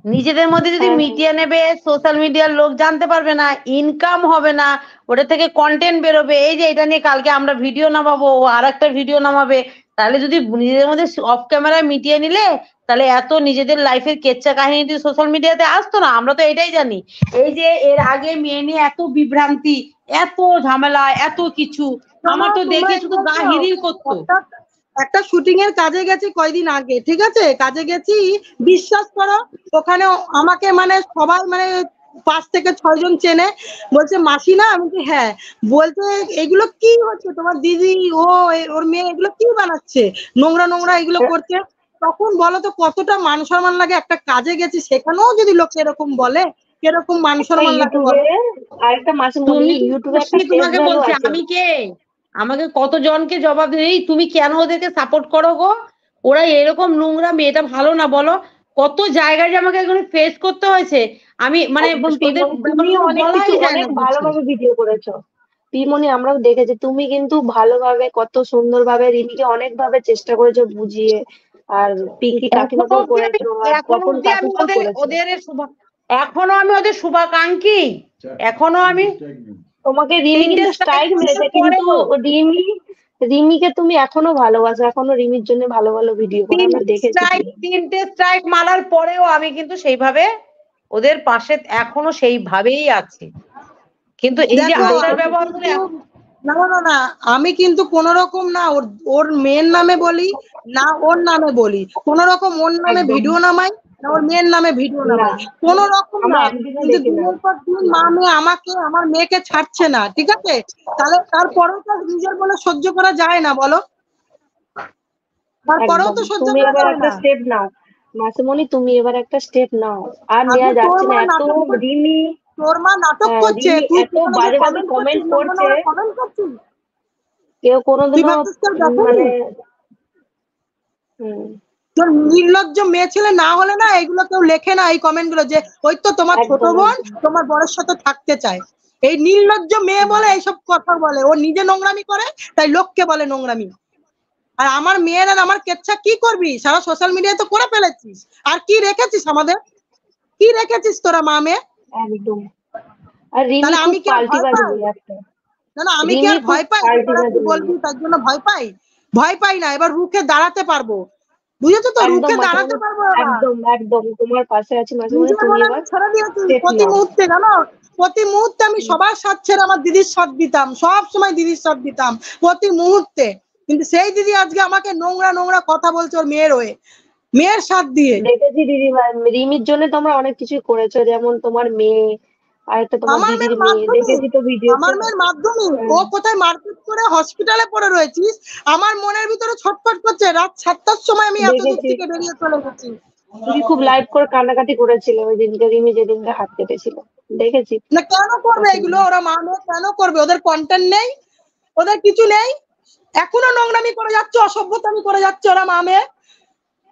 L: নিজেদের মধ্যে যদি
K: হ্যাঁ,
L: মিটিয়ে নেবে, সোশ্যাল মিডিয়ার লোক জানতে পারবে না, ইনকাম হবে না, ওটা থেকে কন্টেন্ট বেরোবে। এই যে এটা নিয়ে কালকে আমরা ভিডিও নামাবো, ও আর একটা ভিডিও নামাবে, তাহলে যদি নিজেদের মধ্যে অফ ক্যামেরায় মিটিয়ে নিলে, তাহলে এত নিজেদের লাইফের কেচ্চা কাহিনী সোশ্যাল মিডিয়াতে আসতো না। আমরা তো এটাই জানি। এই যে এর আগে মেয়ে নিয়ে এত বিভ্রান্তি, এত ঝামেলা, এত কিছু, আমার তো দেখে শুধু গা হিরির করতো।
I: একটা শুটিং এর কাজে গেছি কয়দিন আগে, ঠিক আছে, কাজে গেছি, বিশ্বাস করো ওখানে আমাকে মানে সবাই মানে 5 থেকে 6 জন চেনে, বলছে মাসি না, আমি বলছি হ্যাঁ, বলছে এগুলো কি হচ্ছে তোমার দিদি, ওর মেয়ে এগুলো কি বানাচ্ছে, নোংরা নোংরা এগুলো করছে। তখন বলো তো কতটা মান সম্মান লাগে। একটা কাজে গেছি সেখানেও যদি লোক এরকম বলে, কিরকম মান সম্মান লাগে বলো।
K: আরেকটা মাসিমণি,
L: তুমি
K: ইউটিউবে একটা ফেস
L: তোমাকে
K: ভ্যালু
L: বলছি,
K: আছে।
L: আমি কে? আমাকে কতজনকে জবাব দিই, এই তুমি কেন ওদেরকে সাপোর্ট করো গো, ওরা এরকম নোংরা, মেয়েটা ভালো না বলো। কত জায়গায় যে আমাকে এখানে ফেস করতে হয়েছে, আমি মানে
K: একদম
L: ওদের
K: তুমি অনেক কিছু
L: বলাই যায়
K: অনেক
L: না।
K: ভালোভাবে ভিডিও করেছো পিমনি, আমরাও দেখেছি। তুমি কিন্তু ভালোভাবে, কত সুন্দরভাবে রিমিকে অনেক ভাবে চেষ্টা করেছো বুঝিয়ে, আর পিঙ্কি কাকিমাকেও করেছো, আর
L: এখনো
K: তপন
L: অব্দি আমি
K: কাকুকেও করেছো।
L: এখনো আমি ওদের শুভাকাঙ্ক্ষী, এখনো আমি।
K: তোমাকে রিমি কিন্তু স্ট্রাইক মেরেছে, কিন্তু রিমিকে তুমি এখনো ভালোবাসো, এখনো রিমির জন্য ভালো ভালো ভিডিও করো, আমরা দেখেছি।
L: 3টে স্ট্রাইক মারার পরেও আমি কিন্তু সেইভাবে ওদের পাশে এখনো সেইভাবেই আছি। কিন্তু এই যে আচার ব্যবহার করে
I: না না না, আমি কিন্তু কোন রকম না ওর মেয়ের নামে বলি, না ওর নামে বলি, কোন রকম ওর নামে ভিডিও নামাই, না ওর মেয়ের নামে ভিডিও নামাই, কোন রকম না। কিন্তু দিনের পর দিন মা মেয়ে আমাকে, আমার মেয়েকে ছাড়ছে না, ঠিক আছে, তাহলে তারপরেও তো নিজের বলে সহ্য করা যায় না বলো, তারপরেও তো সহ্য
K: তুমি
I: করা
K: এবার
I: যায়
K: একটা
I: না।
K: স্টেপ নাও মাসিমণি, তুমি এবার একটা স্টেপ নাও, আর নেওয়া যাচ্ছে না। এত রিমি,
I: তোর মা নাটক করছে, তুই
K: এত বাজেভাবে কমেন্ট করছে, কেউ কোনোদিনও মানে
I: তোর নির্লজ্জ মেয়ে ছেলে না হলে না এগুলো কেউ লেখে না, এই কমেন্ট গুলো, যে ওই তো তোমার ছোট বোন তোমার বড়ের সাথে থাকতে চায়। এই নির্লজ্জ মেয়ে বলে এইসব কথা বলে, ও নিজে নোংরামি করে তাই লোককে বলে নোংরামি। আর আমার মেয়ের আর আমার কেচ্ছা কি করবি, সারা সোশ্যাল মিডিয়ায় তো করে ফেলেছিস, আর কি রেখেছিস আমাদের, কি রেখেছিস তোরা মা মেয়ে?
K: একদম। আর রিমি
I: তাহলে আমি কি আর ভয় পাই? না না, আমি কি আর ভয় পাই? তোরা কি বলবি তার জন্য ভয় পাই? ভয় পাই না, এবার রুখে দাঁড়াতে পারবো, বুঝেছো তো, রুখে দাঁড়াতে পারবো।
K: একদম একদম তোমার পাশে আছি মাসিমণি, তুমি এবার
I: ছেড়ে দিয়েছি প্রতি মুহূর্তে, জানো প্রতি মুহূর্তে আমি সবার সাথ ছেড়ে আমার দিদির সাথ দিতাম, সব সময় দিদির সাথ দিতাম প্রতি মুহূর্তে। কিন্তু সেই দিদি আজকে আমাকে নোংরা নোংরা কথা বলছে ওর মেয়ের হয়ে, মেয়ের সাথ দিয়ে।
K: দেখেছি দিদি, রিমির জন্য তোমরা অনেক কিছু করেছো, যেমন তোমার মেয়ে আর একটা তোমার দিদির মেয়ে, দেখেছি তো ভিডিও।
I: আমার মেয়ের মাধ্যমে ও কোথায় মারপিট করে হসপিটালে পড়ে রয়েছিস, আমার মনের ভিতরে ছটফট করছে। রাত 7টার সময় আমি এত দূর থেকে বেরিয়ে চলে গেছি।
K: তুমি খুব লাইভ করে কান্নাকাটি করেছিলে ওই দিনকে, রিমি যেদিনকে হাত কেটেছিল, দেখেছি।
I: না কেন করবে এগুলো, ওরা মা মেয়ে কেন করবে? ওদের কন্টেন্ট নেই, ওদের কিছু নেই, এখনো নোংরামি করে যাচ্ছে, অসভ্যতামি করে যাচ্ছে ওরা মা মেয়ে।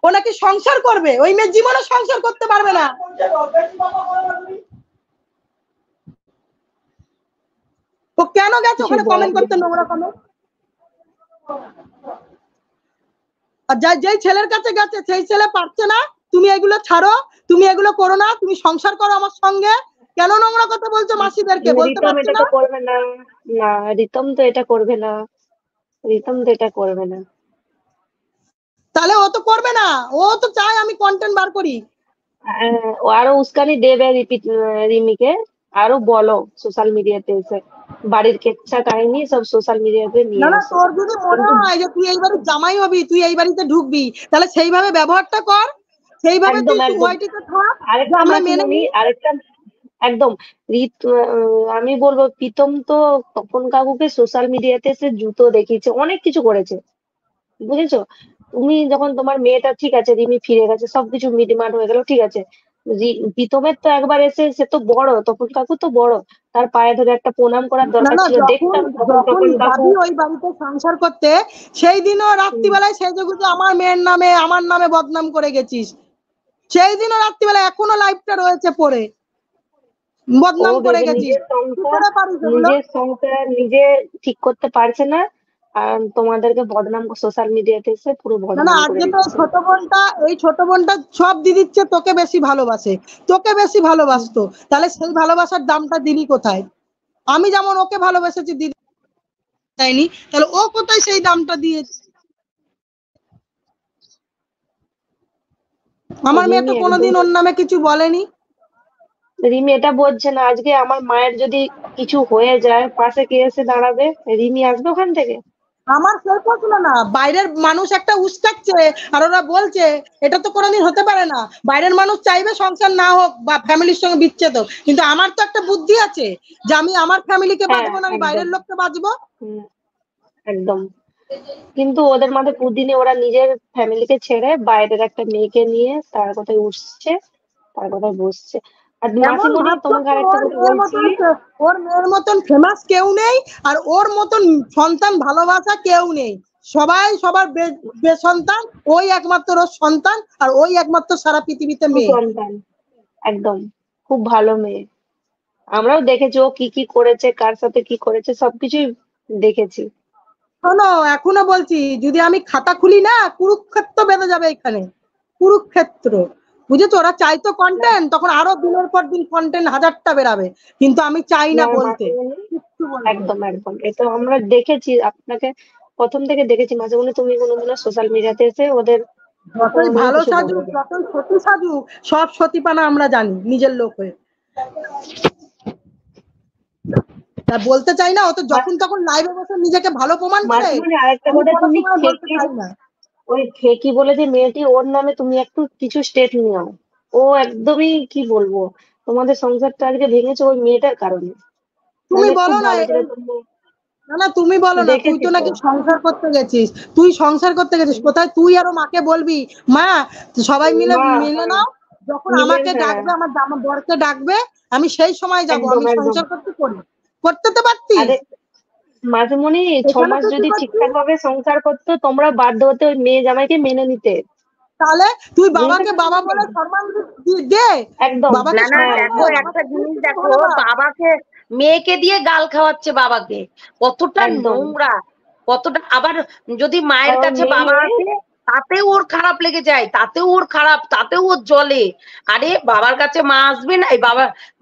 I: ও নাকি সংসার করবে, ওই মেয়ে জীবনে সংসার করতে পারবে না। ও কেন গেছে ওখানে কমেন্ট করতে, নোংরা কমেন্ট? আর যেই ছেলের কাছে গেছে সেই ছেলে পারছে না, তুমি এগুলো ছাড়ো, তুমি এগুলো করো না, তুমি সংসার করো আমার সঙ্গে, কেন নোংরা কথা বলছো মাসিদেরকে? বলতে পারছো না?
K: করবে না, না রিতম তো এটা করবে না, রিতম তো এটা করবে না।
I: তাহলে ও তো করবে না, ও তো চায় আমি কন্টেন্ট বার করি।
K: আরো উস্কানি দেবে রিমিকে, আরো বলো সোশ্যাল মিডিয়াতে এসে বাড়ির কেচ্ছা কাহিনী সব সোশ্যাল মিডিয়াতে নিয়ে
I: না,
K: আসো।
I: তোর যদি মনে হয় যে তুই এই বাড়ির জামাই হবি, তুই এই বাড়িতে ঢুকবি, তাহলে সেইভাবে ব্যবহারটা কর, সেইভাবে
K: একদম
I: তুই
K: একদম
I: ওয়াইটিতে থাক, যে
K: আরেকটা
I: আমরা মেনে
K: মাসিমণি
I: নিই।
K: আরেকটা একদম আমি বলবো প্রীতম তো তপন কাকুকে সোশ্যাল মিডিয়াতে সে জুতো দেখিয়েছে, অনেক কিছু করেছে, বুঝেছো? তুমি যখন তোমার মেয়েটা ঠিক আছে রিমি ফিরে গেছে, সবকিছু মিটমাট হয়ে গেল, ঠিক আছে, প্রীতমের তো একবার এসে, সে তো বড়, তপন কাকু তো বড়, তার পায়ে ধরে একটা প্রণাম করার
I: না
K: দরকার
I: না,
K: ছিল,
I: যখন
K: দেখতাম তখন
I: যখন
K: তপন কাকু।
I: যাবি ওই বাড়িতে সংসার করতে, সেই দিনও রাত্রিবেলায় সেজে গুজে আমার মেয়ের নামে আমার নামে বদনাম করে গেছিস। সেই দিনও রাত্রিবেলা এখনো লাইভটা রয়েছে পড়ে
K: ও
I: বদনাম করে
K: ভেবে
I: গেছিস। কি করে পারিস এগুলো?
K: নিজের সংসার নিজে ঠিক করতে পারছে না, আর তোমাদেরকে বদনাম সোশ্যাল মিডিয়াতে এসে পুরো
I: না না,
K: বদনাম করে
I: আজকে তো
K: দিচ্ছে।
I: এই ছোট বোনটা সব দিদির চেয়ে তোকে বেশি ভালোবাসে, তোকে বেশি ভালোবাসতো, তাহলে সেই ভালোবাসার দামটা দিলি কোথায়? আমি যেমন ওকে ভালোবেসেছি দিদি দেয়নি, তাহলে ও কোথায় সেই দামটা দিয়েছে? আমার মেয়ে তো
K: রিমি
I: কোনোদিন
K: একদম
I: ওর নামে কিছু বলেনি।
K: রিমি এটা বলছে না, আজকে আমার মায়ের যদি কিছু হয়ে যায় পাশে কে এসে দাঁড়াবে? রিমি আসবে ওখান থেকে?
I: আমার সেই প্রশ্ন না, বাইরের মানুষ একটা উস্কাচ্ছে আর ওরা বলছে, এটা তো কোনোদিন হতে পারে না। বাইরের মানুষ চাইবে সংসার না হোক বা ফ্যামিলির সঙ্গে বিচ্ছেদ হোক, কিন্তু আমার তো একটা বুদ্ধি আছে যে আমি আমার ফ্যামিলিকে
K: হ্যাঁ
I: বাঁচবো না, আমি
K: একদম
I: বাইরের লোককে বাঁচবো।
K: একদম, কিন্তু ওদের মাঝে দুদিনে ওরা নিজের ফ্যামিলিকে ছেড়ে বাইরের একটা মেয়েকে নিয়ে তার কথায় উঠছে, তার কথায় বসছে। আর
I: এমন
K: মাসিমণি
I: ভাবছো
K: তোমাকে
I: যে
K: আরেকটা কথা বলছি,
I: ওর মেয়ের মতন ফেমাস কেউ নেই, আর ওর মতন সন্তান ভালোবাসা কেউ নেই। সবাই সবার বেসন্তান, ওই একমাত্র ওর সন্তান, আর ওই একমাত্র সারা পৃথিবীতে মেয়ে।
K: সন্তান একদম খুব ভালো মেয়ে, আমরাও দেখেছি ও কি কি করেছে, কার সাথে কি করেছে, সবকিছুই দেখেছি।
I: শোনো, এখনো বলছি, যদি আমি খাতা খুলি না, কুরুক্ষেত্র বেঁধে যাবে এখানে, কুরুক্ষেত্র। বুঝেছো? ওরা চাইতো কন্টেন্ট, তখন আরো দিনের পর দিন কন্টেন্ট হাজারটা বেরাবে, কিন্তু আমি চাই না বলতে।
K: একদম একদম, এটা আমরা দেখেছি, আপনাকে প্রথম থেকে দেখেছি মাঝে তুমি কোনোদিনও সোশ্যাল মিডিয়াতে এসে ওদের
I: যতই
K: কোনোদিনও
I: ভালো
K: কিছু
I: সাজুক,
K: বলেনি।
I: যতই সতী সাজুক, সব সতীপানা আমরা জানি নিজের লোক হয়ে। তা বলতে চাই না, ও তো যখন তখন লাইভে বসে নিজেকে ভালো প্রমাণ করে।
K: মাঝে আরেকটা
I: আমি
K: কথা,
I: কোনো
K: তুমি
I: সময় বলতে
K: খেকি
I: চাই না।
K: ওই খেকি বলে যে মেয়েটি, ওর নামে তুমি একটু কিছু স্টেপ নিও। ও একদমই কি বলবো, তোমাদের সংসারটা আজকে ভেঙেছে ওই মেয়েটার কারণে।
I: তুমি
K: নাহলে খুব
I: বলো না,
K: ভালো ছিল তুমি।
I: না না, তুমি বলো না, তুই
K: দেখেছি
I: তো
K: তো,
I: নাকি সংসার করতে গেছিস, তুই সংসার করতে গেছিস কোথায়? তুই আরো মাকে বলবি, মা সবাই মিলে
K: মা
I: মিলে নাও, যখন
K: মিলে,
I: আমাকে
K: হ্যাঁ
I: ডাকবে, আমার বরকে ডাকবে, আমি সেই সময় যাব,
K: একদম
I: আমি
K: একদম।
I: সংসার করতে তো পারতিস।
K: আরে মাঝেমণি
I: এখানে
K: 6 মাস
I: তুই কি
K: যদি
I: করছিস?
K: ঠিকঠাক ভাবে সংসার করতো, তোমরা বাধ্য হতে ওই মেয়ে জামাইকে মেনে নিতে।
I: তাহলে তুই
K: বুঝতে
I: বাবাকে বাবা
K: পারলে?
I: বলে সম্মান দে,
K: একদম
I: বাবাকে
A: না না,
I: সম্মান দে,
A: দেখো একটা
I: বাবাকে
A: জিনিস
I: গুরুত্ব
A: দেখো,
I: ভালোবাস।
A: বাবাকে মেয়েকে দিয়ে গাল খাওয়াচ্ছে বাবাকে, কতটা
K: একদম।
A: নোংরা, কতটা। আবার যদি
K: আর
A: মায়ের
K: ওর
A: কাছে
K: মেয়ে,
A: বাবা আসে, তাতেও ওর খারাপ লেগে যায়, তাতেও ওর খারাপ, তাতেও ওর জ্বলে। আরে বাবার কাছে মা আসবে না, এই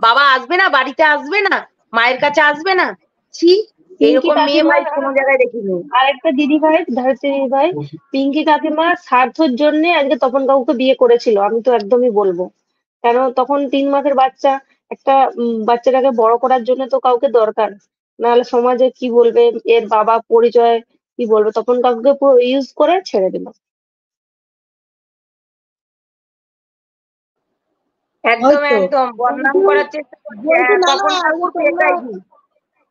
A: বাবা আসবে না, বাড়িতে আসবে না, মায়ের কাছে আসবে না, ছি,
K: পিঙ্কি
A: এরকম মেয়ে
K: কাকিমা
A: ভাই কোনো জায়গায় দেখিনি।
K: আর একটা দিদি ভাই, ধারতি দিদি ভাই, পিঙ্কি কাকিমা স্বার্থের জন্য আজকে তপন কাকুকে বিয়ে করেছিল, আমি তো একদমই বলবো। কেন, তখন 3 মাসের বাচ্চা, একটা বাচ্চাটাকে বড় করার জন্য তো কাউকে দরকার, নাহলে সমাজে কি বলবে, এর বাবা পরিচয় কি বলবে, তপন কাকুকে পুরো ইউজ করে ছেড়ে দিল।
A: একদম
I: হয়তো
A: একদম বদনাম করার চেষ্টা করছে,
I: বলছি, না
A: তখন
I: না,
A: কাকু
I: ও তোমরা
A: এটাই ঠিক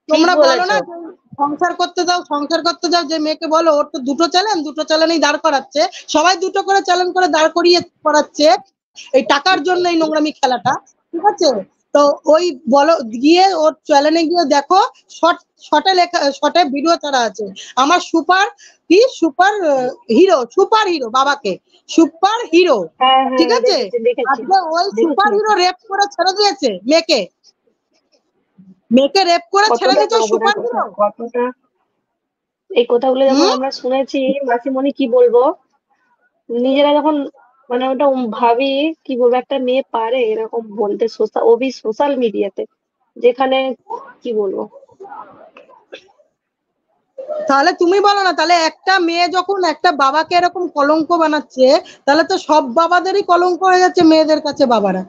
I: তোমরা বলো
A: বলেছো।
I: না যে সংসার করতে যাও, যে মেয়েকে বলো, ওর তো দুটো চ্যানেলই দাঁড় করাচ্ছে, সবাই দুটো করে চ্যানেল করে দাঁড় করিয়ে করাচ্ছে এই টাকার জন্য, এই নোংরামি খেলাটা, ঠিক আছে? তো ওই বলো, গিয়ে ওর চ্যানেলে গিয়ে দেখো, শর্টে লেখা, শর্টে ভিডিও ছাড়া আছে, আমার সুপার হিরো বাবাকে সুপার হিরো,
K: হ্যাঁ
I: ঠিক
K: হ্যাঁ,
I: আছে?
K: দেখেছি
I: আজকে ওই সুপার
K: দেখেছি।
I: হিরো রেপ করে ছেড়ে দিয়েছে মেয়েকে রেপ করে ছেড়ে
K: কতটা
I: দিয়েছে
K: নোংরা
I: সুপার
K: কথা,
I: হিরো।
K: কতটা এই কথাগুলো যখন আমরা শুনেছি মাসিমণি, কি বলবো, নিজেরা যখন মানে ওটা ভাবি, কি বলবো, একটা মেয়ে পারে এরকম বলতে, সোশ্যাল মিডিয়াতে, যেখানে কি বলবো।
I: তাহলে তুমি বলো না, তাহলে একটা মেয়ে যখন একটা বাবাকে এরকম কলঙ্ক বানাচ্ছে, তাহলে তো সব বাবাদেরই কলঙ্ক হয়ে যাচ্ছে মেয়েদের কাছে বাবারা।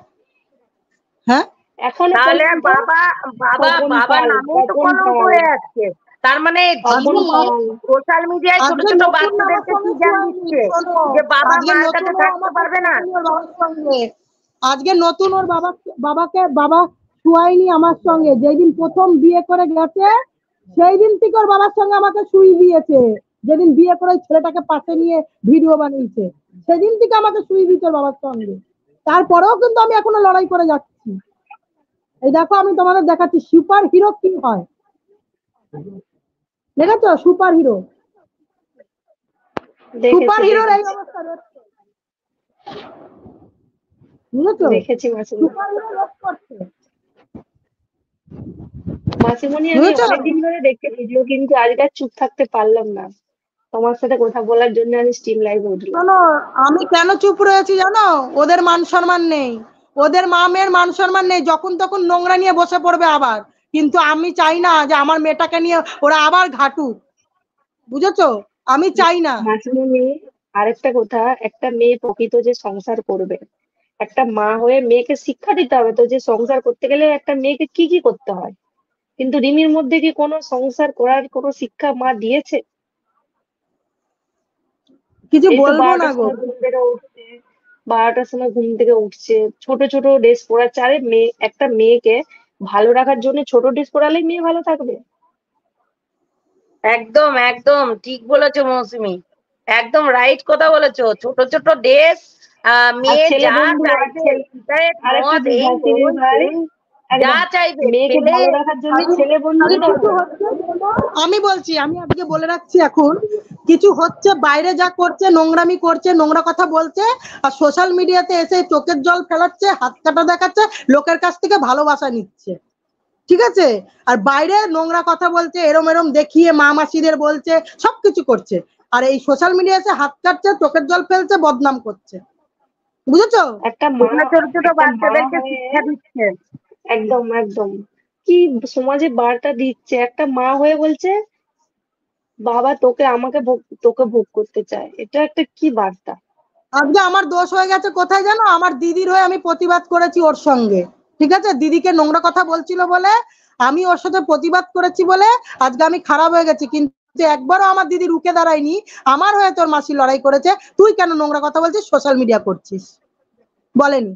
I: হ্যাঁ,
K: এখনো
A: তাহলে
K: কলঙ্ক।
A: বাবা বাবা
K: তপন
A: বাবা
K: পাল,
A: নামেই তো
K: তপন
A: কলঙ্ক
K: পাল,
A: হয়ে যাচ্ছে। তার মানে সোশ্যাল মিডিয়ায় ছোট
I: আজকে
A: ছোট
I: নতুন আমার
A: বাচ্চাদেরকে কি
I: সঙ্গে
A: জ্ঞান
I: শুয়ায়নি,
A: দিচ্ছে
I: শোনো,
A: যে বাবা
I: আজকে
A: মার
I: নতুন
A: কাছে
I: ও
A: থাকতে
I: আমাকে
A: পারবে না?
I: শুয়ায়নি ওর বাবার সঙ্গে। আজকে নতুন ওর বাবা শুয়ায়নি আমার সঙ্গে। যেদিন প্রথম বিয়ে করে গেছে সেই দিন থেকে ওর বাবার সঙ্গে আমাকে শুই দিয়েছে। যেদিন বিয়ে করে ওই ছেলেটাকে পাশে নিয়ে ভিডিও বানিয়েছে সেদিন থেকে আমাকে শুই দিয়েছে ওর বাবার সঙ্গে। তারপরেও কিন্তু আমি এখনো লড়াই করে যাচ্ছি। এই দেখো আমি তোমাদের দেখাচ্ছি সুপার হিরো কি হয়, দেখেছো? সুপার হিরো, সুপার হিরোর এই অবস্থা রয়েছে, বুঝেছো?
K: দেখেছি মাসিমণি।
I: সুপার হিরো রোধ করছে,
K: মাসিমণি আমি
I: বুঝেছো?
K: অনেকদিন ধরে দেখতে ভিডিও, কিন্তু আজকে আর চুপ থাকতে পারলাম না। তোমার সাথে কথা বলার জন্য আমি স্ট্রিম লাইভে উঠলাম।
I: শোনো, আমি কেন চুপ রয়েছি জানো? ওদের মান সম্মান নেই, ওদের মা মেয়ের মান সম্মান নেই, যখন তখন নোংরা নিয়ে বসে পড়বে আবার। কিন্তু আমি চাই না যে আমার মেয়েটাকে নিয়ে ওরা আবার ঘাটুক, বুঝেছো? আমি চাই না।
K: মাসিমণি আরেকটা কথা, একটা মেয়ে প্রকৃত যে সংসার করবে, একটা মা হয়ে মেয়েকে শিক্ষা দিতে হবে তো যে সংসার করতে গেলে একটা মেয়েকে কি কি করতে হয়। কিন্তু রিমির মধ্যে কি কোনো সংসার করার কোনো শিক্ষা মা দিয়েছে?
I: কিছু
K: এই তো
I: বলবো না
K: 12টার
I: গো।
K: সময় ঘুম থেকে উঠছে, 12টার সময় ঘুম থেকে উঠছে, ছোট ছোট ড্রেস পরাচ্ছে। আরে মেয়ে, একটা মেয়েকে ভালো রাখার জন্য ছোট ড্রেস পরালেই মেয়ে ভালো থাকবে?
A: একদম একদম ঠিক বলেছো মৌসুমী, একদম রাইট কথা বলেছো। ছোট ছোট ড্রেস
K: আর
A: মেয়ে
K: ছেলে
A: যা
K: বন্ধুরা আছে,
A: চাইবে, সিগারেট
K: আরেকটা
A: মদ
K: জিনিস
A: এই
K: আছে
A: ওই
K: ভাই,
A: এই যা
K: একদম
A: চাইবে
K: মেয়েকে
A: ছেলে।
K: ভালো রাখার জন্য ছেলে বন্ধুই
I: কিছু
K: দরকার।
I: হচ্ছে, আমি বলছি, আমি আজকে বলে রাখছি, এখন কিছু হচ্ছে বাইরে যা করছে, নোংরামি করছে, নোংরা কথা বলছে, আর সোশ্যাল মিডিয়াতে এসে চোখের জল ফেলাচ্ছে, হাত কাটা দেখাচ্ছে, লোকের কাছ থেকে ভালোবাসা নিচ্ছে, ঠিক আছে? আর বাইরে নোংরা কথা বলছে, এরম এরম দেখিয়ে মা মাসিদের বলছে, সবকিছু করছে। আর এই সোশ্যাল মিডিয়াতে হাত কাটছে, চোখের জল ফেলছে, বদনাম করছে, বুঝেছো?
K: একটা মা,
A: ছোট ছোট
K: একটা মা
A: বাচ্চাদেরকে
K: হয়ে
A: শিক্ষা দিচ্ছে।
K: একদম একদম কি সমাজে বার্তা দিচ্ছে, একটা মা হয়ে বলছে বাবা তোকে আমাকে তোকে ভোগ করতে চায়। এটা একটা কি বার্তা?
I: আজকে আমার দোষ হয়ে গেছে কোথায় জানো? আমার দিদির হয়ে আমি প্রতিবাদ করেছি ওর সঙ্গে, ঠিক আছে? দিদিকে নোংরা কথা বলছিল বলে আমি ওর সাথে প্রতিবাদ করেছি বলে আজকে আমি খারাপ হয়ে গেছি। কিন্তু একবারও আমার দিদি রুখে দাঁড়ায়নি, আমার হয়ে তোর মাসি লড়াই করেছে, তুই কেন নোংরা কথা বলছিস, সোশ্যাল মিডিয়া করছিস, বলেনি,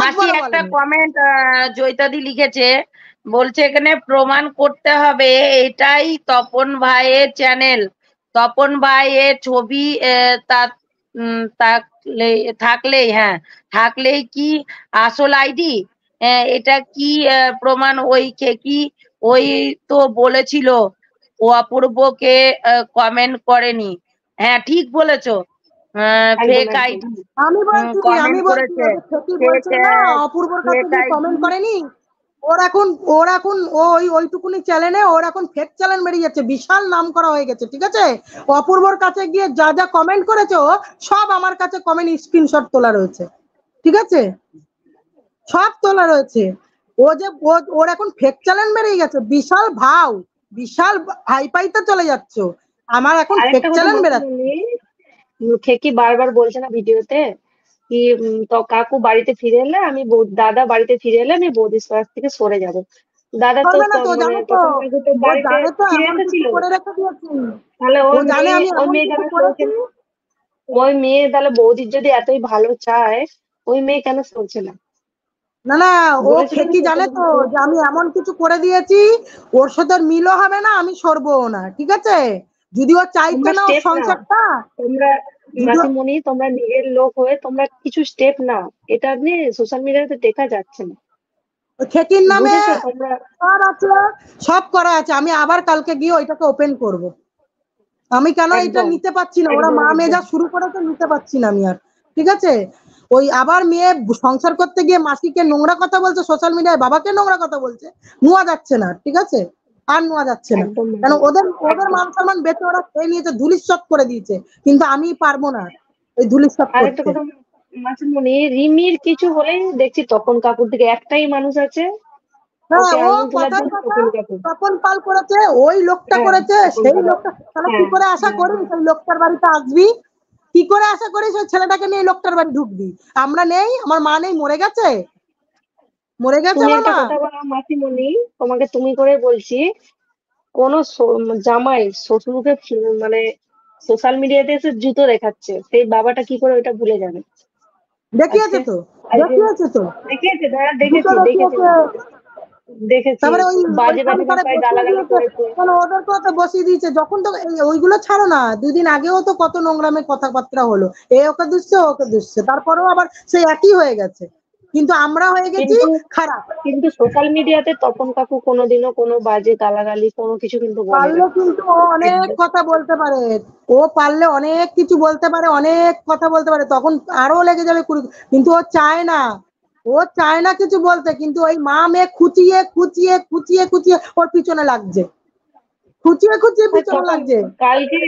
A: মাসি
I: একবারও
A: একটা
I: বলেনি।
A: কমেন্ট জয়িতাদি লিখেছে, বলছে এখানে প্রমাণ করতে হবে এটাই তপন ভাইয়ের চ্যানেল, তপন ভাইয়ের ছবি থাকলেই, হ্যাঁ থাকলেই কি আসল আইডি? এটা কি প্রমাণ? ওই কি ওই তো বলেছিল ও অপূর্বকে কমেন্ট করেনি। হ্যাঁ ঠিক বলেছো,
K: একদম
A: ফেক
K: একদম
A: আইডি
I: আমি বলছি
A: কমেন্ট করেছে।
I: ওই যে ক্ষতি বলছে না, অপূর্বর কাছে গিয়ে কমেন্ট করেনি? ওর এখন ওইটুকুনি চ্যানেলে ওর এখন ফেক চ্যানেল বেরিয়ে যাচ্ছে, বিশাল নাম করা হয়ে গেছে, ঠিক আছে? অপূর্বর কাছে গিয়ে যা যা কমেন্ট করেছে ও সব আমার কাছে কমেন্ট স্ক্রিনশট তোলা রয়েছে, ঠিক আছে? সব তোলা রয়েছে। ও যে ওর এখন ফেক চ্যানেল বেরিয়ে গেছে, বিশাল ভাও, বিশাল হাইপাইতে চলে যাচ্ছ। আমার এখন ফেক
K: আরেকটা কথা
I: চ্যানেল বেরাচ্ছে।
K: মাসিমণি, খেকি বারবার বলছে না ভিডিওতে কি তো কাকু বাড়িতে ফিরে এলে আমি দাদা বাড়িতে ফিরে এলে আমি বৌদির কাছ থেকে সরে যাব। দাদা তো
I: করবে না তো,
K: মানে
I: জানো তো,
K: তখন কাকু তো
I: ও
K: বাড়িতে
I: জানে তো
K: ফিরে
I: এমন কিছু
K: এসেছিল।
I: করে রেখে দিয়েছি,
K: তাহলে
I: ও জানে আমি
K: ওই
I: এমন
K: মেয়ে
I: কিছু
K: কেন সরছে
I: করেছি।
K: না? ওই মেয়ে তাহলে বৌদির যদি এতই ভালো চায়, ওই মেয়ে কেন সরছে না?
I: না না, ও
K: বলেছিল না
I: খেকি জানে তো যে আমি এমন কিছু করে দিয়েছি, ওর সাথে আর মিলও হবে না, আমি সরবও না, ঠিক আছে? যদি ও চাইছে
K: তোমরা
I: না ওর
K: স্টেপ নাও,
I: সংসারটা,
K: তোমরা মাসিমণি তোমরা নিজের লোক হয়ে তোমরা কিছু স্টেপ নাও। এটা আপনি সোশ্যাল মিডিয়াতে দেখা যাচ্ছে না,
I: খেকির নামে
K: বুঝেছো তোমরা?
I: সব আছে, সব করা আছে। আমি আবার কালকে গিয়ে ওইটাকে ওপেন করব। আমি কেন এটা
K: একদম
I: নিতে পারছি না, ওরা
K: একদম
I: মা মেয়ে
K: একদম
I: যা শুরু করেছে নিতে পারছি না আমি আর, ঠিক আছে? ওই আবার মেয়ে সংসার করতে গিয়ে মাসিকে নোংরা কথা বলছে সোশ্যাল মিডিয়ায়, বাবাকে নোংরা কথা বলছে, নোয়া যাচ্ছে না, ঠিক আছে? আর নোয়া যাচ্ছে না,
K: একদম
I: কেন ওদের ওদের
K: একদম।
I: মান সম্মান বেঁচে ওরা খেয়ে নিয়েছে, ধুলিস্বাৎ করে দিয়েছে, কিন্তু আমি পারবো না ওই ধুলিস্বাৎ
K: আর একটা
I: করতে।
K: কথা মাসিমণি, রিমির কিছু হলেই দেখছি তপন কাকুর দিকে একটাই মানুষ আছে
I: হ্যাঁ,
K: ওকে
I: ও
K: আঙুল তোলার
I: কথার
K: জন্য,
I: কথা
K: তপন কাকু।
I: তপন পাল করেছে, ওই লোকটা
K: হ্যাঁ
I: করেছে,
K: তপন
I: সেই
K: কাকু।
I: লোকটা তাহলে কি
K: হ্যাঁ
I: করে আশা
K: হ্যাঁ
I: করি
K: হ্যাঁ।
I: সেই লোকটার বাড়িতে আসবি? কি করে আশা করিস ওই ছেলেটাকে নিয়ে লোকটার বাড়ি ঢুকবি? আমরা নেই, আমার মা নেই, মরে গেছে, মরে গেছে
K: তুমি
I: আমার
K: একটা
I: মা।
K: কথা বলো মাসিমণি, তোমাকে তুমি করে বলছি, কোনো জামাই শ্বশুরকে মানে সোশ্যাল মিডিয়াতে এসে জুতো দেখাচ্ছে, সেই বাবাটা কি করে ওইটা ভুলে যাবে?
B: দেখিয়েছে তো, দেখিয়েছে তো,
K: দেখিয়েছে, দাঁড়া
B: জুতো
K: দেখেছি দেখেছি
B: তারপরে ওই
K: বাজে বাজে ভাষায় গালাগালি করেছে।
B: ওদেরকেও তো বসিয়ে দিয়েছে। যখন তো ওইগুলো ছাড়ো না, 2 দিন আগেও তো কত নোংরামে কথাবার্তা হলো, এ ওকে দুষছে ওকে দুষছে, তারপরেও আবার সেই একই হয়ে গেছে, কিন্তু আমরা হয়ে গেছি খারাপ।
K: কিন্তু সোশ্যাল মিডিয়াতে তপন কাকু কোনোদিনও কোনো বাজে গালাগালি কোনো কিছু কিন্তু বলে
B: পারলে
K: না।
B: কিন্তু ও অনেক কথা বলতে পারে, ও পারলে অনেক কিছু বলতে পারে, অনেক কথা বলতে পারে, তখন আরো লেগে যাবে কিন্তু ও চায় না, ও চায় না কিছু বলতে, কিন্তু ওই মা মেয়ে খুঁচিয়ে খুঁচিয়ে খুঁচিয়ে খুঁচিয়ে ওর পিছনে লাগছে, খুঁচিয়ে খুঁচিয়ে পিছনে লাগছে।
K: কালকে